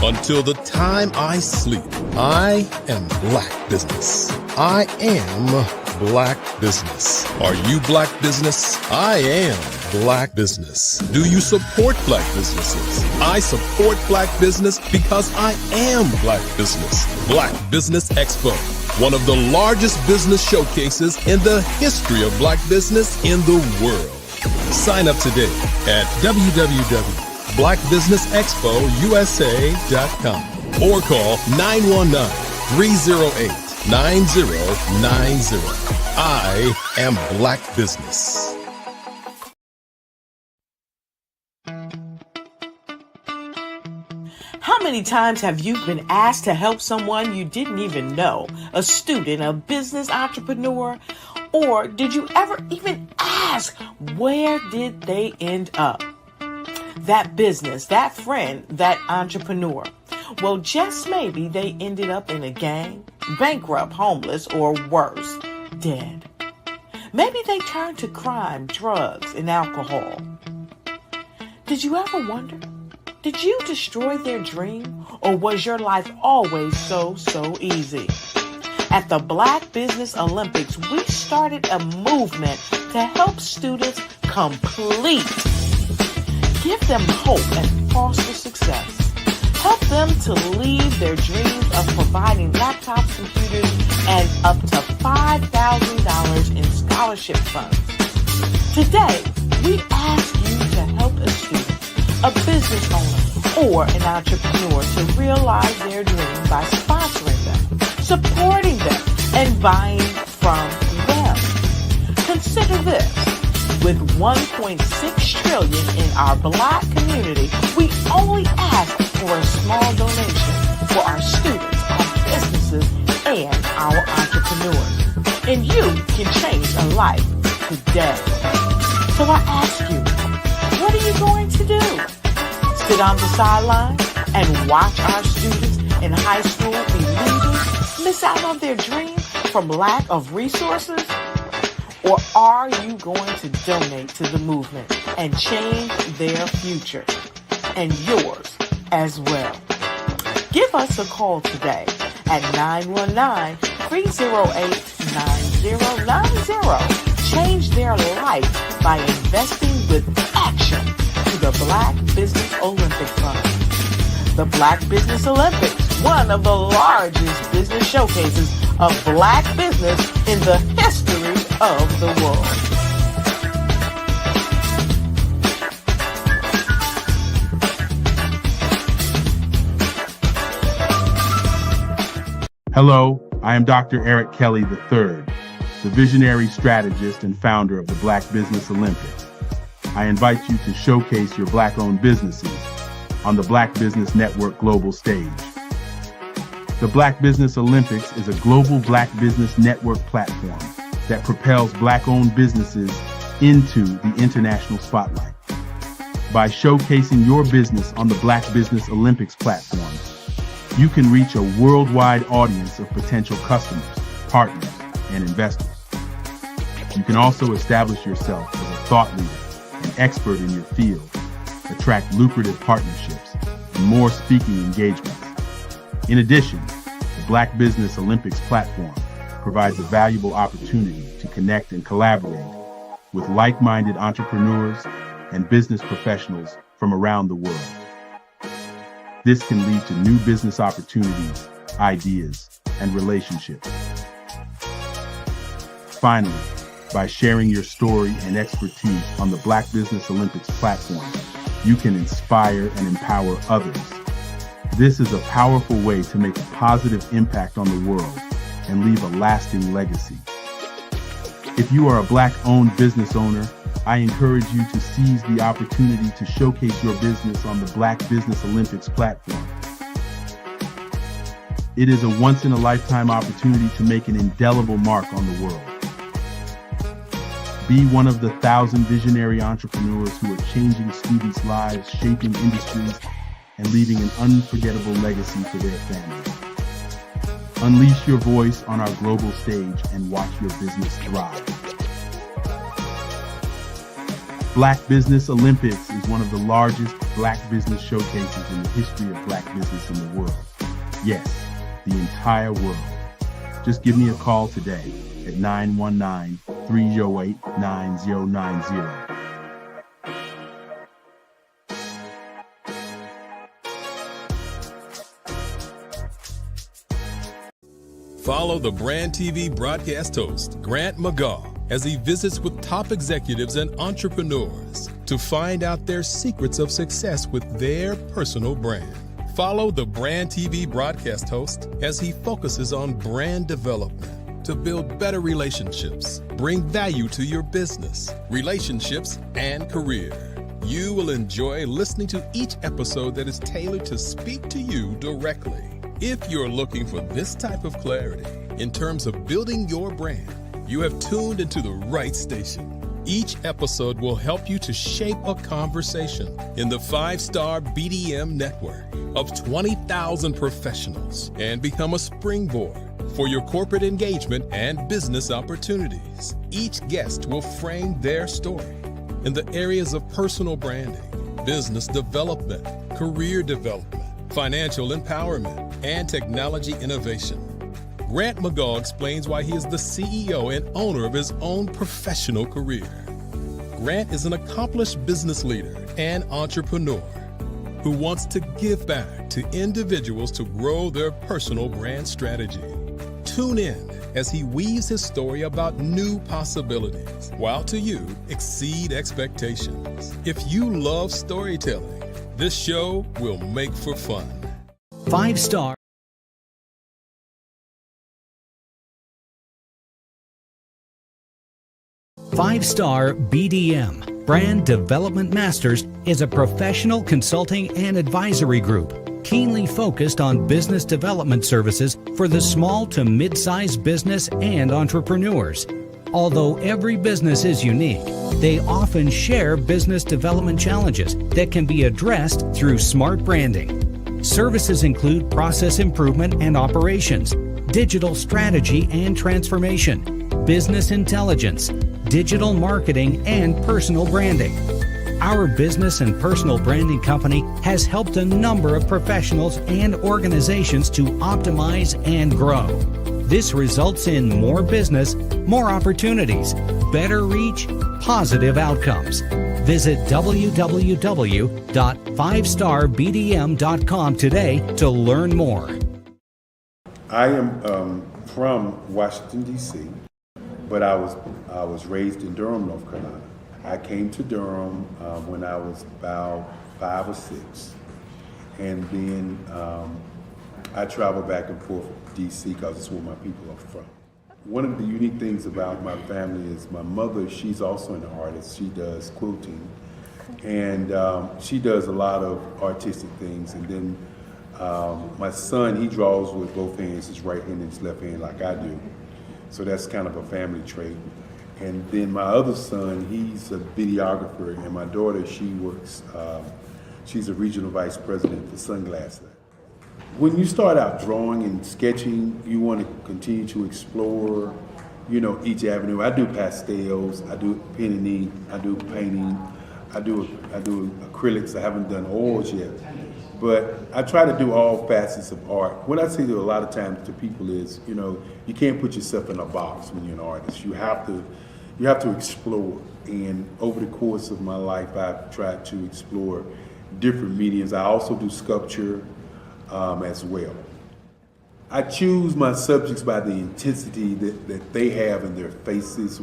until the time I sleep, I am Black Business. I am Black Business. Are you Black Business? I am Black Business. Do you support Black businesses? I support Black business because I am Black Business. Black Business Expo, one of the largest business showcases in the history of Black business in the world. Sign up today at www.blackbusinessexpousa.com or call 919-308-9090. I am Black Business. How many times have you been asked to help someone you didn't even know? A student, a business entrepreneur? Or did you ever even ask, where did they end up? That business, that friend, that entrepreneur. Well, just maybe they ended up in a gang, bankrupt, homeless, or worse, dead. Maybe they turned to crime, drugs, and alcohol. Did you ever wonder? Did you destroy their dream? Or was your life always so easy? At the Black Business Olympics, we started a movement to help students complete. Give them hope and foster success. Help them to leave their dreams of providing laptops, computers, and up to $5,000 in scholarship funds. Today, we ask you to help a student, a business owner, or an entrepreneur to realize their dreams by sponsoring them. So buying from them. Consider this. With $1.6 trillion in our Black community, we only ask for a small donation for our students, our businesses, and our entrepreneurs. And you can change a life today. So I ask you, what are you going to do? Sit on the sideline and watch our students in high school be losers, miss out on their dreams from lack of resources? Or are you going to donate to the movement and change their future and yours as well? Give us a call today at 919-308-9090. Change their life by investing with action to the Black Business Olympic Fund. The Black Business Olympics, one of the largest business showcases of Black business in the history of the world. Hello, I am Dr. Eric Kelly III, the visionary strategist and founder of the Black Business Olympics. I invite you to showcase your Black-owned businesses on the Black Business Network global stage. The Black Business Olympics is a global Black Business Network platform that propels Black-owned businesses into the international spotlight. By showcasing your business on the Black Business Olympics platform, you can reach a worldwide audience of potential customers, partners, and investors. You can also establish yourself as a thought leader and expert in your field, attract lucrative partnerships, and more speaking engagements. In addition, the Black Business Olympics platform provides a valuable opportunity to connect and collaborate with like-minded entrepreneurs and business professionals from around the world. This can lead to new business opportunities, ideas, and relationships. Finally, by sharing your story and expertise on the Black Business Olympics platform, you can inspire and empower others. This is a powerful way to make a positive impact on the world and leave a lasting legacy. If you are a Black-owned business owner, I encourage you to seize the opportunity to showcase your business on the Black Business Olympics platform. It is a once-in-a-lifetime opportunity to make an indelible mark on the world. Be one of the 1,000 visionary entrepreneurs who are changing students' lives, shaping industries, and leaving an unforgettable legacy for their families. Unleash your voice on our global stage and watch your business thrive. Black Business Olympics is one of the largest Black business showcases in the history of Black business in the world. Yes, the entire world. Just give me a call today at 919-308-9090. Follow the Brand TV broadcast host, Grant McGaw, as he visits with top executives and entrepreneurs to find out their secrets of success with their personal brand. Follow the Brand TV broadcast host as he focuses on brand development to build better relationships, bring value to your business, relationships, and career. You will enjoy listening to each episode that is tailored to speak to you directly. If you're looking for this type of clarity in terms of building your brand, you have tuned into the right station. Each episode will help you to shape a conversation in the 5-star BDM network of 20,000 professionals and become a springboard for your corporate engagement and business opportunities. Each guest will frame their story in the areas of personal branding, business development, career development, financial empowerment, and technology innovation. Grant McGaw explains why he is the CEO and owner of his own professional career. Grant is an accomplished business leader and entrepreneur who wants to give back to individuals to grow their personal brand strategy. Tune in as he weaves his story about new possibilities, while to you exceed expectations. If you love storytelling, this show will make for fun. 5-star 5-Star BDM, Brand Development Masters, is a professional consulting and advisory group keenly focused on business development services for the small to mid-sized business and entrepreneurs. Although every business is unique, they often share business development challenges that can be addressed through smart branding. Services include process improvement and operations, digital strategy and transformation, business intelligence, digital marketing, and personal branding. Our business and personal branding company has helped a number of professionals and organizations to optimize and grow. This results in more business, more opportunities, better reach, positive outcomes. Visit www.5starbdm.com today to learn more. I am from Washington, D.C., but I was raised in Durham, North Carolina. I came to Durham when I was about 5 or 6, and then I traveled back and forth to D.C. because it's where my people are from. One of the unique things about my family is my mother, she's also an artist. She does quilting, and she does a lot of artistic things. And then my son, he draws with both hands, his right hand and his left hand like I do. So that's kind of a family trait. And then my other son, he's a videographer, and my daughter, she works, she's a regional vice president for Sunglass Lab. When you start out drawing and sketching, you want to continue to explore, each avenue. I do pastels, I do pen and ink, I do painting, I do acrylics. I haven't done oils yet, but I try to do all facets of art. What I say to a lot of times to people is, you can't put yourself in a box when you're an artist. You have to explore. And over the course of my life, I've tried to explore different mediums. I also do sculpture as well. I choose my subjects by the intensity that they have in their faces,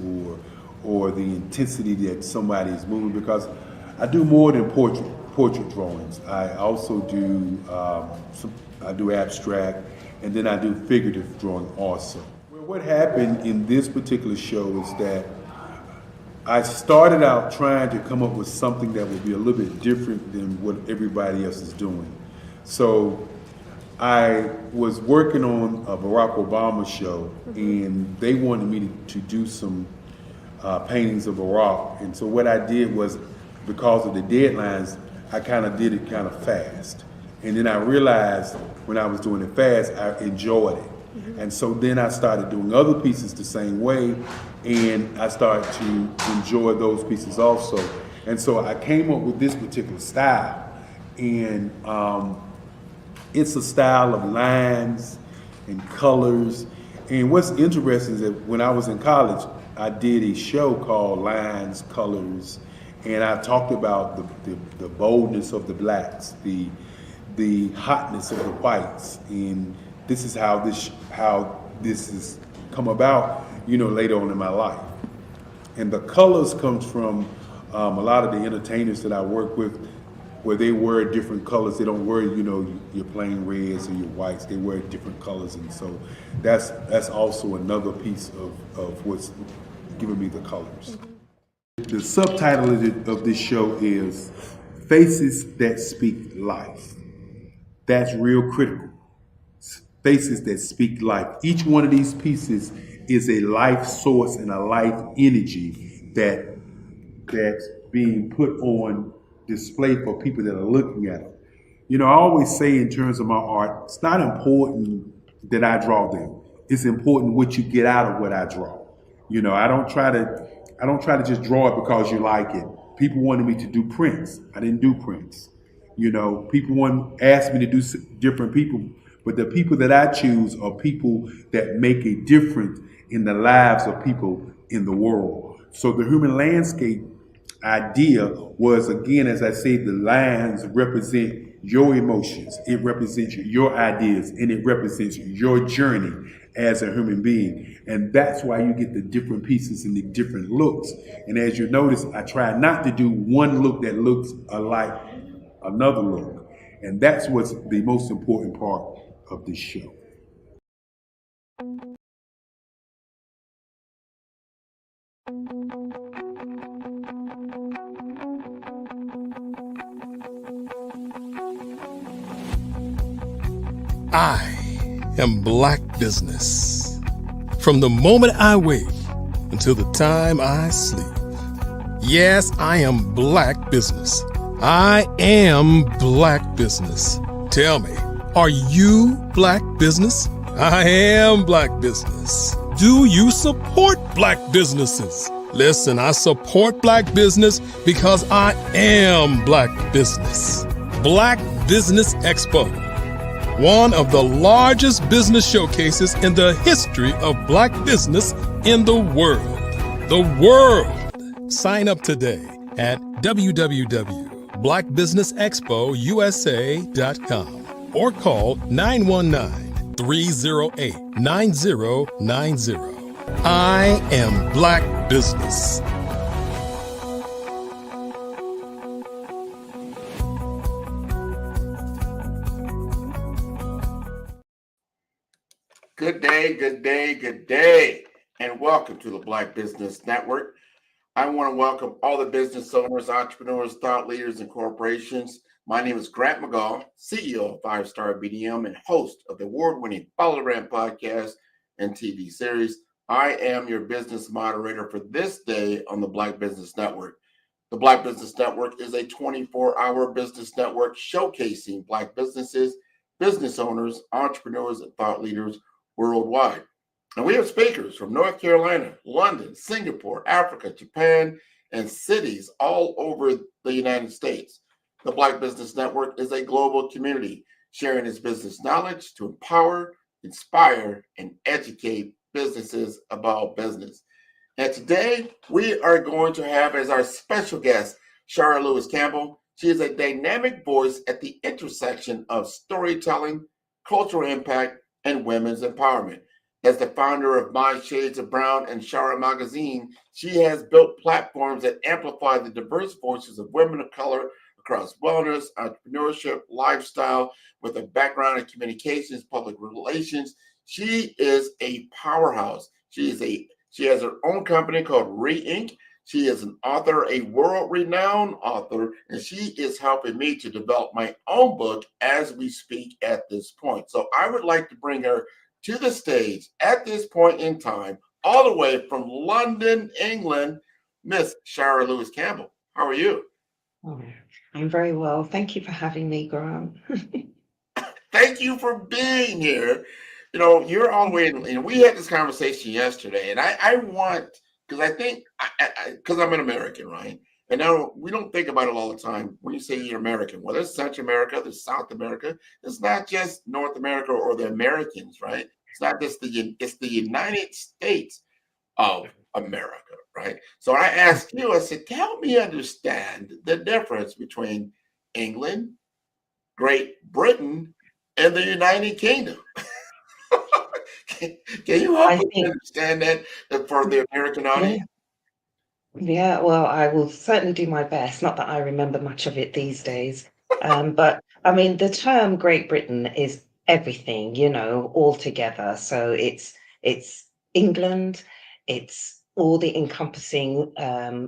or the intensity that somebody is moving, because I do more than portrait drawings. I also do I do abstract, and then I do figurative drawing also. Well, what happened in this particular show is that I started out trying to come up with something that would be a little bit different than what everybody else is doing. So I was working on a Barack Obama show, and they wanted me to do some paintings of Barack. And so what I did was, because of the deadlines, I kind of did it kind of fast. And then I realized when I was doing it fast, I enjoyed it. And so then I started doing other pieces the same way, and I started to enjoy those pieces also. And so I came up with this particular style, and it's a style of lines and colors. And what's interesting is that when I was in college, I did a show called Lines, Colors, and I talked about the boldness of the blacks, the hotness of the whites, and this is how this has come about, later on in my life. And the colors comes from a lot of the entertainers that I work with, where they wear different colors. They don't wear, your plain reds or your whites. They wear different colors, and so that's also another piece of what's giving me the colors. The subtitle of this show is Faces That Speak Life. That's real critical. Faces that speak life. Each one of these pieces is a life source and a life energy that's being put on display for people that are looking at them. I always say in terms of my art, it's not important that I draw them. It's important what you get out of what I draw. I don't try to just draw it because you like it. People wanted me to do prints. I didn't do prints. People asked me to do different people, but the people that I choose are people that make a difference in the lives of people in the world. So the human landscape idea was, again, as I say, the lines represent your emotions, it represents your ideas, and it represents your journey as a human being. And that's why you get the different pieces and the different looks. And as you notice, I try not to do one look that looks alike another look. And that's what's the most important part of this show. I am Black Business. From the moment I wake until the time I sleep. Yes, I am Black Business. I am Black Business. Tell me, are you Black Business? I am Black Business. Do you support Black businesses? Listen, I support Black business because I am Black Business. Black Business Expo, one of the largest business showcases in the history of Black business in the world. The world! Sign up today at www.blackbusinessexpousa.com or call 919-308-9090. I am Black Business. Good day, good day, good day, and welcome to the Black Business Network. I want to welcome all the business owners, entrepreneurs, thought leaders, and corporations. My name is Grant McGaw, CEO of 5-Star BDM and host of the award-winning Follow the Brand podcast and TV series. I am your business moderator for this day on the Black Business Network. The Black Business Network is a 24-hour business network showcasing Black businesses, business owners, entrepreneurs, and thought leaders worldwide. And we have speakers from North Carolina, London, Singapore, Africa, Japan, and cities all over the United States. The Black Business Network is a global community sharing its business knowledge to empower, inspire, and educate businesses about business. And today we are going to have as our special guest, Shara Lewis Campbell. She is a dynamic voice at the intersection of storytelling, cultural impact, and women's empowerment. As the founder of My Shades of Brown and Shara Magazine, she has built platforms that amplify the diverse voices of women of color across wellness, entrepreneurship, lifestyle, with a background in communications, public relations. She is a powerhouse. She has her own company called Re-Inc. She is an author, a world-renowned author, and she is helping me to develop my own book as we speak at this point. So I would like to bring her to the stage at this point in time, all the way from London, England, Miss Shara Lewis Campbell. How are you? Oh, I'm very well. Thank you for having me, Grant. Thank you for being here. You know, you're all the way in, we had this conversation yesterday, and I want, because I think, because I'm an American, right? And now we don't think about it all the time when you say you're American. Well, there's Central America, there's South America. It's not just North America or the Americans, right? It's not just it's the United States of America, right? So I asked you, I said, help me understand the difference between England, Great Britain, and the United Kingdom. Can you help me understand that for the American audience? Yeah, well, I will certainly do my best. Not that I remember much of it these days. But I mean, the term Great Britain is everything, all together. So it's England, it's all the encompassing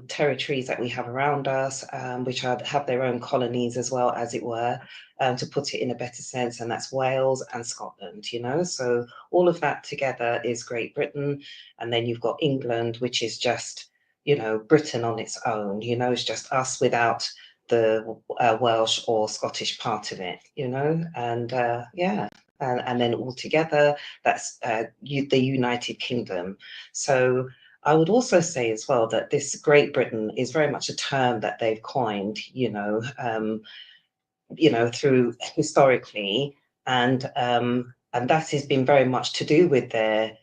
territories that we have around us, which have their own colonies as well, as it were, to put it in a better sense. And that's Wales and Scotland, So all of that together is Great Britain. And then you've got England, which is just Britain on its own, it's just us without the Welsh or Scottish part of it, and and then all together, that's the United Kingdom. So I would also say as well that this Great Britain is very much a term that they've coined, through historically, and that has been very much to do with their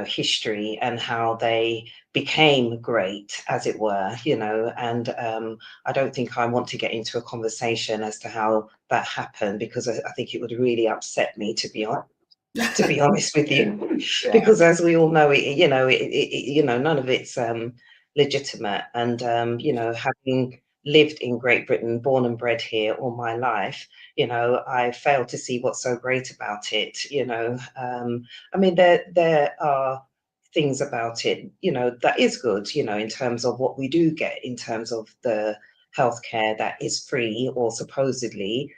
history and how they became great, as it were, and I don't think I want to get into a conversation as to how that happened, because I think it would really upset me, to be honest with you, because as we all know, none of it's legitimate, and having lived in Great Britain, born and bred here all my life, I fail to see what's so great about it. I mean, there are things about it, that is good, in terms of what we do get in terms of the healthcare that is free or supposedly,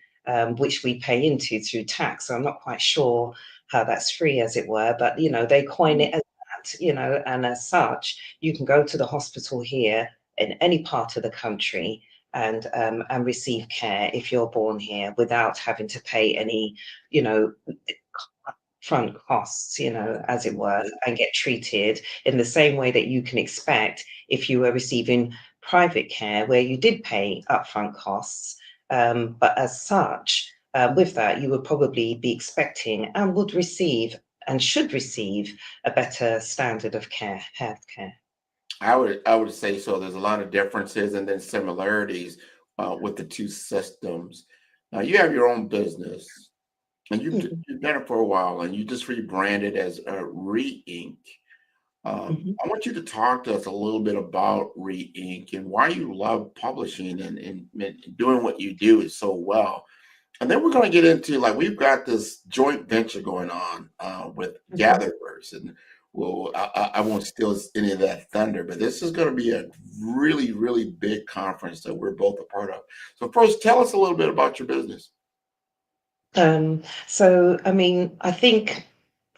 which we pay into through tax. So I'm not quite sure how that's free, as it were, but they coin it as that, and as such, you can go to the hospital here in any part of the country and receive care if you're born here without having to pay any, you know, front costs, as it were, and get treated in the same way that you can expect if you were receiving private care where you did pay upfront costs. But as such, with that, you would probably be expecting and would receive and should receive a better standard of care, healthcare. I would say so. There's a lot of differences and then similarities with the two systems. Now you have your own business, and you've done it for a while, and you just rebranded as Re-Ink. I want you to talk to us a little bit about Re-Ink and why you love publishing and doing what you do is so well. And then we're going to get into, like, we've got this joint venture going on with Gatherverse, and I won't steal any of that thunder, but this is going to be a really, really big conference that we're both a part of. So first, tell us a little bit about your business. So, I mean, I think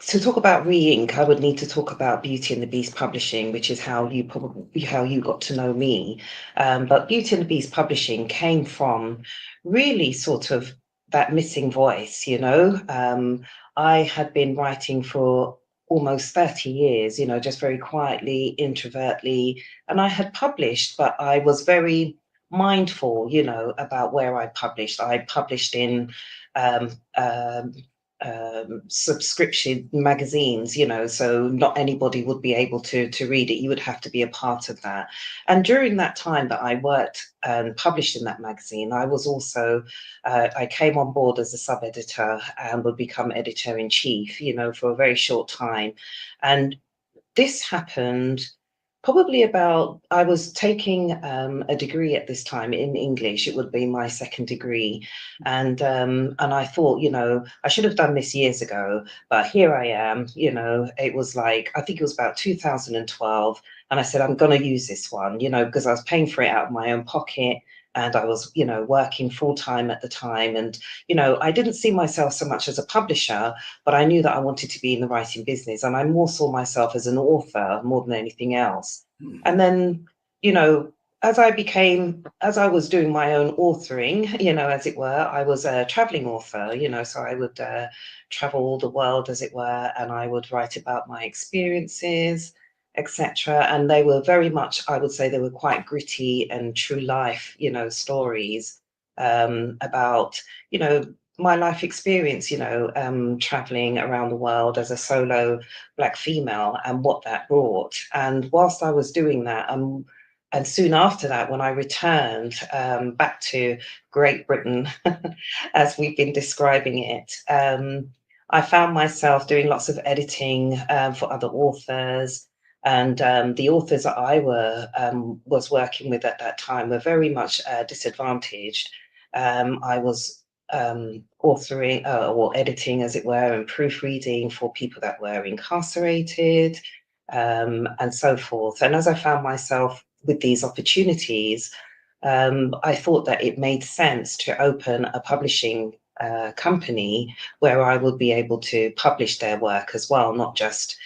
to talk about Re-Ink, I would need to talk about Beauty and the Beast Publishing, which is how you got to know me. But Beauty and the Beast Publishing came from really sort of that missing voice, I had been writing for almost 30 years, just very quietly, introvertly, and I had published, but I was very mindful, about where I published. I published in um, um, subscription magazines, so not anybody would be able to read it. You would have to be a part of that. And during that time that I worked and published in that magazine, I was also, I came on board as a sub-editor and would become editor-in-chief, for a very short time. And this happened probably about, I was taking a degree at this time in English. It would be my second degree. And I thought, I should have done this years ago, but here I am, it was like, I think it was about 2012. And I said, I'm going to use this one, because I was paying for it out of my own pocket. And I was, working full time at the time. And, I didn't see myself so much as a publisher, but I knew that I wanted to be in the writing business. And I more saw myself as an author more than anything else. And then, as I was doing my own authoring, as it were, I was a traveling author, so I would travel all the world, as it were, and I would write about my experiences, etc. And they were very much, I would say, they were quite gritty and true life, stories about, my life experience, traveling around the world as a solo Black female and what that brought. And whilst I was doing that, and soon after that, when I returned back to Great Britain, as we've been describing it, I found myself doing lots of editing for other authors. And the authors that I was working with at that time were very much disadvantaged. I was authoring or editing, as it were, and proofreading for people that were incarcerated and so forth. And as I found myself with these opportunities, I thought that it made sense to open a publishing company where I would be able to publish their work as well, not just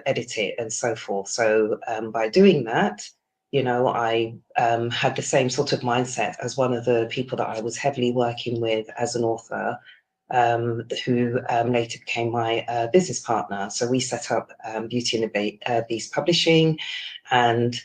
edit it and so forth. So by doing that, I had the same sort of mindset as one of the people that I was heavily working with as an author, who later became my business partner. So we set up Beauty and the Beast Publishing. And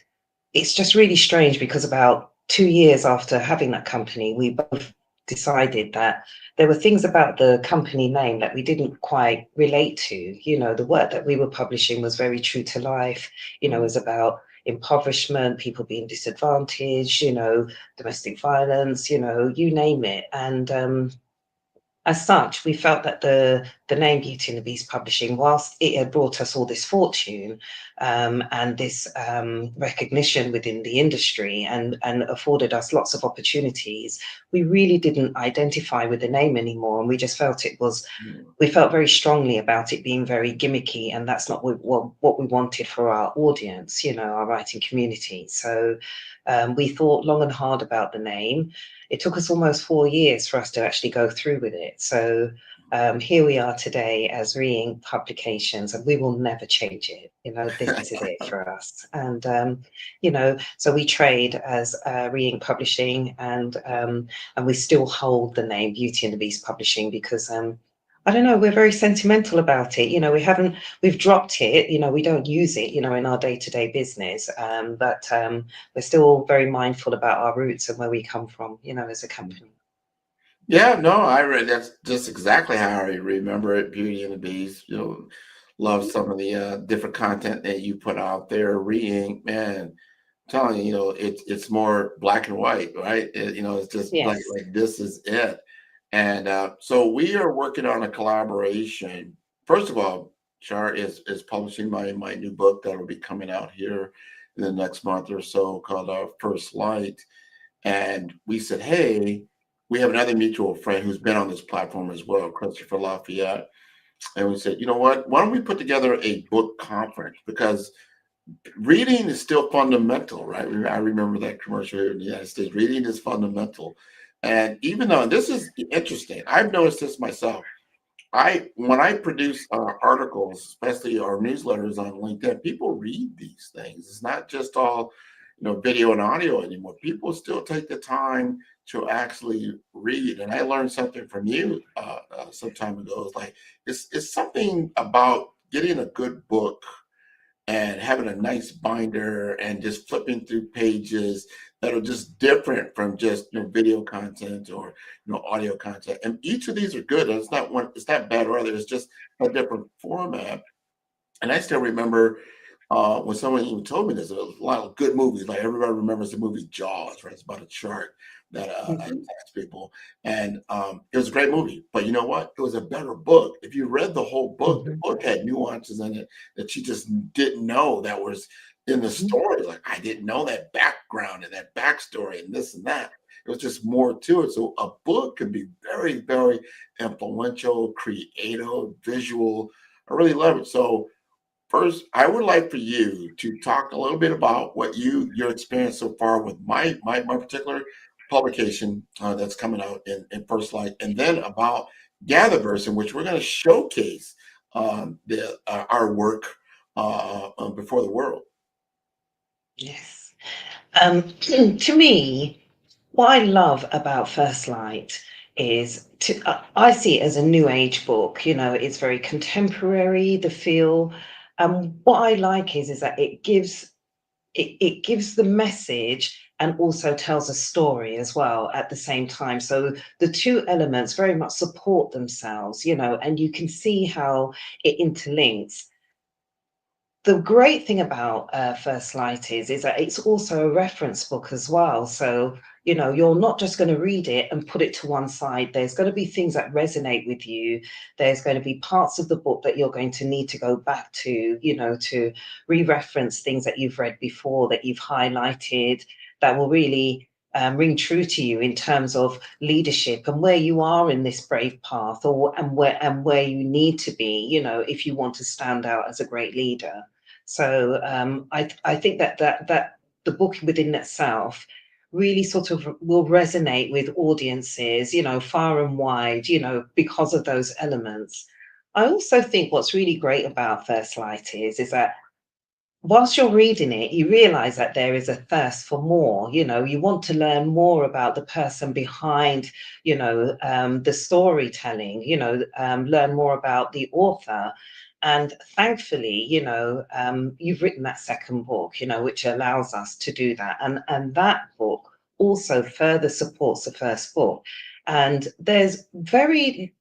it's just really strange because about 2 years after having that company, we both decided that there were things about the company name that we didn't quite relate to. The work that we were publishing was very true to life. It was about impoverishment, people being disadvantaged, domestic violence, you name it. And as such, we felt that the name Beauty and the Beast Publishing, whilst it had brought us all this fortune and this recognition within the industry and afforded us lots of opportunities, we really didn't identify with the name anymore. And we just felt we felt very strongly about it being very gimmicky, and that's not what we wanted for our audience, our writing community. So we thought long and hard about the name. It took us almost 4 years for us to actually go through with it. So here we are today as Re-Ink Publications, and we will never change it. This is it for us. And so we trade as Re-Ink Publishing, and we still hold the name Beauty and the Beast Publishing because I don't know, we're very sentimental about it. We've dropped it, we don't use it, in our day-to-day business. But we're still very mindful about our roots and where we come from, as a company. Yeah, no, I read that's just exactly how I remember it. Beauty and the Beast, love some of the different content that you put out there. Re-Ink, man, I'm telling you, it's more black and white, right? It's just Yes. like this is it. And so we are working on a collaboration. First of all, Char is publishing my new book that will be coming out here in the next month or so called First Light. And we said, hey, we have another mutual friend who's been on this platform as well, Christopher Lafayette. And we said, you know what? Why don't we put together a book conference? Because reading is still fundamental, right? I remember that commercial here in the United States. Reading is fundamental. And even though, and this is interesting, I've noticed this myself. When I produce articles, especially our newsletters on LinkedIn, people read these things. It's not just all, video and audio anymore. People still take the time to actually read. And I learned something from you some time ago. It's like, it's something about getting a good book and having a nice binder and just flipping through pages that are just different from just video content or audio content. And each of these are good. It's not bad or other. It's just a different format. And I still remember when someone even told me there's a lot of good movies. Like everybody remembers the movie Jaws, right? It's about a shark that attacks people. And it was a great movie. But you know what? It was a better book. If you read the whole book, the book had nuances in it that you just didn't know that was in the story. Like, I didn't know that background and that backstory and this and that. It was just more to it. So a book can be very, very influential, creative, visual. I really love it. So first, I would like for you to talk a little bit about what your experience so far with my particular publication that's coming out in First Light, and then about Gatherverse, in which we're going to showcase our work before the world. Yes. To me, what I love about First Light is I see it as a new age book. It's very contemporary, the feel. What I like is that it gives the message and also tells a story as well at the same time. So the two elements very much support themselves, and you can see how it interlinks. The great thing about First Light is that it's also a reference book as well. So, you're not just going to read it and put it to one side. There's going to be things that resonate with you. There's going to be parts of the book that you're going to need to go back to, to re-reference things that you've read before, that you've highlighted, that will really ring true to you in terms of leadership and where you are in this brave path, and where you need to be, if you want to stand out as a great leader. So I think that the book within itself really sort of will resonate with audiences, far and wide, because of those elements. I also think what's really great about First Light is that whilst you're reading it, you realize that there is a thirst for more. You want to learn more about the person behind, the storytelling, learn more about the author. And thankfully, you've written that second book, which allows us to do that. And that book also further supports the first book. And there's very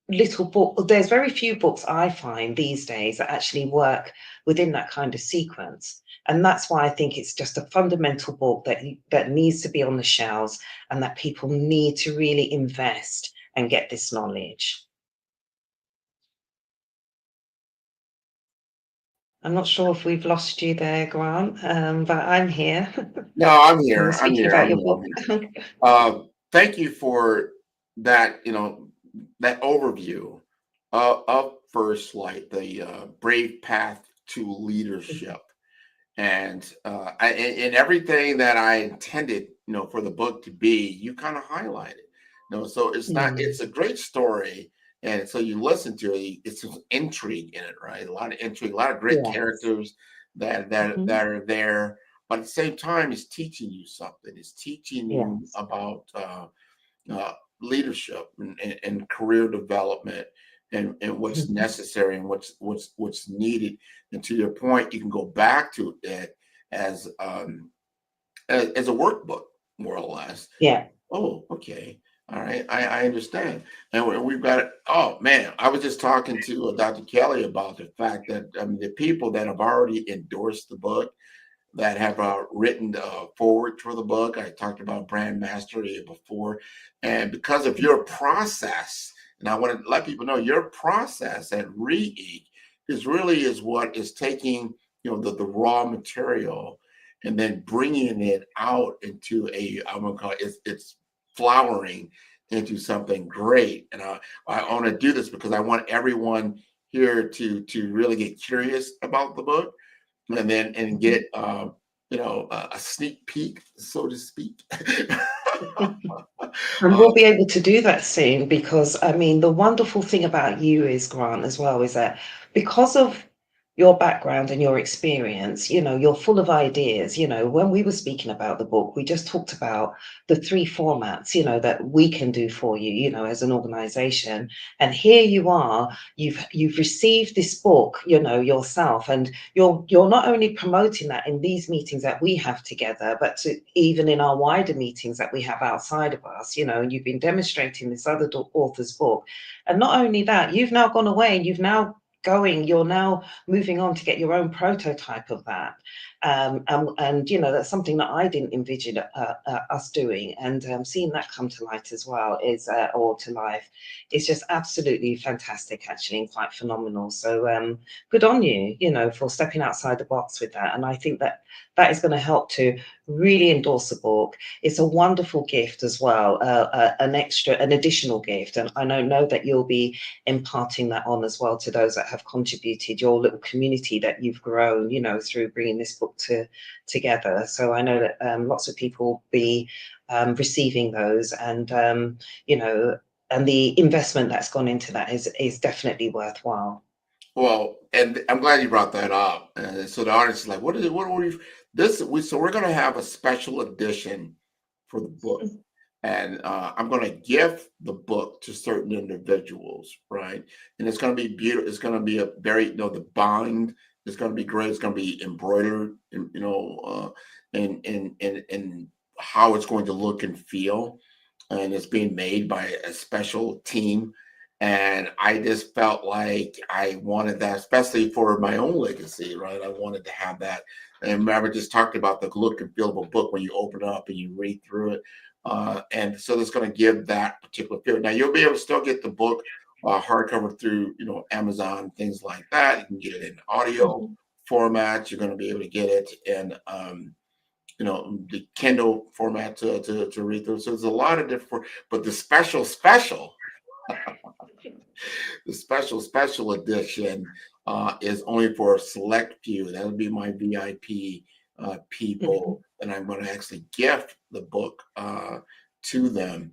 few books I find these days that actually work within that kind of sequence. And that's why I think it's just a fundamental book that needs to be on the shelves, and that people need to really invest and get this knowledge. I'm not sure if we've lost you there, Grant, but I'm here. No, I'm here. I'm Speaking here. about I'm your here. book. I'm here. Thank you for that, that overview of First Light, the brave path to leadership. And and everything that I intended, for the book to be, you kind of highlighted. So it's not. It's a great story, and so you listen to it. It's some intrigue in it, right? A lot of intrigue, a lot of great characters that are there. But at the same time, it's teaching you something. It's teaching you about leadership and career development and what's necessary and what's needed. And to your point, you can go back to it as a workbook, more or less. Yeah. Oh, okay. All right. I understand. And we've got it. Oh man, I was just talking to Dr. Kelly about the fact that the people that have already endorsed the book, that have written forward for the book. I talked about brand mastery before. And because of your process, and I want to let people know your process at REIG is what is taking, the raw material and then bringing it out into I'm going to call it's flowering into something great. And I want to do this because I want everyone here to really get curious about the book, and then get a sneak peek, so to speak. And we'll be able to do that soon, because the wonderful thing about you is, Grant, as well, is that because of your background and your experience, you're full of ideas. When we were speaking about the book, we just talked about the 3 formats, that we can do for you, as an organization. And here you are, you've received this book, yourself, and you're not only promoting that in these meetings that we have together, but even in our wider meetings that we have outside of us, and you've been demonstrating this other author's book. And not only that, you've now gone away and you're now moving on to get your own prototype of that. And that's something that I didn't envision us doing. And seeing that come to light as well or to life is just absolutely fantastic, actually, and quite phenomenal. So good on you, for stepping outside the box with that. And I think that is going to help to really endorse the book. It's a wonderful gift as well, an additional gift. And I know that you'll be imparting that on as well to those that have contributed, your little community that you've grown, through bringing this book together. So I know that lots of people will be receiving those, and and the investment that's gone into that is definitely worthwhile. Well, and I'm glad you brought that up. And so the audience is like, what are we this so we're going to have a special edition for the book. And I'm going to gift the book to certain individuals, right? And it's going to be beautiful. It's going to be a very, the bind is going to be great. It's going to be embroidered, and how it's going to look and feel. And it's being made by a special team. And I just felt like I wanted that, especially for my own legacy, right? I wanted to have that. And remember, just talked about the look and feel of a book when you open it up and you read through it. And so it's going to give that particular feel. Now you'll be able to still get the book hardcover through, Amazon, things like that. You can get it in audio format. You're going to be able to get it in, the Kindle format to read through. So there's a lot of different, but the special, the special edition is only for a select few. That would be my VIP people, and I'm going to actually gift the book to them.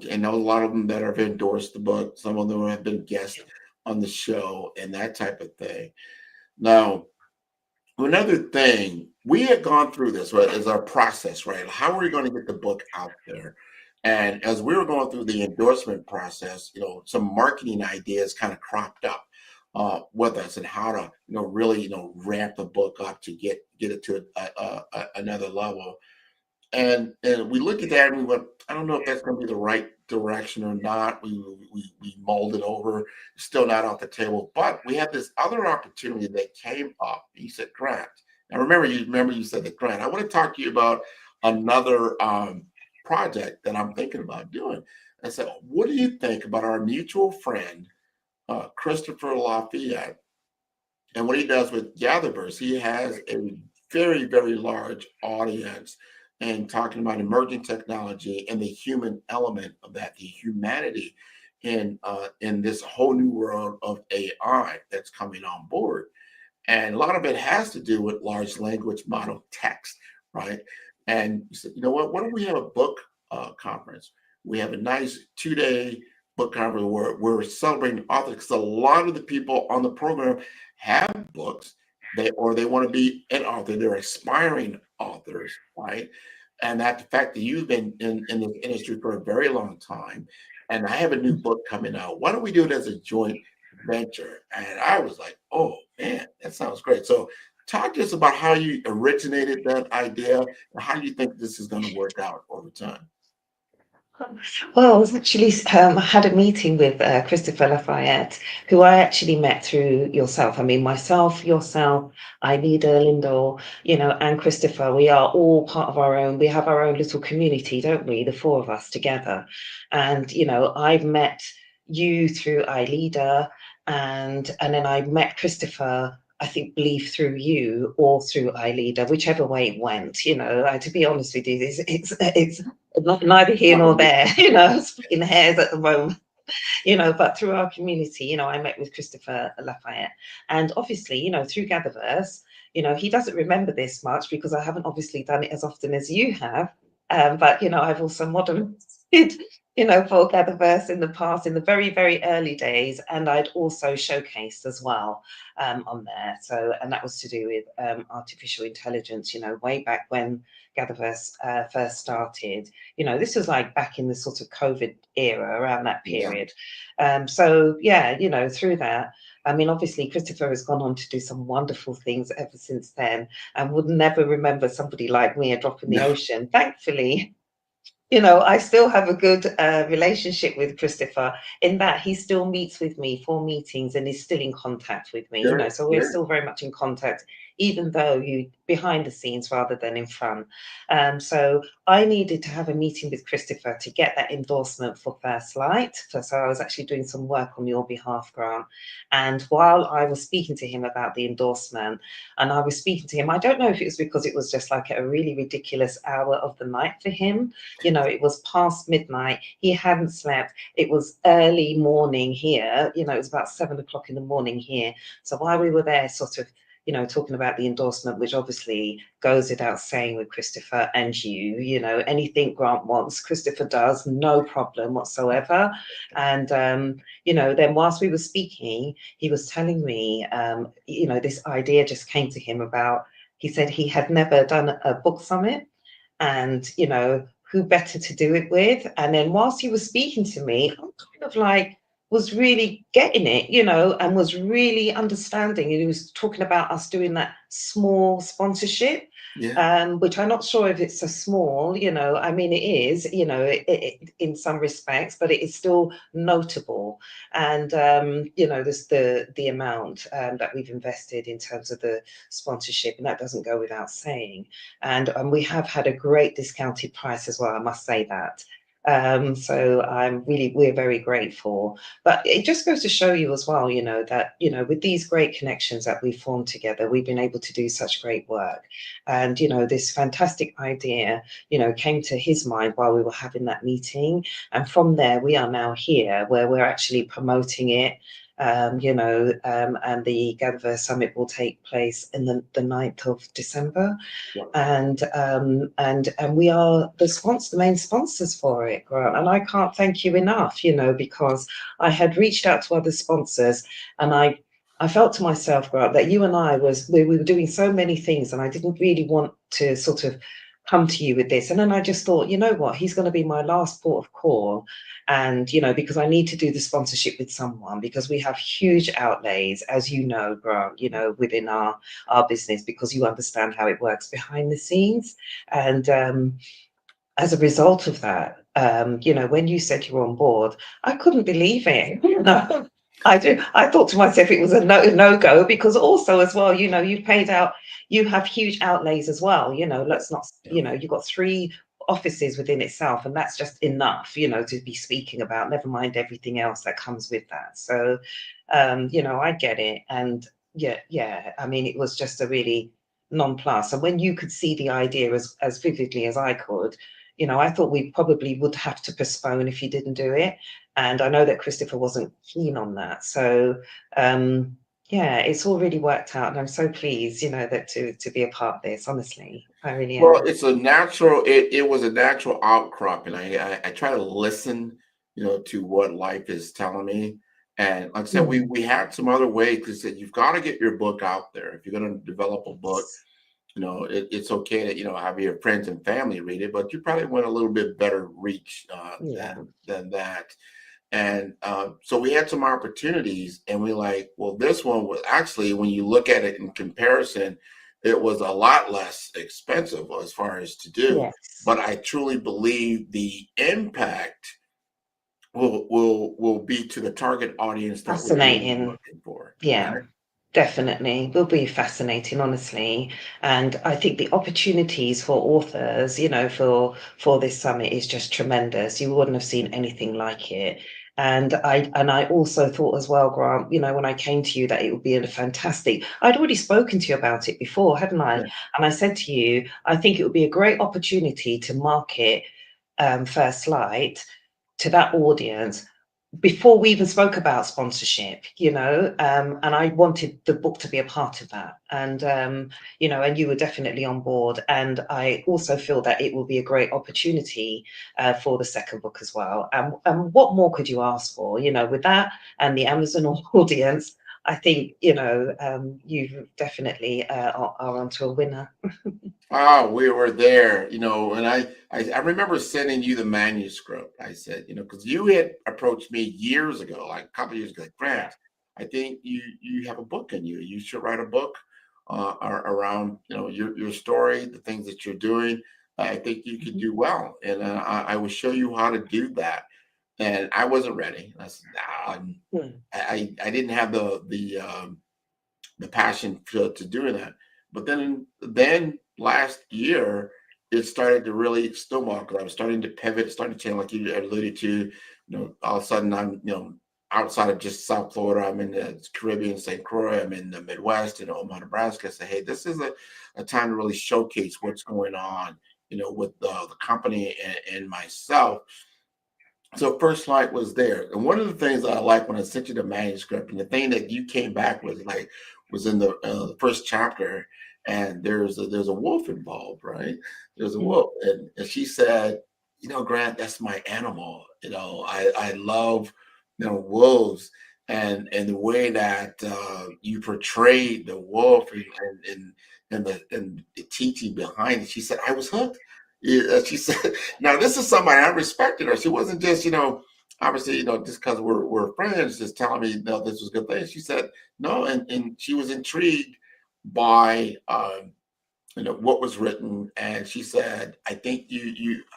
And know a lot of them that have endorsed the book. Some of them have been guests on the show and that type of thing. Now, another thing, we had gone through this, right, as our process, right? How are we going to get the book out there? And as we were going through the endorsement process, some marketing ideas kind of cropped up with us, and how to, really, ramp the book up to get it to another level. And we looked at that and we went, I don't know if that's going to be the right direction or not. We mulled it over, still not off the table. But we had this other opportunity that came up. He said, Grant. Now remember you said that, Grant, I want to talk to you about another project that I'm thinking about doing. I said, what do you think about our mutual friend, Christopher Lafayette? And what he does with Gatherverse, he has a very, very large audience and talking about emerging technology and the human element of that, the humanity in this whole new world of AI that's coming on board. And a lot of it has to do with large language model text, right? And you said, you know what? Why don't we have a book conference? We have a nice 2-day book conference where we're celebrating authors, because a lot of the people on the program have books, they want to be an author. They're aspiring authors, right? And that the fact that you've been in this industry for a very long time, and I have a new book coming out. Why don't we do it as a joint venture? And I was like, oh man, that sounds great. So talk to us about how you originated that idea and how you think this is going to work out over time. Well, I was actually I had a meeting with Christopher Lafayette, who I actually met through yourself. I mean, myself, yourself, Aida, Lindor, and Christopher. We are all part of our own. We have our own little community, don't we? The four of us together. And I've met you through Aida, and then I met Christopher, I believe through you or through Aida, whichever way it went. To be honest with you, it's not neither here nor there. Splitting hairs at the moment. But through our community, I met with Christopher Lafayette, and obviously, through Gatherverse, he doesn't remember this much because I haven't obviously done it as often as you have. But I've also moderated for Gatherverse in the past, in the very, very early days, and I'd also showcased as well on there. So, and that was to do with artificial intelligence, way back when Gatherverse first started. This was like back in the sort of COVID era, around that period. So yeah, through that, I mean, obviously Christopher has gone on to do some wonderful things ever since then, and would never remember somebody like me a drop in the ocean. Thankfully, I still have a good relationship with Christopher, in that he still meets with me for meetings and is still in contact with me. So we're still very much in contact, even though you behind the scenes rather than in front. So I needed to have a meeting with Christopher to get that endorsement for First Light. So I was actually doing some work on your behalf, Grant. And while I was speaking to him about the endorsement, and I was speaking to him, I don't know if it was because it was just like a really ridiculous hour of the night for him. It was past midnight. He hadn't slept. It was early morning here. It was about 7 o'clock in the morning here. So while we were there sort of, talking about the endorsement, which obviously goes without saying with Christopher and you, anything Grant wants, Christopher does, no problem whatsoever. And, then whilst we were speaking, he was telling me, this idea just came to him about, he said he had never done a book summit, and, who better to do it with? And then whilst he was speaking to me, I'm kind of like, was really getting it, and was really understanding. And he was talking about us doing that small sponsorship, which I'm not sure if it's a small, I mean, it is, it, in some respects, but it is still notable. And, there's the amount that we've invested in terms of the sponsorship, and that doesn't go without saying. And we have had a great discounted price as well, I must say that. So we're very grateful. But it just goes to show you as well, that, with these great connections that we formed together, we've been able to do such great work. And, this fantastic idea, came to his mind while we were having that meeting. And from there, we are now here where we're actually promoting it. And the Gatherverse Summit will take place in the 9th of December. And we are the main sponsors for it, Grant. And I can't thank you enough, because I had reached out to other sponsors, and I felt to myself, Grant, that you and I we were doing so many things, and I didn't really want to sort of come to you with this. And then I just thought, you know what, he's going to be my last port of call. And, because I need to do the sponsorship with someone, because we have huge outlays, as you know, Grant, within our business, because you understand how it works behind the scenes. And as a result of that, when you said you were on board, I couldn't believe it. No, I thought to myself it was a no-go, because also as well, you paid out, you have huge outlays as well. Let's not, you've got 3 offices within itself, and that's just enough, you know, to be speaking about, never mind everything else that comes with that. So you know, I get it. And yeah, I mean, it was just a really non-plus. And when you could see the idea as vividly as I could, you know, I thought we probably would have to postpone if you didn't do it. And I know that Christopher wasn't keen on that. So yeah, it's all really worked out, and I'm so pleased, you know, that to be a part of this. Honestly, I really Well, am. it's a natural. It was a natural outcrop, and I try to listen, you know, to what life is telling me. And like I said, we had some other ways because said you've got to get your book out there. If you're going to develop a book, you know, it's okay to, you know, have your friends and family read it, but you probably want a little bit better reach Yeah. than that. And so we had some opportunities, and we like, well, this one was actually, when you look at it in comparison, it was a lot less expensive as far as to do. Yes. But I truly believe the impact will be to the target audience that we're really Fascinating. looking for. Yeah. Right? Definitely will be fascinating, honestly. And I think the opportunities for authors, you know, for this summit is just tremendous. You wouldn't have seen anything like it. And I also thought as well, Grant, you know, when I came to you, that it would be a fantastic. I'd already spoken to you about it before, hadn't I? Yeah. And I said to you, I think it would be a great opportunity to market First Light to that audience before we even spoke about sponsorship, you know, and I wanted the book to be a part of that. And, you know, and you were definitely on board. And I also feel that it will be a great opportunity for the second book as well. And what more could you ask for, you know, with that and the Amazon audience? I think, you know, you definitely are onto a winner. Oh, we were there, you know, and I remember sending you the manuscript. I said, you know, because you had approached me years ago, like a couple of years ago, like, Grant, I think you have a book in you. You should write a book around, you know, your story, the things that you're doing. I think you could do well, and I will show you how to do that. And I wasn't ready. I said, nah, I didn't have the passion to doing that. But then last year it started to really snowball because I was starting to pivot, starting to change, like you alluded to. You know, all of a sudden I'm, you know, outside of just South Florida. I'm in the Caribbean, St. Croix. I'm in the Midwest, in Omaha, Nebraska. I say, hey, this is a time to really showcase what's going on, you know, with the company and myself. So First Light was there. And one of the things that I like when I sent you the manuscript, and the thing that you came back with, like, was in the first chapter, and there's a wolf involved, right? There's a wolf. And she said, you know, Grant, that's my animal. You know, I love, you know, wolves, and the way that you portrayed the wolf and the teaching behind it. She said, I was hooked. Yeah, she said, now this is somebody I respected her. She wasn't just, you know, obviously, you know, just because we're friends, just telling me, no, this was a good thing. She said, no, and she was intrigued by you know, what was written, and she said, I think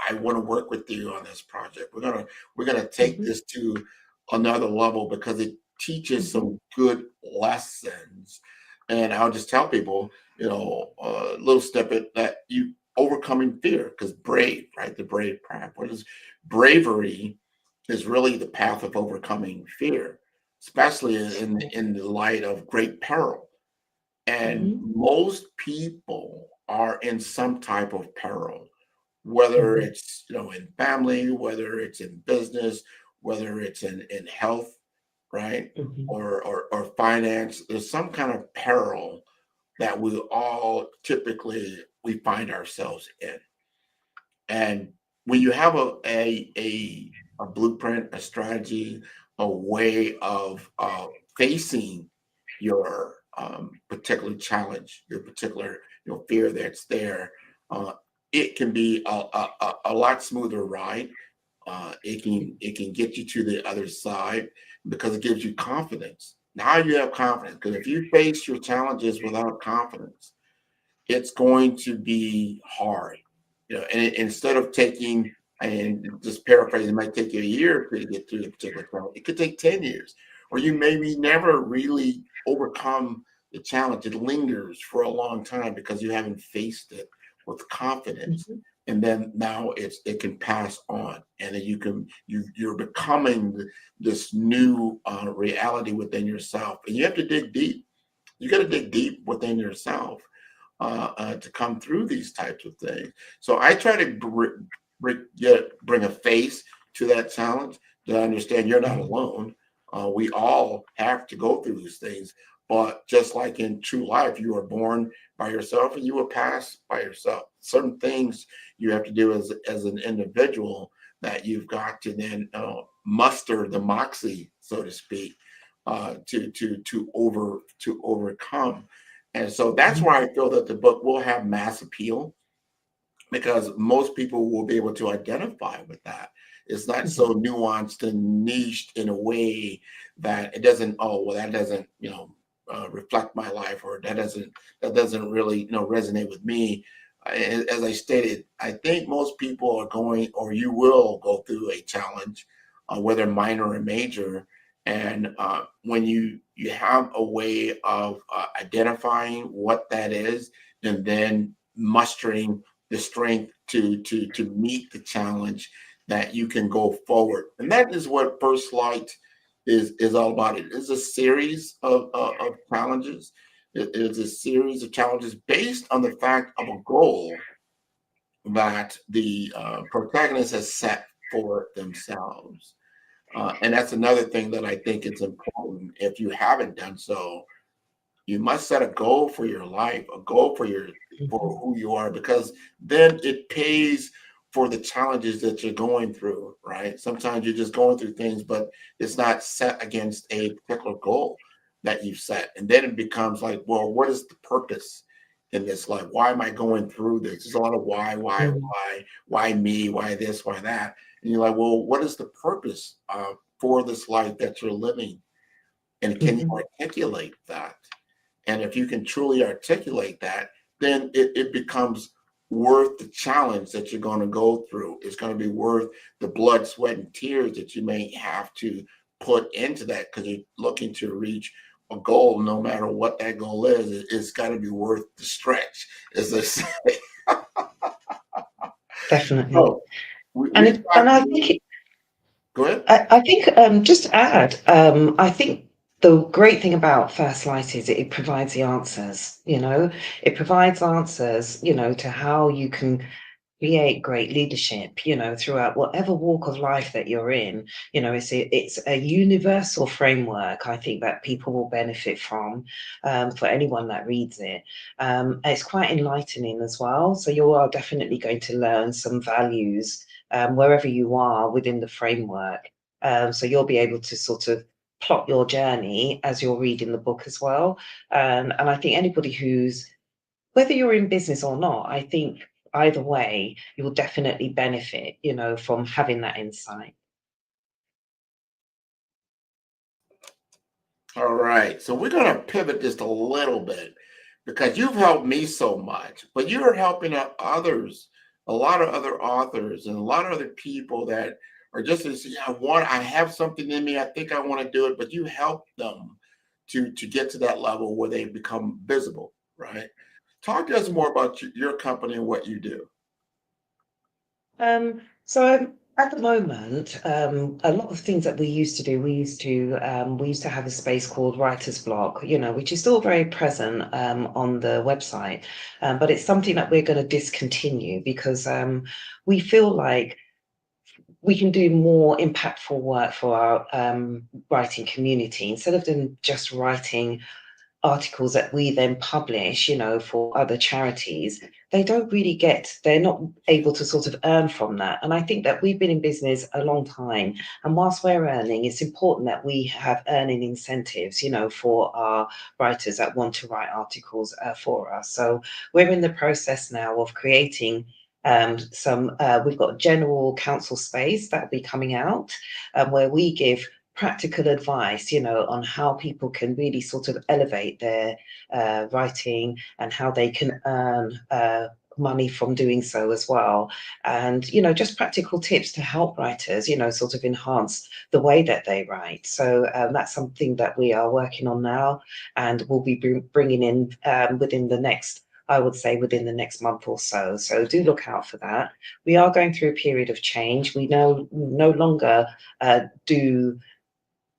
I want to work with you on this project. We're gonna take this to another level because it teaches some good lessons. And I'll just tell people, you know, a little snippet that you overcoming fear, because brave, right? The brave path. What is bravery? Is really the path of overcoming fear, especially in the light of great peril. And most people are in some type of peril, whether it's, you know, in family, whether it's in business, whether it's in health, right? Or finance. There's some kind of peril that we all typically we find ourselves in. And when you have a blueprint, a strategy, a way of facing your particular challenge, your particular, you know, fear that's there, it can be a lot smoother ride. It can get you to the other side because it gives you confidence. Now you have confidence, because if you face your challenges without confidence, it's going to be hard. You know, and instead of taking, and just paraphrasing, it might take you a year to get through the particular challenge. It could take 10 years, or you maybe never really overcome the challenge. It lingers for a long time because you haven't faced it with confidence. and then now it can pass on, and then you're becoming this new reality within yourself, and you have to dig deep. You got to dig deep within yourself to come through these types of things. So I try to bring a face to that challenge, to understand you're not alone. We all have to go through these things, but just like in true life, you are born by yourself and you will pass by yourself. Certain things you have to do as an individual that you've got to then muster the moxie, so to speak, to overcome. And so that's why I feel that the book will have mass appeal, because most people will be able to identify with that. It's not so nuanced and niched in a way that it doesn't, oh, well, that doesn't, reflect my life, or that doesn't really, resonate with me. As I stated, I think most people are going, or you will go through a challenge, whether minor or major. And when you have a way of identifying what that is, and then mustering the strength to meet the challenge, that you can go forward. And that is what First Light is all about. It is a series of challenges. It is a series of challenges based on the fact of a goal that the protagonist has set for themselves. And that's another thing that I think is important. If you haven't done so, you must set a goal for your life, a goal for who you are, because then it pays for the challenges that you're going through, right? Sometimes you're just going through things, but it's not set against a particular goal that you've set. And then it becomes like, well, what is the purpose in this life? Why am I going through this? There's a lot of why me, why this, why that. And you're like, well, what is the purpose for this life that you're living? And can you articulate that? And if you can truly articulate that, then it becomes worth the challenge that you're going to go through. It's going to be worth the blood, sweat, and tears that you may have to put into that, because you're looking to reach a goal. No matter what that goal is, it's got to be worth the stretch, as they say. Definitely. So, and I think go ahead. I think just to add, I think the great thing about First Light is it provides the answers. It provides answers, to how you can create great leadership, throughout whatever walk of life that you're in. It's a universal framework, I think, that people will benefit from, for anyone that reads it. It's quite enlightening as well. So you are definitely going to learn some values wherever you are within the framework. So you'll be able to sort of plot your journey as you're reading the book as well. And I think anybody whether you're in business or not, I think either way, you will definitely benefit, from having that insight. All right. So we're going to pivot just a little bit, because you've helped me so much, but you're helping others, a lot of other authors and a lot of other people that are just to say, I have something in me. I think I want to do it, but you help them to get to that level where they become visible, right? Talk to us more about your company and what you do. So at the moment, a lot of things that we used to do, we used to have a space called Writer's Block, which is still very present on the website, but it's something that we're going to discontinue, because we feel like we can do more impactful work for our writing community, instead of them just writing articles that we then publish, for other charities. They're not able to sort of earn from that. And I think that we've been in business a long time, and whilst we're earning, it's important that we have earning incentives, for our writers that want to write articles for us. So we're in the process now of creating we've got general counsel space that will be coming out, where we give practical advice, on how people can really sort of elevate their writing, and how they can earn money from doing so as well. And, just practical tips to help writers, sort of enhance the way that they write. So that's something that we are working on now, and we'll be bringing in within the next I would say within the next month or so. So do look out for that. We are going through a period of change. We no longer do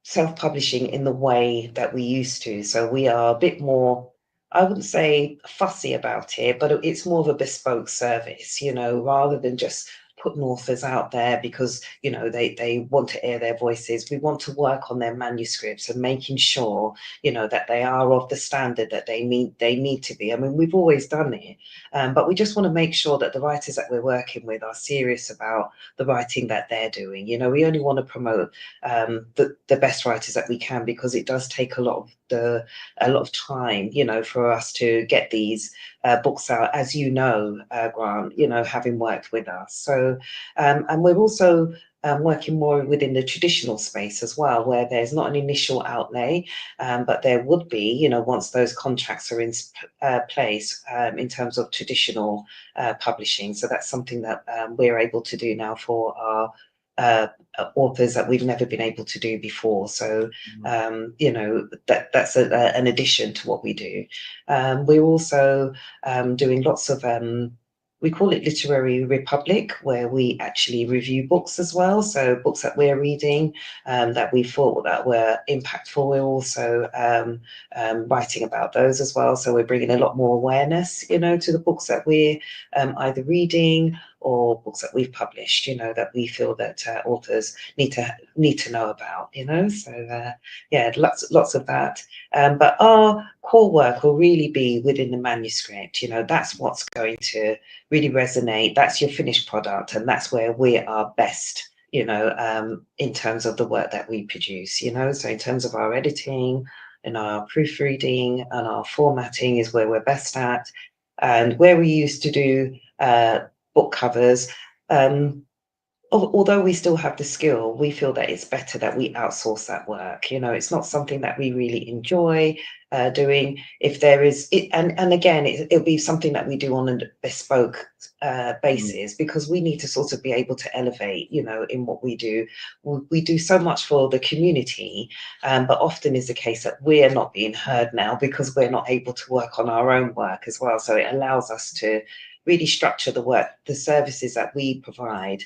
self-publishing in the way that we used to. So we are a bit more, I wouldn't say fussy about it, but it's more of a bespoke service, rather than just putting authors out there because, they want to air their voices. We want to work on their manuscripts and making sure, that they are of the standard that they need to be. I mean, we've always done it, but we just want to make sure that the writers that we're working with are serious about the writing that they're doing. We only want to promote the best writers that we can, because it does take a lot of time, for us to get these books out, as Grant, having worked with us. So, and we're also working more within the traditional space as well, where there's not an initial outlay, but there would be, once those contracts are in place, in terms of traditional publishing. So that's something that we're able to do now for our authors that we've never been able to do before. So, that's an addition to what we do. We're also doing lots of, we call it Literary Republic, where we actually review books as well. So books that we're reading that we thought that were impactful, we're also writing about those as well. So we're bringing a lot more awareness, to the books that we're either reading or books that we've published, that we feel that authors need to know about, So yeah, lots of that. But our core work will really be within the manuscript. That's what's going to really resonate. That's your finished product, and that's where we are best, in terms of the work that we produce. So in terms of our editing and our proofreading and our formatting is where we're best at. And where we used to do book covers, although we still have the skill, we feel that it's better that we outsource that work. It's not something that we really enjoy doing. If there is, and again, it'll be something that we do on a bespoke basis, because we need to sort of be able to elevate, in what we do. We do so much for the community, but often is the case that we're not being heard now because we're not able to work on our own work as well. So it allows us to really structure the work, the services that we provide,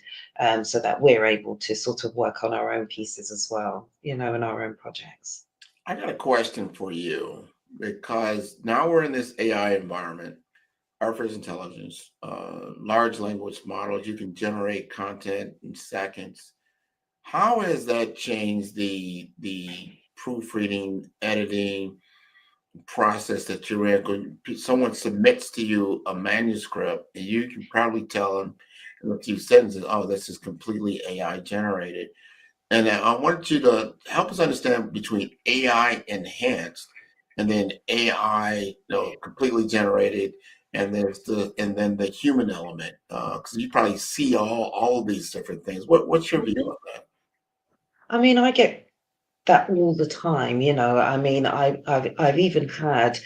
so that we're able to sort of work on our own pieces as well, in our own projects. I got a question for you, because now we're in this AI environment, artificial intelligence, large language models. You can generate content in seconds. How has that changed the proofreading, editing process that you're in? Someone submits to you a manuscript, and you can probably tell them in a few sentences, oh, this is completely AI generated. And I want you to help us understand between AI enhanced and then AI, completely generated, and then the human element, because you probably see all of these different things. What's your view on that? I mean, I get that all the time. I mean, I've even had,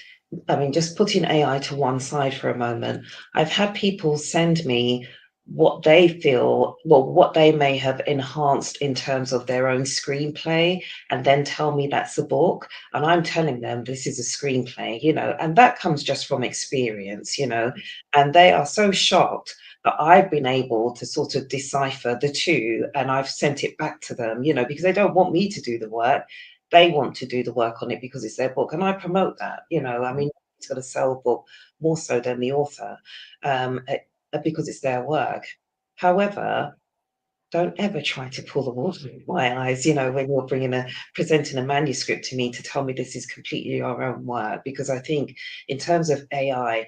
just putting AI to one side for a moment, I've had people send me what they feel, what they may have enhanced in terms of their own screenplay, and then tell me that's a book. And I'm telling them this is a screenplay, and that comes just from experience, and they are so shocked that I've been able to sort of decipher the two, and I've sent it back to them, because they don't want me to do the work. They want to do the work on it because it's their book, and I promote that. I mean, it's got to sell a book more so than the author, because it's their work. However, don't ever try to pull the wool over my eyes, when you're presenting a manuscript to me to tell me this is completely your own work, because I think in terms of AI,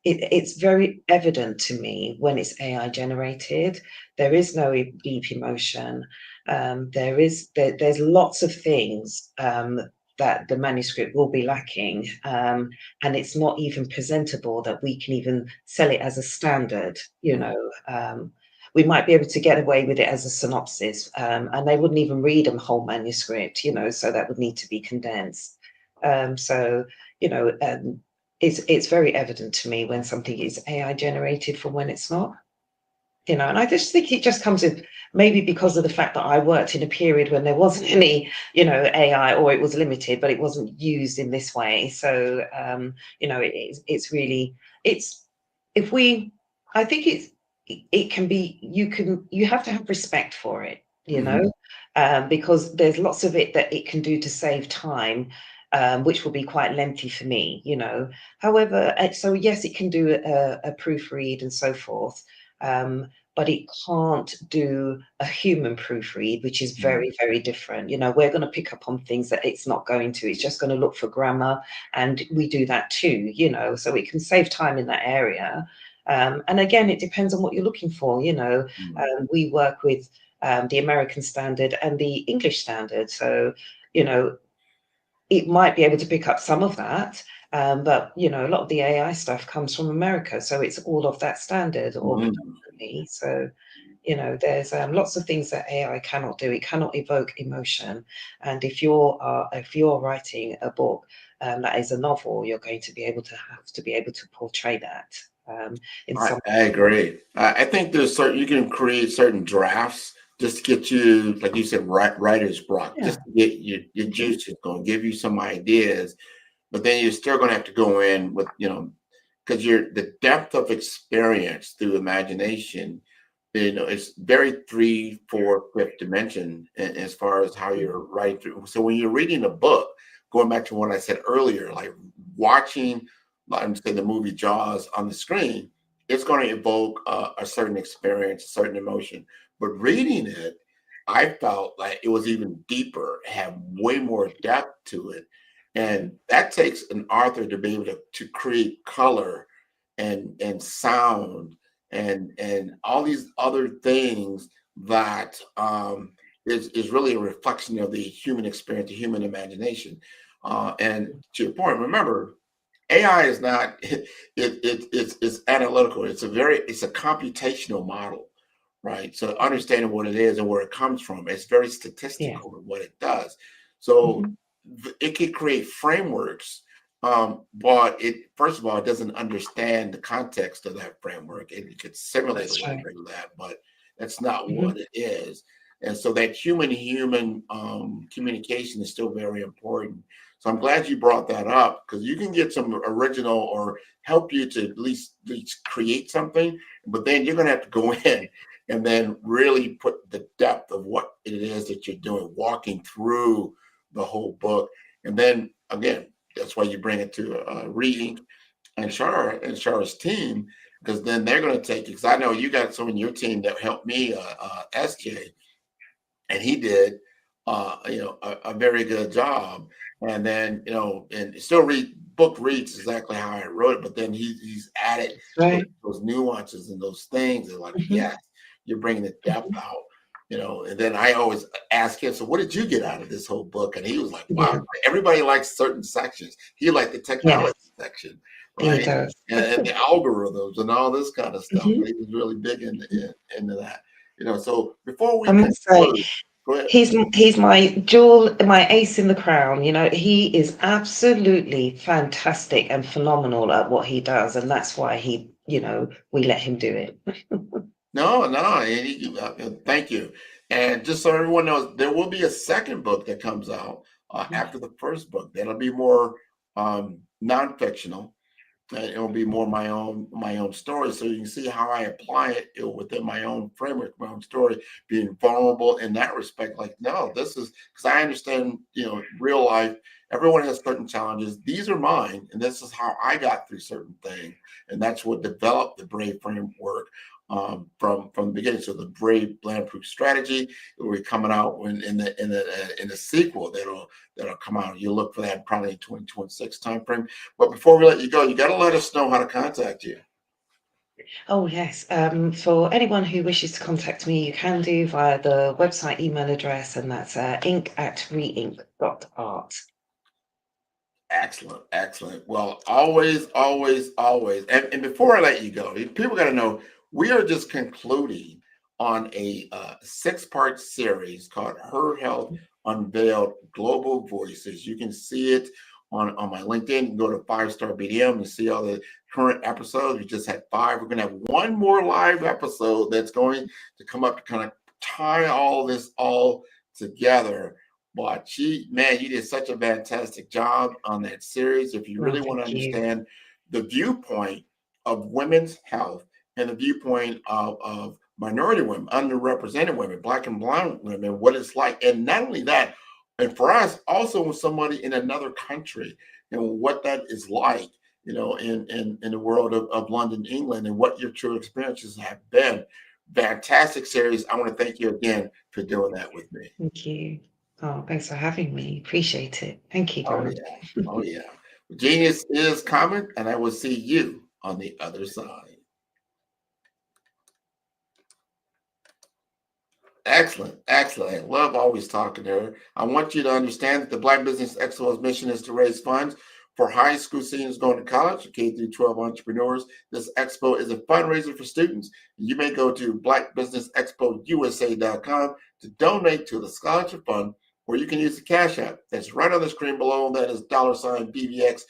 it's very evident to me when it's AI generated. There is no deep emotion. There's lots of things that the manuscript will be lacking, and it's not even presentable that we can even sell it as a standard. We might be able to get away with it as a synopsis, and they wouldn't even read a whole manuscript, so that would need to be condensed. It's very evident to me when something is AI generated from when it's not. And I just think it just comes with maybe because of the fact that I worked in a period when there wasn't any, AI, or it was limited, but it wasn't used in this way. So, it's really, it's, if we, I think it can be, you have to have respect for it, because there's lots of it that it can do to save time, which will be quite lengthy for me. However, so yes, it can do a proofread and so forth. But it can't do a human proofread, which is very, very different. We're going to pick up on things that it's not going to. It's just going to look for grammar, and we do that too, so it can save time in that area. And again, it depends on what you're looking for. We work with the American standard and the English standard. So, it might be able to pick up some of that. But a lot of the AI stuff comes from America, so it's all of that standard or predominantly. So, there's lots of things that AI cannot do. It cannot evoke emotion, and if you're writing a book that is a novel, you're going to have to be able to portray that. I agree. I think there's you can create certain drafts just to get you, like you said, writer's block, just to get your juices going, give you some ideas. But then you're still going to have to go in with, because the depth of experience through imagination, it's very 3, 4, 5th dimension as far as how you're writing through. So when you're reading a book, going back to what I said earlier, like watching, I'm saying, the movie Jaws on the screen, it's going to evoke a certain experience, a certain emotion. But reading it, I felt like it was even deeper, had way more depth to it. And that takes an author to be able to create color and sound and all these other things that is really a reflection of the human experience, the human imagination. And to your point, remember, AI is not it's analytical. It's a computational model, right? So understanding what it is and where it comes from, it's very statistical in what it does. So it can create frameworks, but it, first of all, it doesn't understand the context of that framework. It could simulate a little bit of that, but that's not what it is. And so that human communication is still very important. So I'm glad you brought that up, because you can get some original or help you to at least create something, but then you're going to have to go in and then really put the depth of what it is that you're doing, walking through the whole book. And then again, that's why you bring it to Re-Ink and Shara's team, because then they're going to take it. Because I know you got someone in your team that helped me, SJ, and he did a very good job. And then and still reads exactly how I wrote it, but then he's added those nuances and those things. And like, yes, you're bringing the depth out. And then I always ask him, so what did you get out of this whole book? And he was like, wow, everybody likes certain sections. He liked the technology section, right? He does. And the algorithms and all this kind of stuff. He was really big into that. So before we conclude, go ahead. He's my my ace in the crown. He is absolutely fantastic and phenomenal at what he does, and that's why we let him do it. No, thank you. And just so everyone knows, there will be a second book that comes out after the first book. That'll be more non-fictional. It'll be more my own story, so you can see how I apply it within my own framework, my own story, being vulnerable in that respect. Like, no, this is because I understand, real life. Everyone has certain challenges. These are mine, and this is how I got through certain things, and that's what developed the Brave framework from the beginning. So the Brave Blandproof strategy will be coming out in the sequel that'll come out. You'll look for that probably in 2026 timeframe. But before we let you go, you got to let us know how to contact you. Oh, yes. For anyone who wishes to contact me, you can do via the website email address, and that's ink@reink.art. Excellent. Well, always. And before I let you go, people got to know, we are just concluding on a 6-part series called Her Health Unveiled: Global Voices. You can see it on my LinkedIn. You can go to 5-Star BDM and see all the current episodes. We just had 5. We're going to have one more live episode that's going to come up to kind of tie all this all together. But you did such a fantastic job on that series. If you really want to understand the viewpoint of women's health and the viewpoint of minority women, underrepresented women, Black and brown women, what it's like. And not only that, and for us, also with somebody in another country, what that is like, in the world of London, England, and what your true experiences have been. Fantastic series. I want to thank you again for doing that with me. Thank you. Oh, thanks for having me. Appreciate it. Thank you, Grant. Oh, yeah. Genius is coming, and I will see you on the other side. Excellent. I love always talking to her. I want you to understand that the Black Business Expo's mission is to raise funds for high school seniors going to college, K-12 entrepreneurs. This expo is a fundraiser for students. You may go to blackbusinessexpousa.com to donate to the scholarship fund, or you can use the Cash App that's right on the screen below. That is $BBXUSA.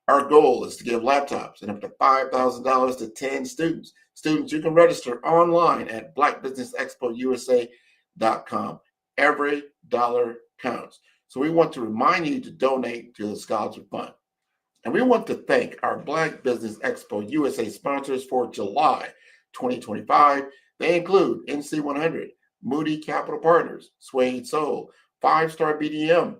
Our goal is to give laptops and up to $5,000 to 10 students. Students, you can register online at blackbusinessexpousa.com. Every dollar counts. So we want to remind you to donate to the scholarship fund. And we want to thank our Black Business Expo USA sponsors for July 2025. They include NC100, Moody Capital Partners, Suede Soul, 5-Star BDM,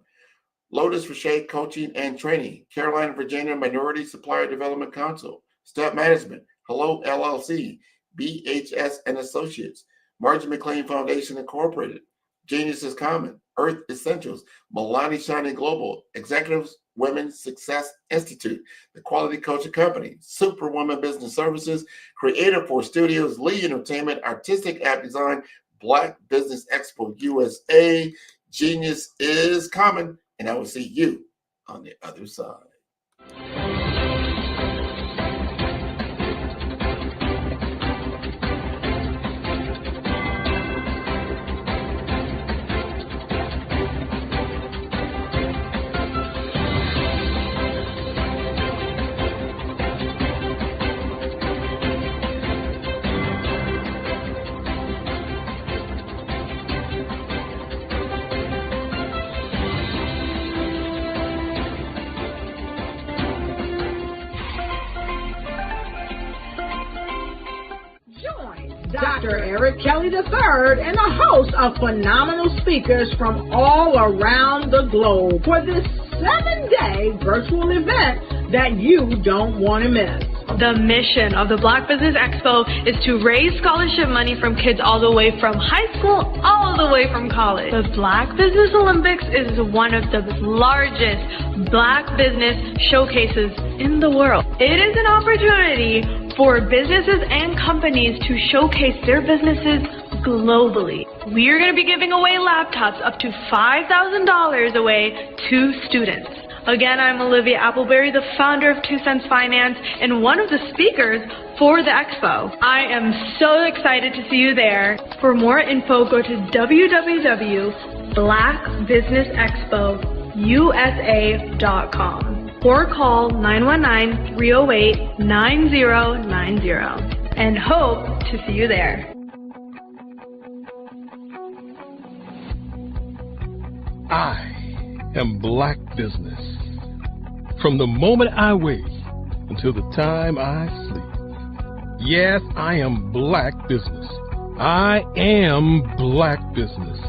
Lotus Roche Coaching and Training, Carolina, Virginia Minority Supplier Development Council, Step Management, Hello LLC, BHS and Associates, Margie McLean Foundation Incorporated, Genius is Common, Earth Essentials, Milani Shining Global, Executives Women's Success Institute, The Quality Coaching Company, Superwoman Business Services, Creative Force Studios, Lee Entertainment, Artistic App Design, Black Business Expo USA. Genius is Common, and I will see you on the other side. Dr. Eric Kelly III and a host of phenomenal speakers from all around the globe for this 7-day virtual event that you don't want to miss. The mission of the Black Business Expo is to raise scholarship money from kids all the way from high school, all the way from college. The Black Business Olympics is one of the largest Black business showcases in the world. It is an opportunity for businesses and companies to showcase their businesses globally. We are going to be giving away laptops up to $5,000 away to students. Again, I'm Olivia Appleberry, the founder of 2 Cents Finance and one of the speakers for the expo. I am so excited to see you there. For more info, go to www.blackbusinessexpousa.com or call 919-308-9090 and hope to see you there. I am Black Business. From the moment I wake until the time I sleep. Yes, I am Black Business. I am Black Business.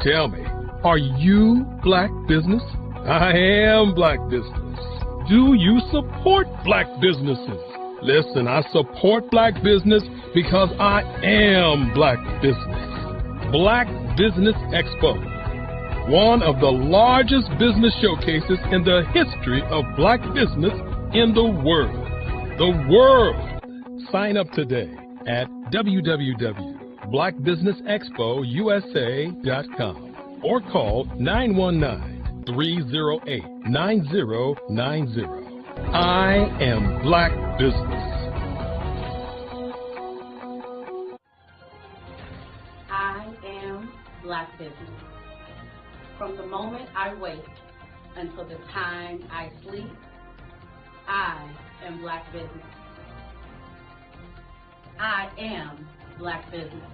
Tell me, are you Black Business? I am Black Business. Do you support Black businesses? Listen, I support Black business because I am Black Business. Black Business Expo, one of the largest business showcases in the history of Black business in the world. The world! Sign up today at www.blackbusinessexpousa.com or call 919-308-9090. I am Black Business. I am Black Business. From the moment I wake until the time I sleep. I am Black business. I am Black business.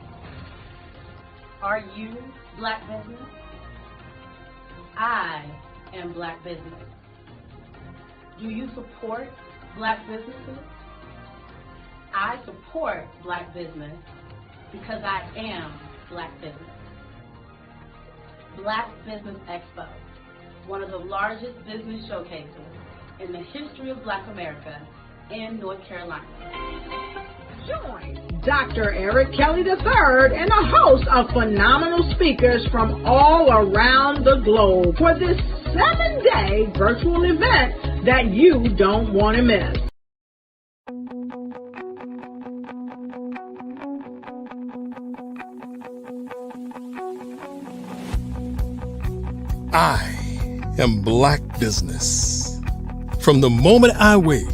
Are you Black business? I am Black business. Do you support Black businesses? I support Black business because I am Black business. Black Business Expo, one of the largest business showcases in the history of Black America in North Carolina. Join Dr. Eric Kelly III and a host of phenomenal speakers from all around the globe for this 7-day virtual event that you don't want to miss. I am Black business. From the moment I wake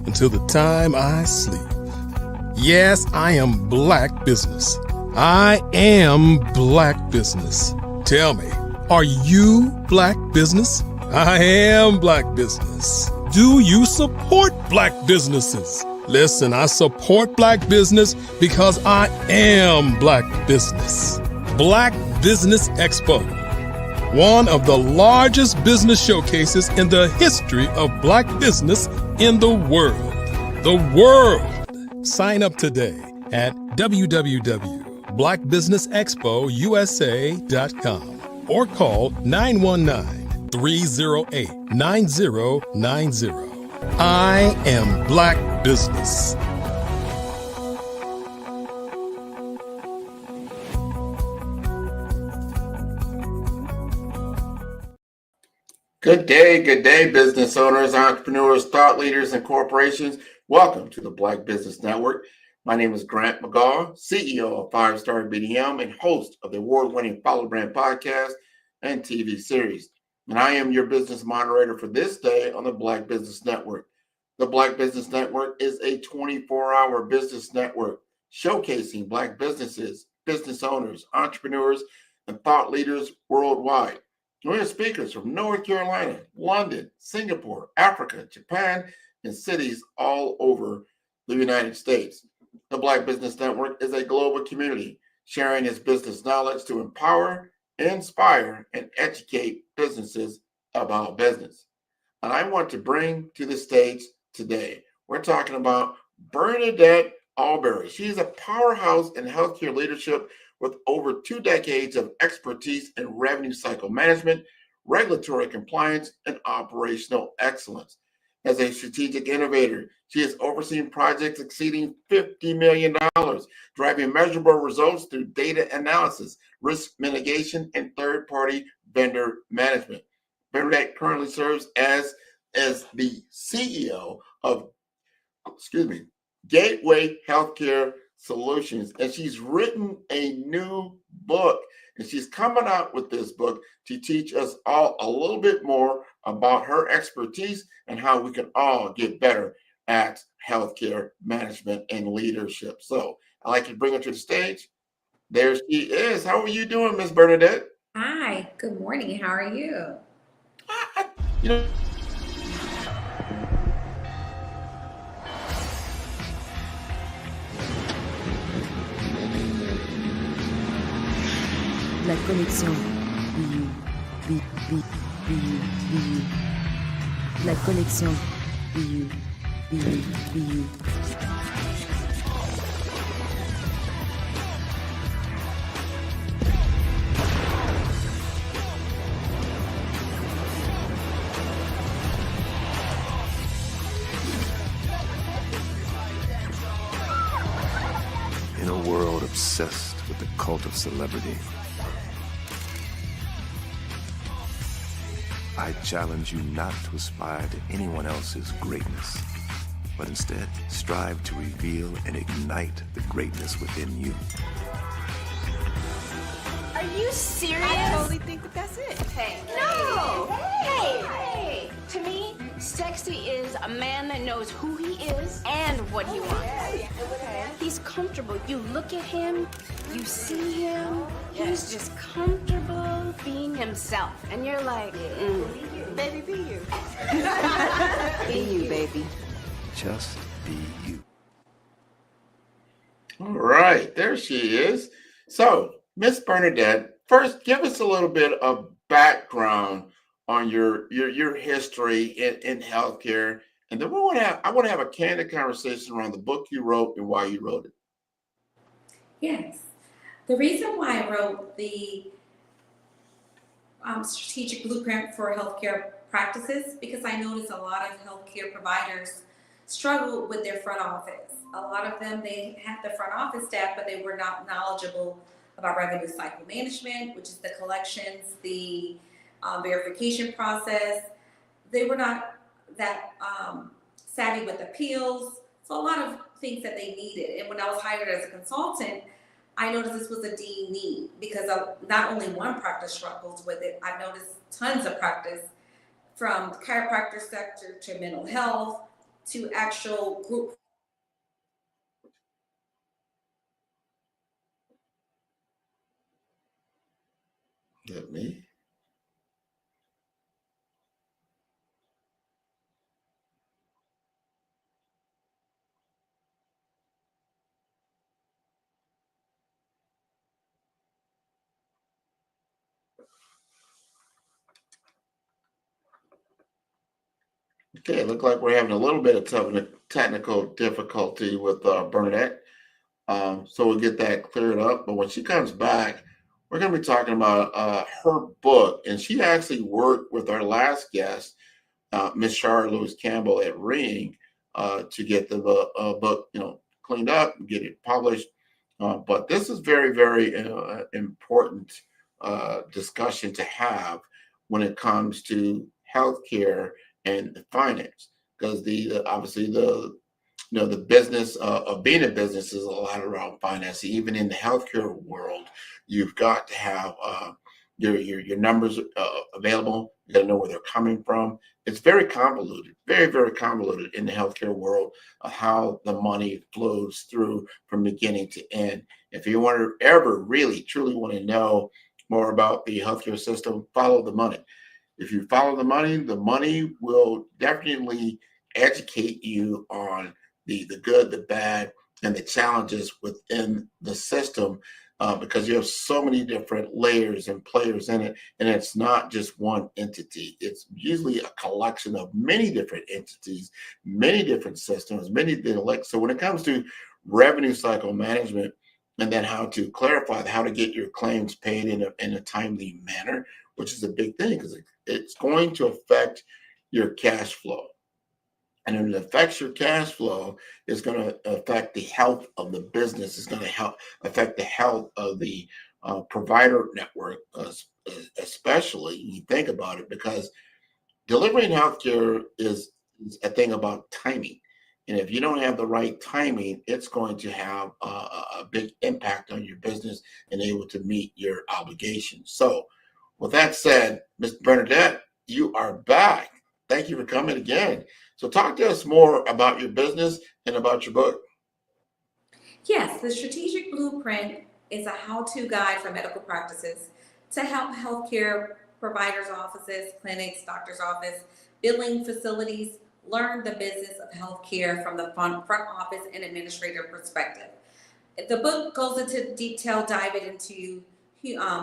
until the time I sleep. Yes, I am Black business. I am Black business. Tell me, are you Black business? I am Black business. Do you support Black businesses? Listen, I support Black business because I am Black business. Black Business Expo, one of the largest business showcases in the history of Black business in the world. The world! Sign up today at www.blackbusinessexpousa.com or call 919-308-9090. I am Black business. Good day, business owners, entrepreneurs, thought leaders, and corporations. Welcome to the Black Business Network. My name is Grant McGaw, CEO of 5-Star BDM and host of the award-winning Follow Brand podcast and TV series. And I am your business moderator for this day on the Black Business Network. The Black Business Network is a 24-hour business network showcasing Black businesses, business owners, entrepreneurs, and thought leaders worldwide. We have speakers from North Carolina, London, Singapore, Africa, Japan, and cities all over the United States. The Black Business Network is a global community sharing its business knowledge to empower, inspire, and educate businesses about business. And I want to bring to the stage today, we're talking about Bernadette Albury. She's a powerhouse in healthcare leadership with over 2 decades of expertise in revenue cycle management, regulatory compliance, and operational excellence. As a strategic innovator, she has overseen projects exceeding $50 million, driving measurable results through data analysis, risk mitigation, and third-party vendor management. Bernadette currently serves as the CEO of, Gateway Healthcare Solutions, and she's written a new book, and she's coming out with this book to teach us all a little bit more about her expertise and how we can all get better at healthcare management and leadership. So I'd like to bring her to the stage. There she is. How are you doing, Miss Bernadette? Hi, good morning. How are you? La connexion. La connexion. In a world obsessed with the cult of celebrity, I challenge you not to aspire to anyone else's greatness, but instead strive to reveal and ignite the greatness within you. Are you serious? I totally think that that's it. Hey. No! Hey! To me, sexy is a man that knows who he is and what he wants. He's comfortable. You look at him, you see him, he's just comfortable being himself. And you're like, Baby, be you. Be you, baby. Just be you. All right, there she is. So, Miss Bernadette, first give us a little bit of background on your history in healthcare, and then I want to have a candid conversation around the book you wrote and why you wrote it. Yes. The reason why I wrote the strategic blueprint for healthcare practices, because I noticed a lot of healthcare providers struggle with their front office. A lot of them, they have the front office staff, but they were not knowledgeable about revenue cycle management, which is the collections, the verification process. They were not that savvy with appeals. So a lot of things that they needed. And when I was hired as a consultant, I noticed this was a dean need because not only one practice struggles with it, I've noticed tons of practice from the chiropractor sector to mental health to actual group. Is that me? Okay, it looks like we're having a little bit of technical difficulty with Bernadette. So we'll get that cleared up. But when she comes back, we're going to be talking about her book. And she actually worked with our last guest, Miss Shara Lewis Campbell at Ring, to get the book, cleaned up and get it published. But this is very, very important discussion to have when it comes to healthcare and finance, because obviously the business of being a business is a lot around finance. Even in the healthcare world, you've got to have your numbers available. You got to know where they're coming from. It's very convoluted, very, very convoluted in the healthcare world of how the money flows through from beginning to end. If you want to ever really, truly want to know more about the healthcare system, follow the money. If you follow the money will definitely educate you on the good, the bad, and the challenges within the system, because you have so many different layers and players in it, and it's not just one entity. It's usually a collection of many different entities, many different systems, many different. So when it comes to revenue cycle management, and then how to clarify how to get your claims paid in a timely manner, which is a big thing because it's going to affect your cash flow. And when it affects your cash flow, it's going to affect the health of the business. It's going to affect the health of the provider network, especially. You think about it, because delivering healthcare is a thing about timing. And if you don't have the right timing, it's going to have a big impact on your business and able to meet your obligations. So with that said, Ms. Bernadette, you are back. Thank you for coming again. So talk to us more about your business and about your book. Yes, the Strategic Blueprint is a how-to guide for medical practices to help healthcare providers' offices, clinics, doctor's office, billing facilities learn the business of healthcare from the front office and administrator perspective. The book goes into detail, diving into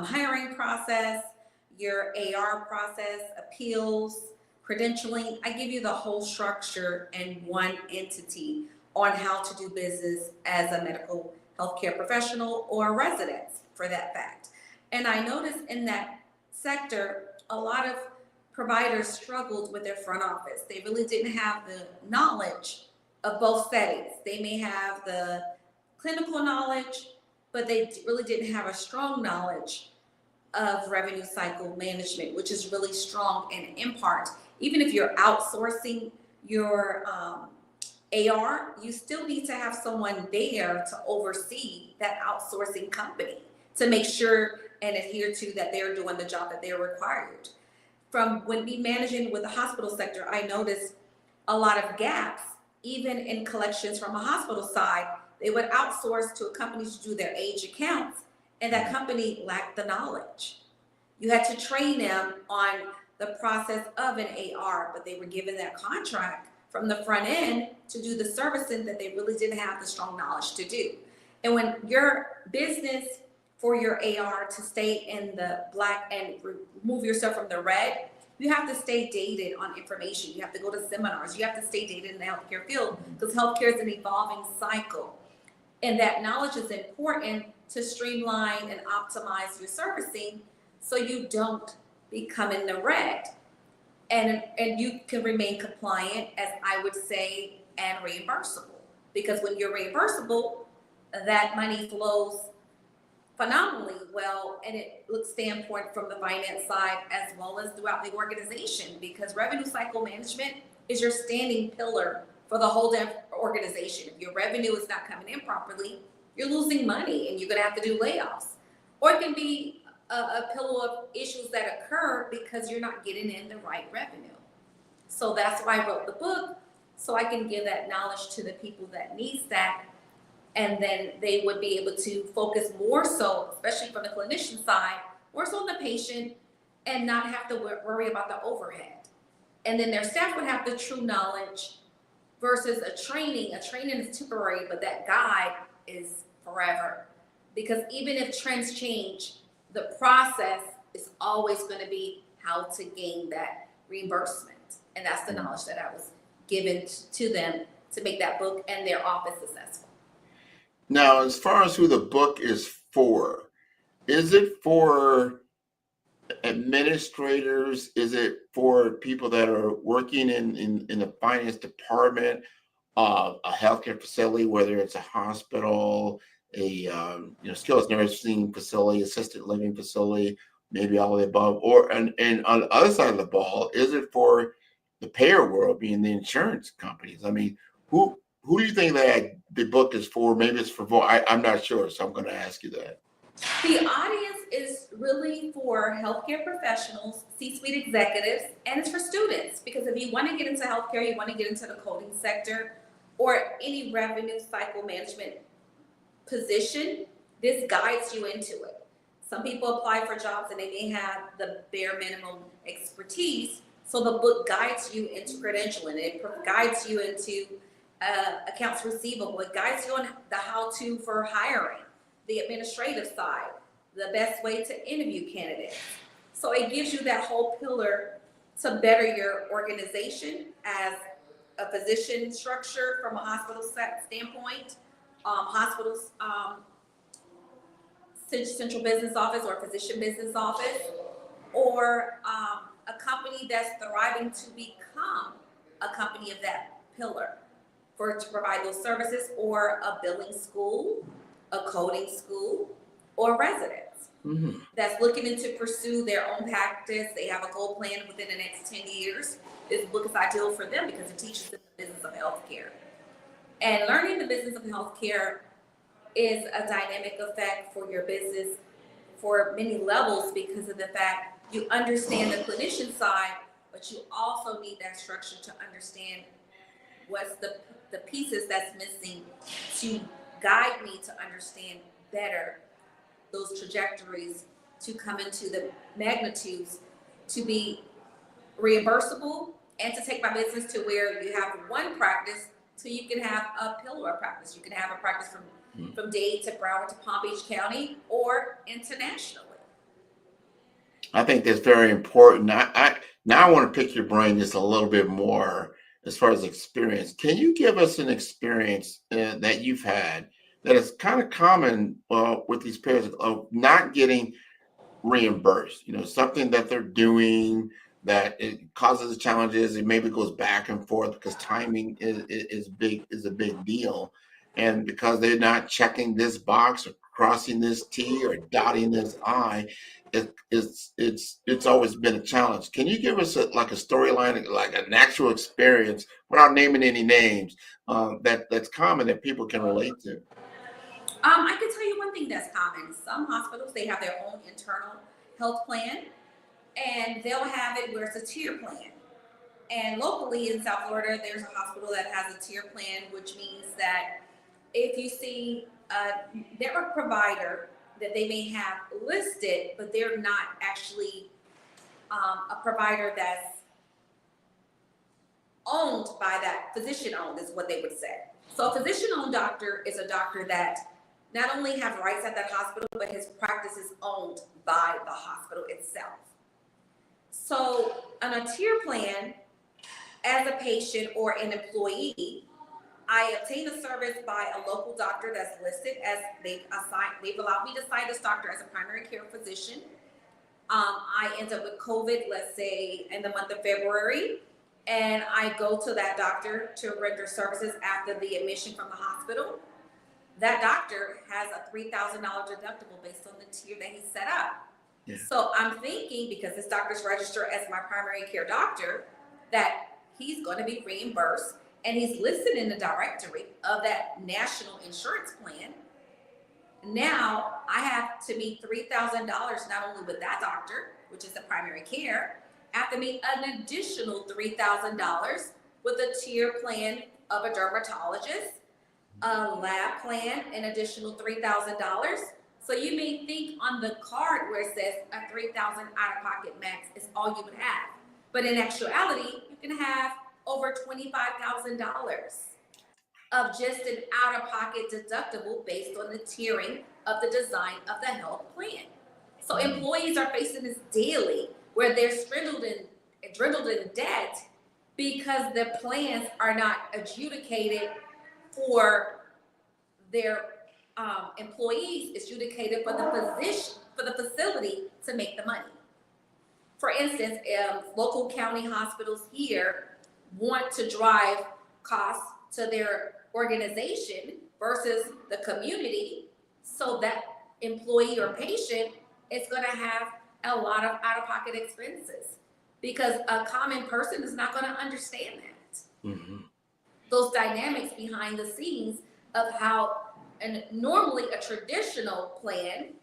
hiring process, your AR process, appeals, credentialing. I give you the whole structure in one entity on how to do business as a medical healthcare professional or resident, for that fact. And I noticed in that sector, a lot of providers struggled with their front office. They really didn't have the knowledge of both settings. They may have the clinical knowledge, but they really didn't have a strong knowledge of revenue cycle management, which is really strong. And in part, even if you're outsourcing your AR, you still need to have someone there to oversee that outsourcing company to make sure and adhere to that they're doing the job that they're required. From when we managing with the hospital sector, I noticed a lot of gaps, even in collections from a hospital side. They would outsource to a company to do their age accounts, and that company lacked the knowledge. You had to train them on the process of an AR, but they were given that contract from the front end to do the servicing that they really didn't have the strong knowledge to do. And when your business for your AR to stay in the black and remove yourself from the red, you have to stay dated on information. You have to go to seminars. You have to stay dated in the healthcare field because healthcare is an evolving cycle. And that knowledge is important to streamline and optimize your servicing so you don't become in the red. And you can remain compliant, as I would say, and reimbursable. Because when you're reimbursable, that money flows phenomenally well, and it looks standpoint from the finance side as well as throughout the organization, because revenue cycle management is your standing pillar for the whole organization. If your revenue is not coming in properly, you're losing money and you're going to have to do layoffs. Or it can be a pillar of issues that occur because you're not getting in the right revenue. So that's why I wrote the book, so I can give that knowledge to the people that needs that, and then they would be able to focus more so, especially from the clinician side, more so on the patient and not have to worry about the overhead. And then their staff would have the true knowledge versus a training. A training is temporary, but that guide is forever. Because even if trends change, the process is always going to be how to gain that reimbursement. And that's the knowledge that I was given to them to make that book and their office successful. Now, as far as who the book is it for administrators? Is it for people that are working in the finance department of a healthcare facility, whether it's a hospital, a skilled nursing facility, assisted living facility, maybe all of the above? Or and on the other side of the ball, is it for the payer world, being the insurance companies? I mean, who do you think that the book is for? Maybe it's for both. I'm not sure, so I'm going to ask you that. The audience is really for healthcare professionals, C-suite executives, and it's for students. Because if you want to get into healthcare, you want to get into the coding sector or any revenue cycle management position, this guides you into it. Some people apply for jobs and they may have the bare minimum expertise, so the book guides you into credentialing. It guides you into accounts receivable. It guides you on the how-to for hiring, the administrative side, the best way to interview candidates. So it gives you that whole pillar to better your organization as a physician structure from a hospital standpoint, hospitals, central business office or physician business office, or a company that's thriving to become a company of that pillar to provide those services, or a billing school, a coding school, or residents that's looking to pursue their own practice. They have a goal plan within the next 10 years. This book is ideal for them because it teaches them the business of healthcare. And learning the business of healthcare is a dynamic effect for your business for many levels, because of the fact you understand the clinician side, but you also need that structure to understand what's the pieces that's missing to guide me to understand better those trajectories to come into the magnitudes to be reimbursable, and to take my business to where you have one practice so you can have a pillar practice. You can have a practice from Dade to Broward to Palm Beach County, or internationally. I think that's very important. Now I want to pick your brain just a little bit more as far as experience. Can you give us an experience that you've had that is kind of common with these payers of not getting reimbursed? Something that they're doing that it causes challenges. It maybe goes back and forth because timing is a big deal. And because they're not checking this box or crossing this T or dotting this I, it's always been a challenge. Can you give us a storyline, like an actual experience, without naming any names, that's common that people can relate to? I can tell you one thing that's common. Some hospitals, they have their own internal health plan, and they'll have it where it's a tier plan. And locally in South Florida, there's a hospital that has a tier plan, which means that if you see a network provider that they may have listed, but they're not actually a provider that's owned by that physician-owned is what they would say. So a physician-owned doctor is a doctor that not only have rights at that hospital, but his practice is owned by the hospital itself. So on a tier plan, as a patient or an employee, I obtain a service by a local doctor that's listed as they've allowed me to assign this doctor as a primary care physician. I end up with COVID, let's say in the month of February, and I go to that doctor to render services after the admission from the hospital. That doctor has a $3,000 deductible based on the tier that he set up. Yeah. So I'm thinking, because this doctor's registered as my primary care doctor, that he's going to be reimbursed, and he's listed in the directory of that national insurance plan. Now I have to meet $3,000 not only with that doctor, which is the primary care, I have to meet an additional $3,000 with a tier plan of a dermatologist, a lab plan, an additional $3,000. So you may think on the card where it says a $3,000 out-of-pocket max is all you would have. But in actuality, you can have over $25,000 of just an out-of-pocket deductible based on the tiering of the design of the health plan. So employees are facing this daily, where they're dwindled in debt because the plans are not adjudicated for their employees, it's adjudicated for the facility to make the money. For instance, local county hospitals here want to drive costs to their organization versus the community, so that employee or patient is going to have a lot of out-of-pocket expenses, because a common person is not going to understand that. Mm-hmm. Those dynamics behind the scenes of how, and normally a traditional plan,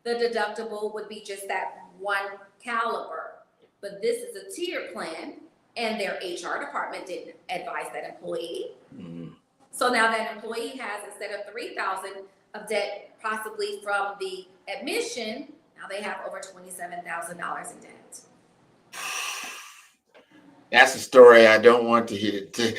the deductible would be just that one caliber, but this is a tier plan, and their HR department didn't advise that employee. Mm-hmm. So now that employee has, instead of $3,000 of debt, possibly from the admission, now they have over $27,000 in debt. That's a story I don't want to hear, to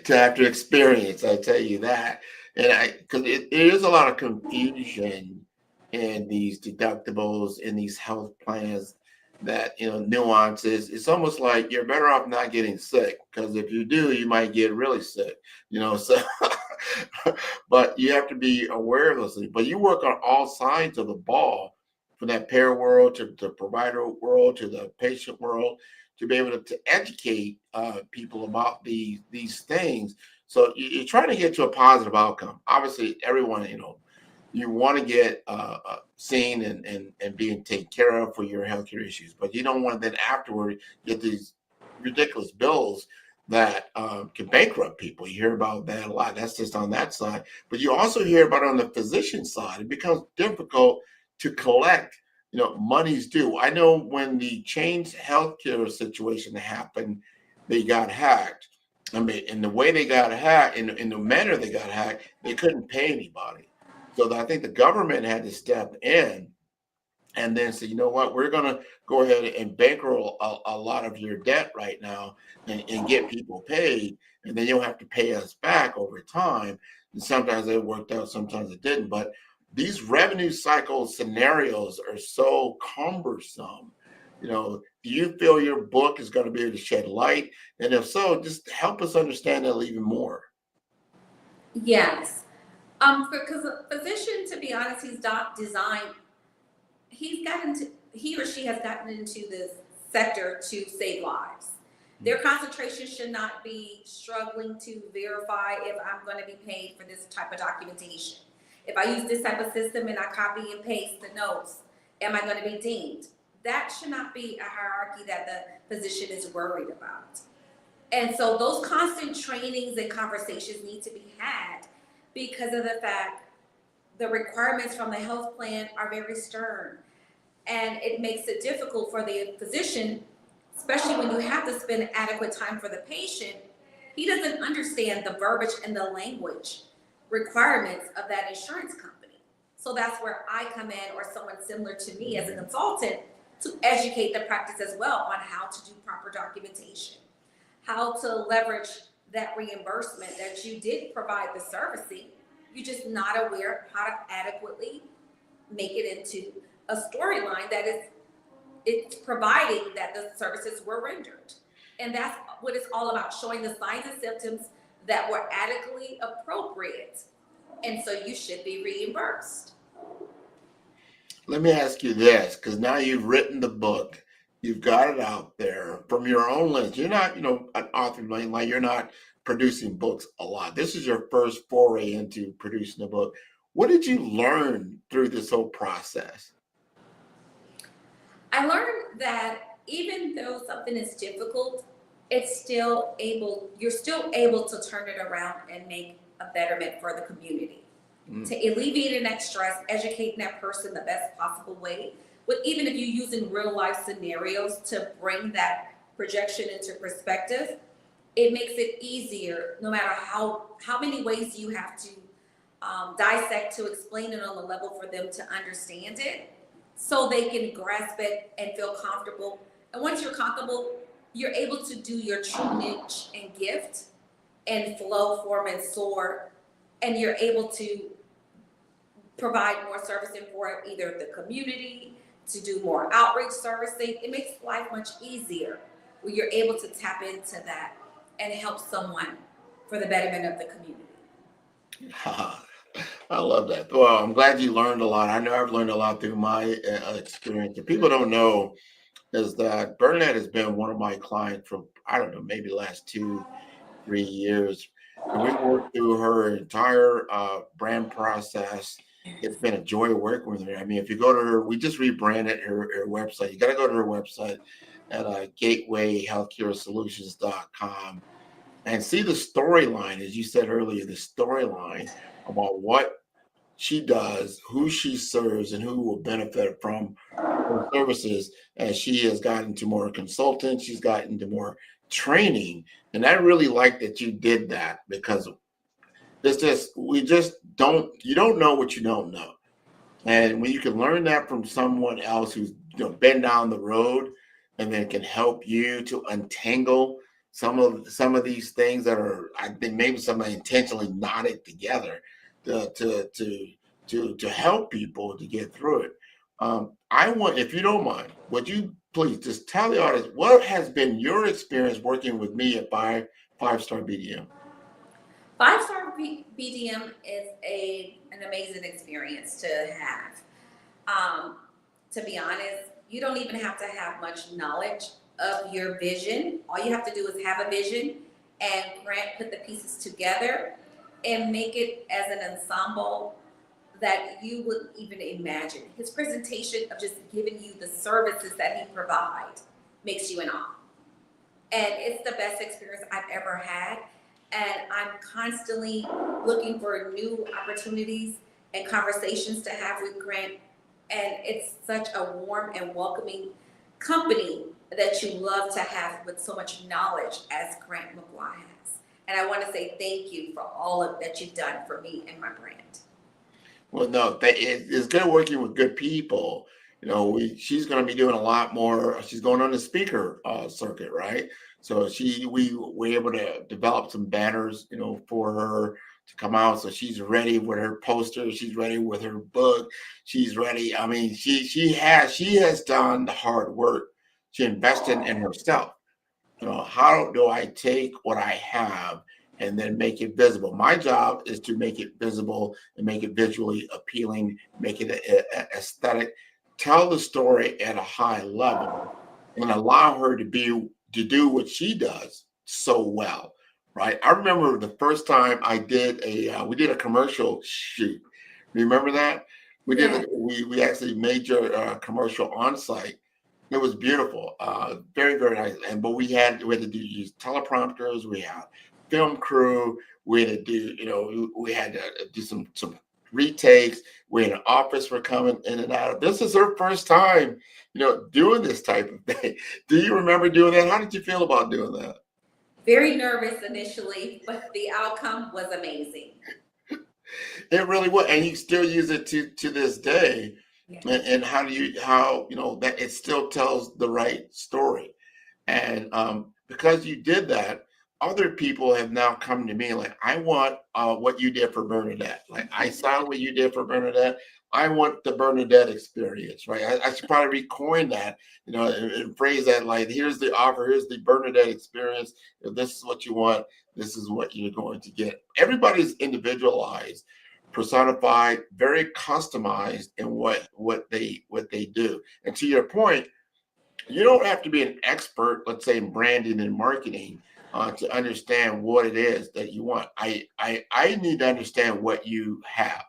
have to experience. I tell you that, and because it is a lot of confusion in these deductibles, in these health plans, that, you know, nuances. It's almost like you're better off not getting sick, because if you do, you might get really sick, you know. So, but you have to be aware of those things. But you work on all sides of the ball, from that payer world to the provider world to the patient world, to be able to educate people about these things. So you're trying to get to a positive outcome. Obviously, everyone, you know, you want to get seen and being taken care of for your healthcare issues, but you don't want to then afterward get these ridiculous bills that can bankrupt people. You hear about that a lot. That's just on that side. But you also hear about on the physician side, it becomes difficult to collect, you know, money's due. I know when the Change Healthcare situation happened, they got hacked. I mean, in the way they got hacked, in the manner they got hacked, they couldn't pay anybody. So I think the government had to step in and then say, you know what, we're going to go ahead and bankroll a lot of your debt right now and get people paid. And then you'll have to pay us back over time. And sometimes it worked out, sometimes it didn't. But these revenue cycle scenarios are so cumbersome. You know, do you feel your book is going to be able to shed light? And if so, just help us understand that even more. Yes. Because a physician, to be honest, he's not designed, he or she has gotten into this sector to save lives. Their concentration should not be struggling to verify if I'm going to be paid for this type of documentation. If I use this type of system and I copy and paste the notes, am I going to be deemed? That should not be a hierarchy that the physician is worried about. And so those constant trainings and conversations need to be had, because of the fact the requirements from the health plan are very stern. And it makes it difficult for the physician, especially when you have to spend adequate time for the patient. He doesn't understand the verbiage and the language requirements of that insurance company. So that's where I come in, or someone similar to me as a consultant, to educate the practice as well on how to do proper documentation, how to leverage that reimbursement that you did provide the servicing. You're just not aware how to adequately make it into a storyline that it's providing that the services were rendered. And that's what it's all about, showing the signs and symptoms that were adequately appropriate. And so you should be reimbursed. Let me ask you this, because now you've written the book, you've got it out there from your own lens. You're not, an author, like you're not producing books a lot. This is your first foray into producing a book. What did you learn through this whole process? I learned that even though something is difficult, you're still able to turn it around and make a betterment for the community. To alleviate that stress, educating that person the best possible way, even if you're using real life scenarios to bring that projection into perspective, it makes it easier no matter how many ways you have to dissect to explain it on the level for them to understand it, so they can grasp it and feel comfortable. And once you're comfortable, you're able to do your true niche and gift and flow, form, and soar, and you're able to provide more servicing for either the community, to do more outreach servicing. It makes life much easier when you're able to tap into that and help someone for the betterment of the community. I love that. Well, I'm glad you learned a lot. I know I've learned a lot through my experience. And people don't know is that Bernadette has been one of my clients for, I don't know, maybe the last 2-3 years. And we worked through her entire brand process. It's been a joy working with her. I mean, if you go to her, we just rebranded her website. You got to go to her website at gatewayhealthcaresolutions.com and see the storyline, as you said earlier, the storyline about what she does, who she serves, and who will benefit from her services as she has gotten to more consultants, she's gotten to more training. And I really like that you did that, because you don't know what you don't know. And when you can learn that from someone else who's been down the road and then can help you to untangle some of these things that are, I think maybe somebody intentionally knotted together to help people to get through it. I want, if you don't mind, would you please just tell the audience what has been your experience working with me at Five Star BDM? 5-Star BDM is an amazing experience to have. To be honest, you don't even have to have much knowledge of your vision. All you have to do is have a vision, and Grant put the pieces together and make it as an ensemble that you wouldn't even imagine. His presentation of just giving you the services that he provides makes you in awe. And it's the best experience I've ever had. And I'm constantly looking for new opportunities and conversations to have with Grant. And it's such a warm and welcoming company that you love to have with so much knowledge as Grant McGuire has. And I want to say thank you for all of that you've done for me and my brand. Well, no, it's good working with good people. She's going to be doing a lot more. She's going on the speaker circuit, right? So we were able to develop some banners, for her to come out. So she's ready with her poster. She's ready with her book. She's ready. I mean, she has done the hard work. She invested in herself. How do I take what I have and then make it visible? My job is to make it visible and make it visually appealing, make it aesthetic, tell the story at a high level, and allow her to do what she does so well, right? I remember the first time we did a commercial shoot. Remember that? We actually made your commercial on site. It was beautiful, very, very nice. But we had to use teleprompters. We had film crew. We had to do some retakes. We had an office for coming in and out. This is her first time, doing this type of thing. Do you remember doing that? How did you feel about doing that? Very nervous initially, but the outcome was amazing. It really was. And you still use it to this day. And how that it still tells the right story. And because you did that, other people have now come to me like, I want what you did for Bernadette. Like, I saw what you did for Bernadette. I want the Bernadette experience, right? I should probably recoin that, and phrase that like, here's the offer, here's the Bernadette experience. If this is what you want, this is what you're going to get. Everybody's individualized, personified, very customized in what they do. And to your point, you don't have to be an expert, let's say, in branding and marketing to understand what it is that you want. I need to understand what you have.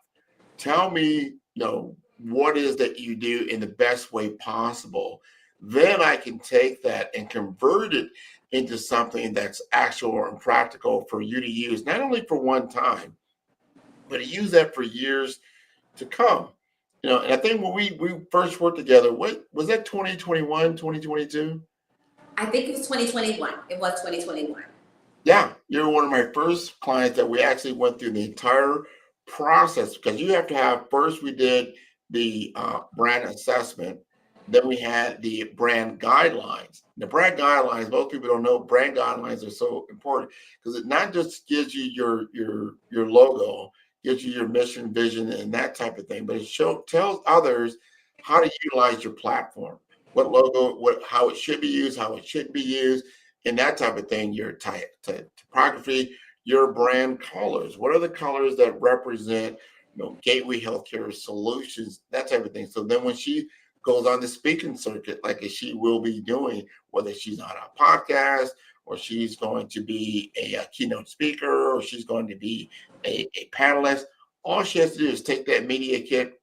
Tell me, what is that you do in the best way possible. Then I can take that and convert it into something that's actual and practical for you to use, not only for one time, but to use that for years to come. And I think when we first worked together, what was that, 2021, 2022? I think it was 2021. It was 2021. Yeah, you're one of my first clients that we actually went through the entire process, because you have to have, first we did the brand assessment, then we had the brand guidelines. The brand guidelines, most people don't know, brand guidelines are so important because it not just gives you your logo, gives you your mission, vision, and that type of thing, but it tells others how to utilize your platform, what logo, how it should be used, how it shouldn't be used, and that type of thing. Your typography, your brand colors. What are the colors that represent, Gateway Healthcare Solutions, that type of thing. So then when she goes on the speaking circuit, like she will be doing, whether she's on a podcast or she's going to be a keynote speaker or she's going to be a panelist, all she has to do is take that media kit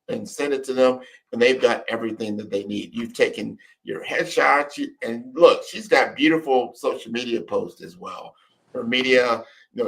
and send it to them, and they've got everything that they need. You've taken your headshots, and look, she's got beautiful social media posts as well. Her media,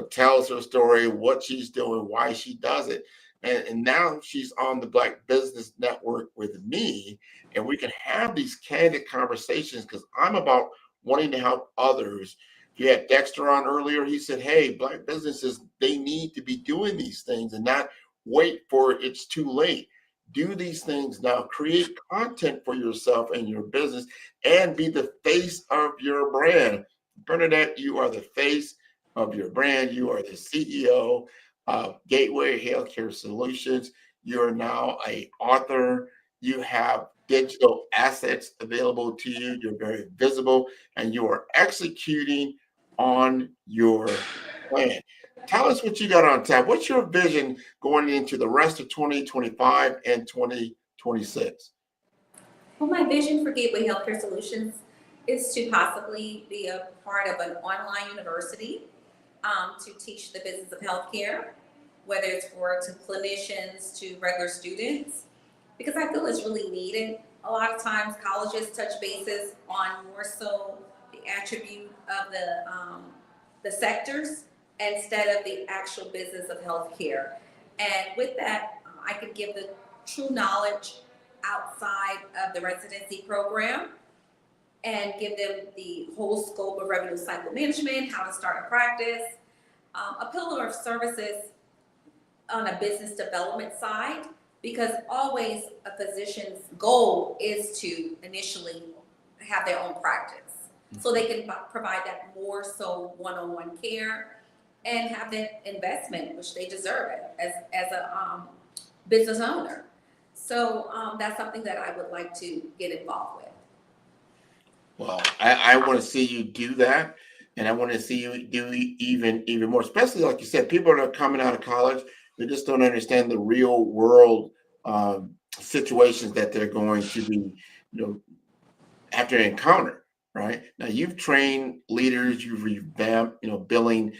tells her story, what she's doing, why she does it. And now she's on the Black Business Network with me, and we can have these candid conversations because I'm about wanting to help others. You had Dexter on earlier. He said, hey, Black businesses, they need to be doing these things and not wait for it's too late. Do these things now. Create content for yourself and your business and be the face of your brand. Bernadette, you are the face of your brand. You are the CEO of Gateway Healthcare Solutions. You are now an author. You have digital assets available to you. You're very visible, and you are executing on your plan. Tell us what you got on tap. What's your vision going into the rest of 2025 and 2026? Well, my vision for Gateway Healthcare Solutions is to possibly be a part of an online university to teach the business of healthcare, whether it's to clinicians, to regular students, because I feel it's really needed. A lot of times colleges touch bases on more so the attribute of the sectors instead of the actual business of healthcare. And with that, I can give the true knowledge outside of the residency program and give them the whole scope of revenue cycle management, how to start a practice, a pillar of services on a business development side, because always a physician's goal is to initially have their own practice. So they can provide that more so one-on-one care and have that investment, which they deserve it as a business owner. So that's something that I would like to get involved with. Well, I want to see you do that, and I want to see you do even more, especially like you said, people that are coming out of college, they just don't understand the real world situations that they're going to be, have to encounter, right? Now, you've trained leaders, you've revamped, billing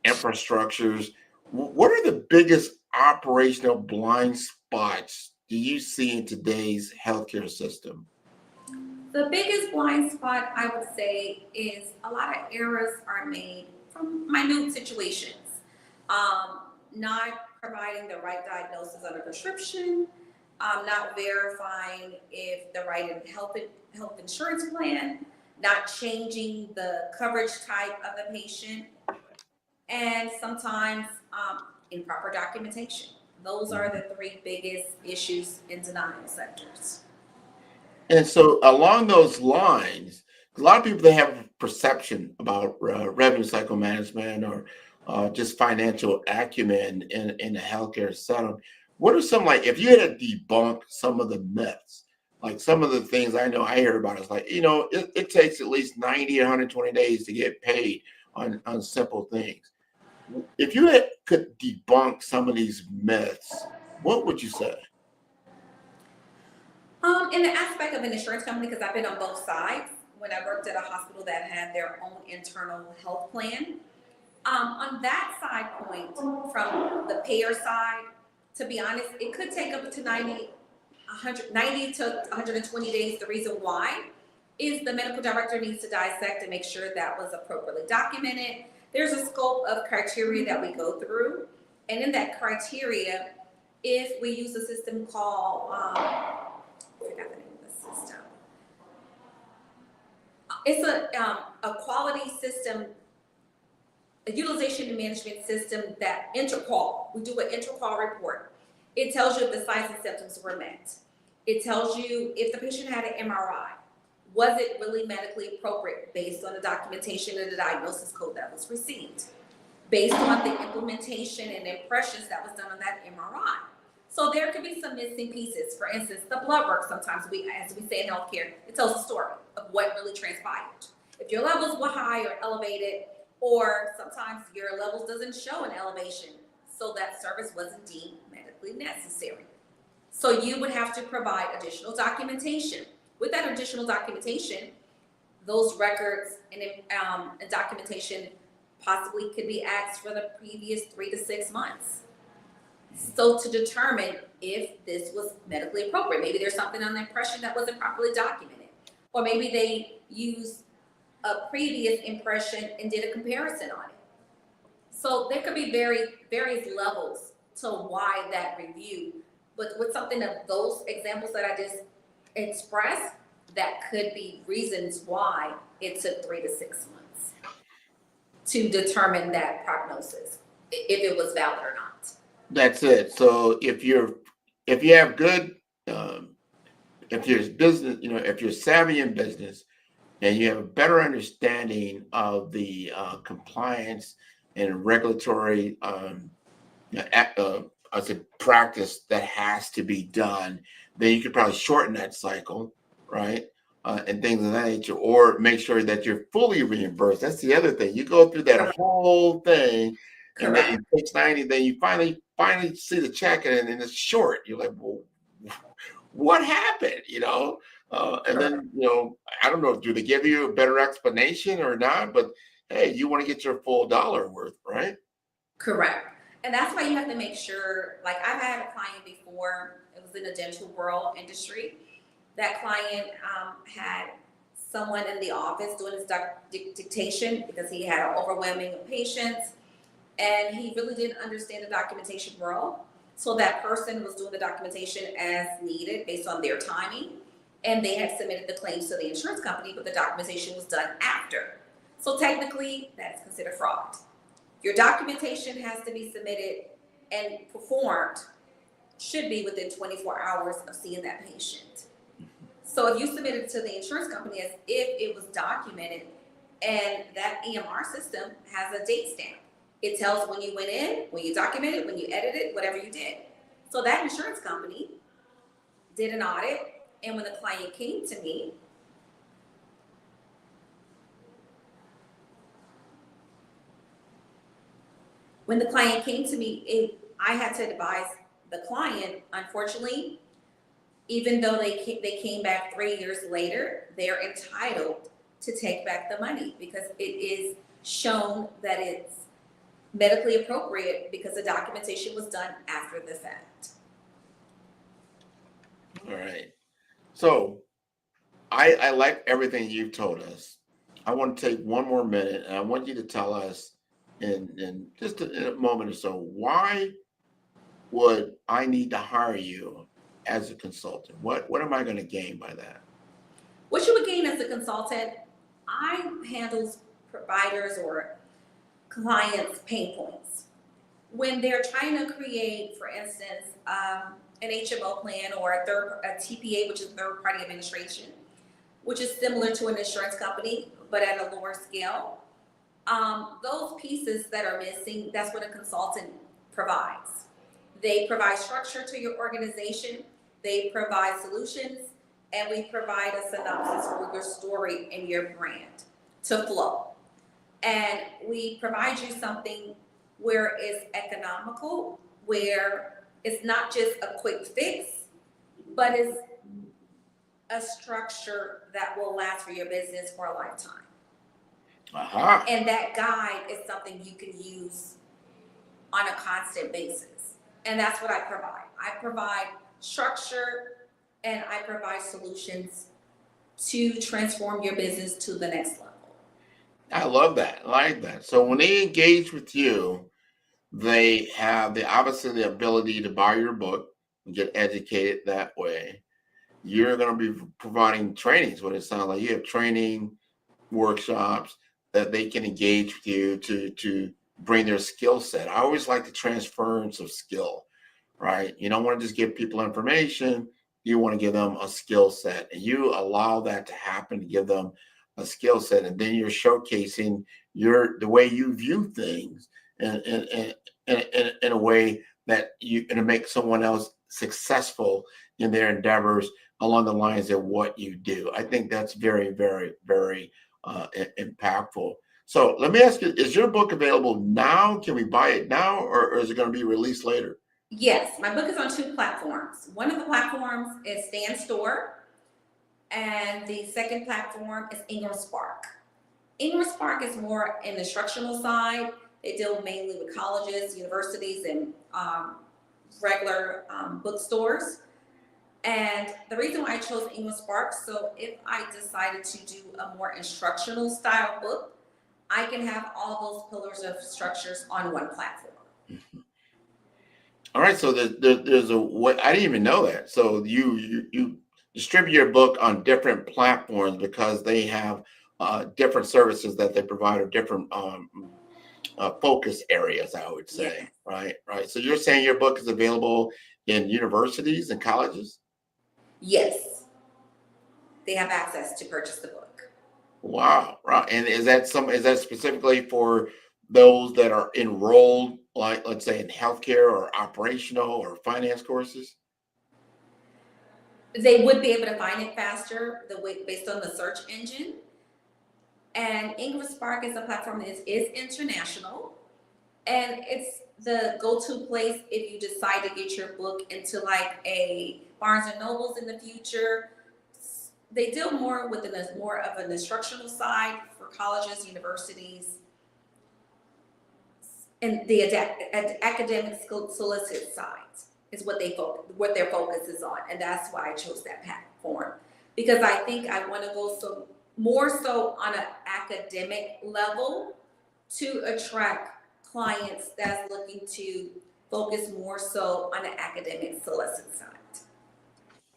infrastructures. What are the biggest operational blind spots do you see in today's healthcare system? The biggest blind spot, I would say, is a lot of errors are made from minute situations. Not providing the right diagnosis on a prescription, not verifying if the right health insurance plan, not changing the coverage type of the patient, and sometimes improper documentation. Those are the three biggest issues in denial sectors. And so along those lines, a lot of people, they have a perception about revenue cycle management or just financial acumen in the healthcare setting. What are some, like, if you had to debunk some of the myths, like some of the things I know I hear about is like, it takes at least 90 or 120 days to get paid on simple things. If you could debunk some of these myths, what would you say? In the aspect of an insurance company, because I've been on both sides, when I worked at a hospital that had their own internal health plan, on that side point, from the payer side, to be honest, it could take up to 90 to 120 days. The reason why is the medical director needs to dissect and make sure that was appropriately documented. There's a scope of criteria that we go through, and in that criteria, if we use a system called, I forgot the name of the system. It's a quality system, a utilization and management system that interqual. We do an interqual report. It tells you if the signs and symptoms were met. It tells you if the patient had an MRI. Was it really medically appropriate based on the documentation and the diagnosis code that was received? Based on the implementation and impressions that was done on that MRI. So there could be some missing pieces. For instance, the blood work, sometimes as we say in healthcare, it tells a story of what really transpired. If your levels were high or elevated, or sometimes your levels doesn't show an elevation, so that service wasn't deemed medically necessary. So you would have to provide additional documentation. With that additional documentation, those records and documentation possibly could be asked for the previous 3 to 6 months. So to determine if this was medically appropriate. Maybe there's something on the impression that wasn't properly documented. Or maybe they used a previous impression and did a comparison on it. So there could be various levels to why that review. But with something of those examples that I just expressed, that could be reasons why it took 3 to 6 months to determine that prognosis, if it was valid or not. That's it. So if you have good, if you're business, if you're savvy in business and you have a better understanding of the compliance and regulatory as a practice that has to be done, then you could probably shorten that cycle, right? And things of that nature, or make sure that you're fully reimbursed. That's the other thing. You go through that whole thing, and then it takes 90, then you finally see the check, and it's short. You're like, well, what happened? And then, I don't know, do they give you a better explanation or not? But hey, you want to get your full dollar worth, right? Correct. And that's why you have to make sure, like I've had a client before, it was in the dental world industry. That client had someone in the office doing his dictation because he had an overwhelming of patients, and he really didn't understand the documentation world. So that person was doing the documentation as needed based on their timing, and they had submitted the claims to the insurance company, but the documentation was done after. So technically, that's considered fraud. Your documentation has to be submitted and performed, should be within 24 hours of seeing that patient. So if you submit it to the insurance company as if it was documented, and that EMR system has a date stamp. It tells when you went in, when you documented, when you edited, whatever you did. So that insurance company did an audit, and when the client came to me, I had to advise the client, unfortunately, even though they came back 3 years later, they're entitled to take back the money because it is shown that it's medically appropriate because the documentation was done after the fact. All right. So I like everything you've told us. I want to take one more minute, and I want you to tell us in just in a moment or so, why would I need to hire you as a consultant? What am I going to gain by that? What you would gain as a consultant, I handle providers or clients' pain points. when they're trying to create, for instance, an HMO plan or a TPA, which is third-party administration, which is similar to an insurance company, but at a lower scale. Those pieces that are missing, that's what a consultant provides. They provide structure to your organization, they provide solutions, and we provide a synopsis for your story and your brand to flow. And we provide you something where it's economical, where it's not just a quick fix, but it's a structure that will last for your business for a lifetime. And that guide is something you can use on a constant basis. And that's what I provide. I provide structure and I provide solutions to transform your business to the next level. I love that. I like that. So when they engage with you, they have obviously the ability to buy your book and get educated that way. You're going to be providing trainings, what it sounds like. You have training workshops that they can engage with you to bring their skill set. I always like the transference of skill, right? You don't want to just give people information. You want to give them a skill set, and you allow that to happen to give them a skill set, and then you're showcasing the way you view things in a way that you can make someone else successful in their endeavors along the lines of what you do. I think that's very, very, very impactful. So let me ask you, is your book available now? Can we buy it now, or is it going to be released later? Yes, my book is on 2 platforms. One of the platforms is Stan Store, and the second platform is Ingram Spark. Ingram Spark is more in the instructional side. They deal mainly with colleges, universities, and regular bookstores. And the reason why I chose Ingram Spark, so if I decided to do a more instructional style book, I can have all those pillars of structures on one platform. All right, so there's I didn't even know that. So you distribute your book on different platforms because they have different services that they provide, or different focus areas, I would say. Yes. Right. So you're saying your book is available in universities and colleges? Yes, they have access to purchase the book. Wow, right. And is that specifically for those that are enrolled, like let's say in healthcare or operational or finance courses? They would be able to find it faster based on the search engine. And Ingram Spark is a platform that is international, and it's the go-to place if you decide to get your book into like a Barnes and Nobles in the future. They deal more with more of an instructional side for colleges, universities, and the academic solicit side is what their focus is on, and that's why I chose that platform, because I think I want to go more so on an academic level to attract clients that's looking to focus more so on the academic solicit side.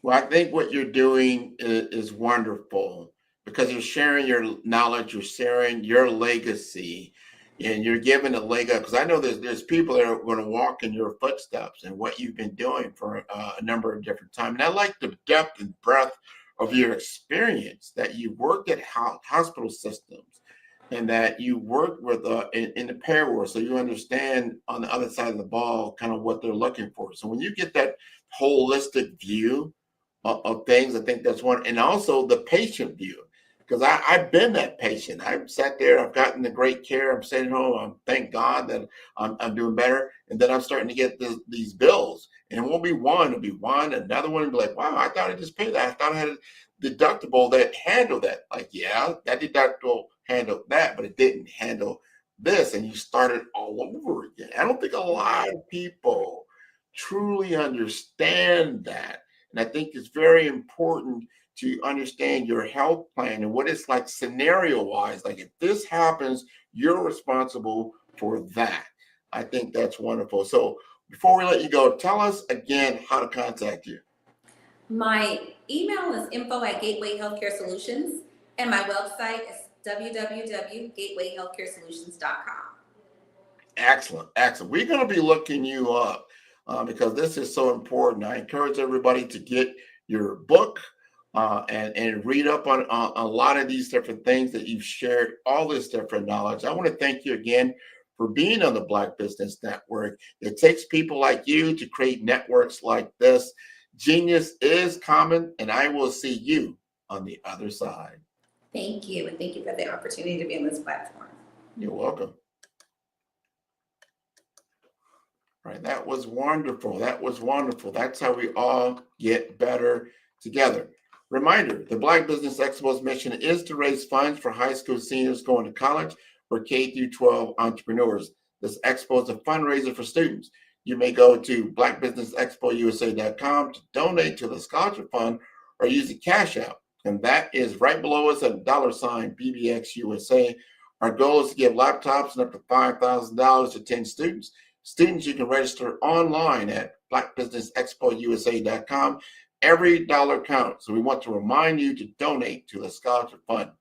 Well, I think what you're doing is wonderful, because you're sharing your knowledge, you're sharing your legacy, and you're giving a leg up. Because I know there's people that are going to walk in your footsteps and what you've been doing for a number of different times. And I like the depth and breadth of your experience, that you worked at hospital systems and that you worked with in the payer world, so you understand on the other side of the ball kind of what they're looking for. So when you get that holistic view of things, I think that's one. And also the patient view, because I've been that patient. I've sat there, I've gotten the great care, I'm sitting home, thank God that I'm doing better. And then I'm starting to get these bills. And it won't be one, it'll be one, another one, and be like, wow, I thought I just paid that. I thought I had a deductible that handled that. Like, yeah, that deductible handled that, but it didn't handle this. And you started all over again. I don't think a lot of people truly understand that. And I think it's very important to understand your health plan and what it's like scenario-wise. Like, if this happens, you're responsible for that. I think that's wonderful. So before we let you go, tell us again how to contact you. My email is info@Gateway Healthcare Solutions, and my website is www.gatewayhealthcaresolutions.com. Excellent. Excellent. We're going to be looking you up because this is so important. I encourage everybody to get your book and read up on a lot of these different things that you've shared, all this different knowledge. I want to thank you again for being on the Black Business Network. It takes people like you to create networks like this. Genius is common, and I will see you on the other side. Thank you, and thank you for the opportunity to be on this platform. You're welcome. All right, that was wonderful. That was wonderful. That's how we all get better together. Reminder, the Black Business Expo's mission is to raise funds for high school seniors going to college or K through 12 entrepreneurs. This expo is a fundraiser for students. You may go to blackbusinessexpousa.com to donate to the scholarship fund or use the Cash App. And that is right below us at $sign BBXUSA. Our goal is to give laptops and up to $5,000 to 10 students. Students, you can register online at blackbusinessexpousa.com. Every dollar counts. So we want to remind you to donate to the scholarship fund.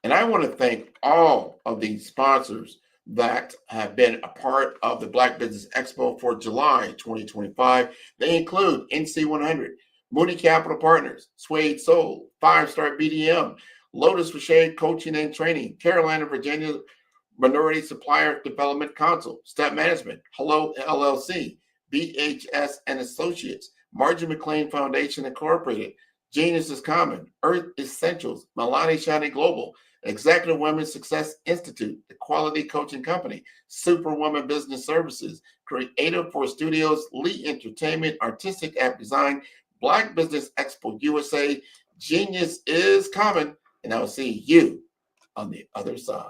And I want to thank all of the sponsors that have been a part of the Black Business Expo for July 2025. They include NC100, Moody Capital Partners, Suede Soul, 5-Star BDM, Lotus Shade Coaching and Training, Carolina, Virginia Minority Supplier Development Council, Step Management, Hello LLC, BHS and Associates, Margie McLean Foundation Incorporated, Genius is Common, Earth Essentials, Milani Shani Global, Executive Women's Success Institute, The Quality Coaching Company, Superwoman Business Services, Creative for Studios, Lee Entertainment, Artistic App Design, Black Business Expo USA. Genius is Common, and I'll see you on the other side.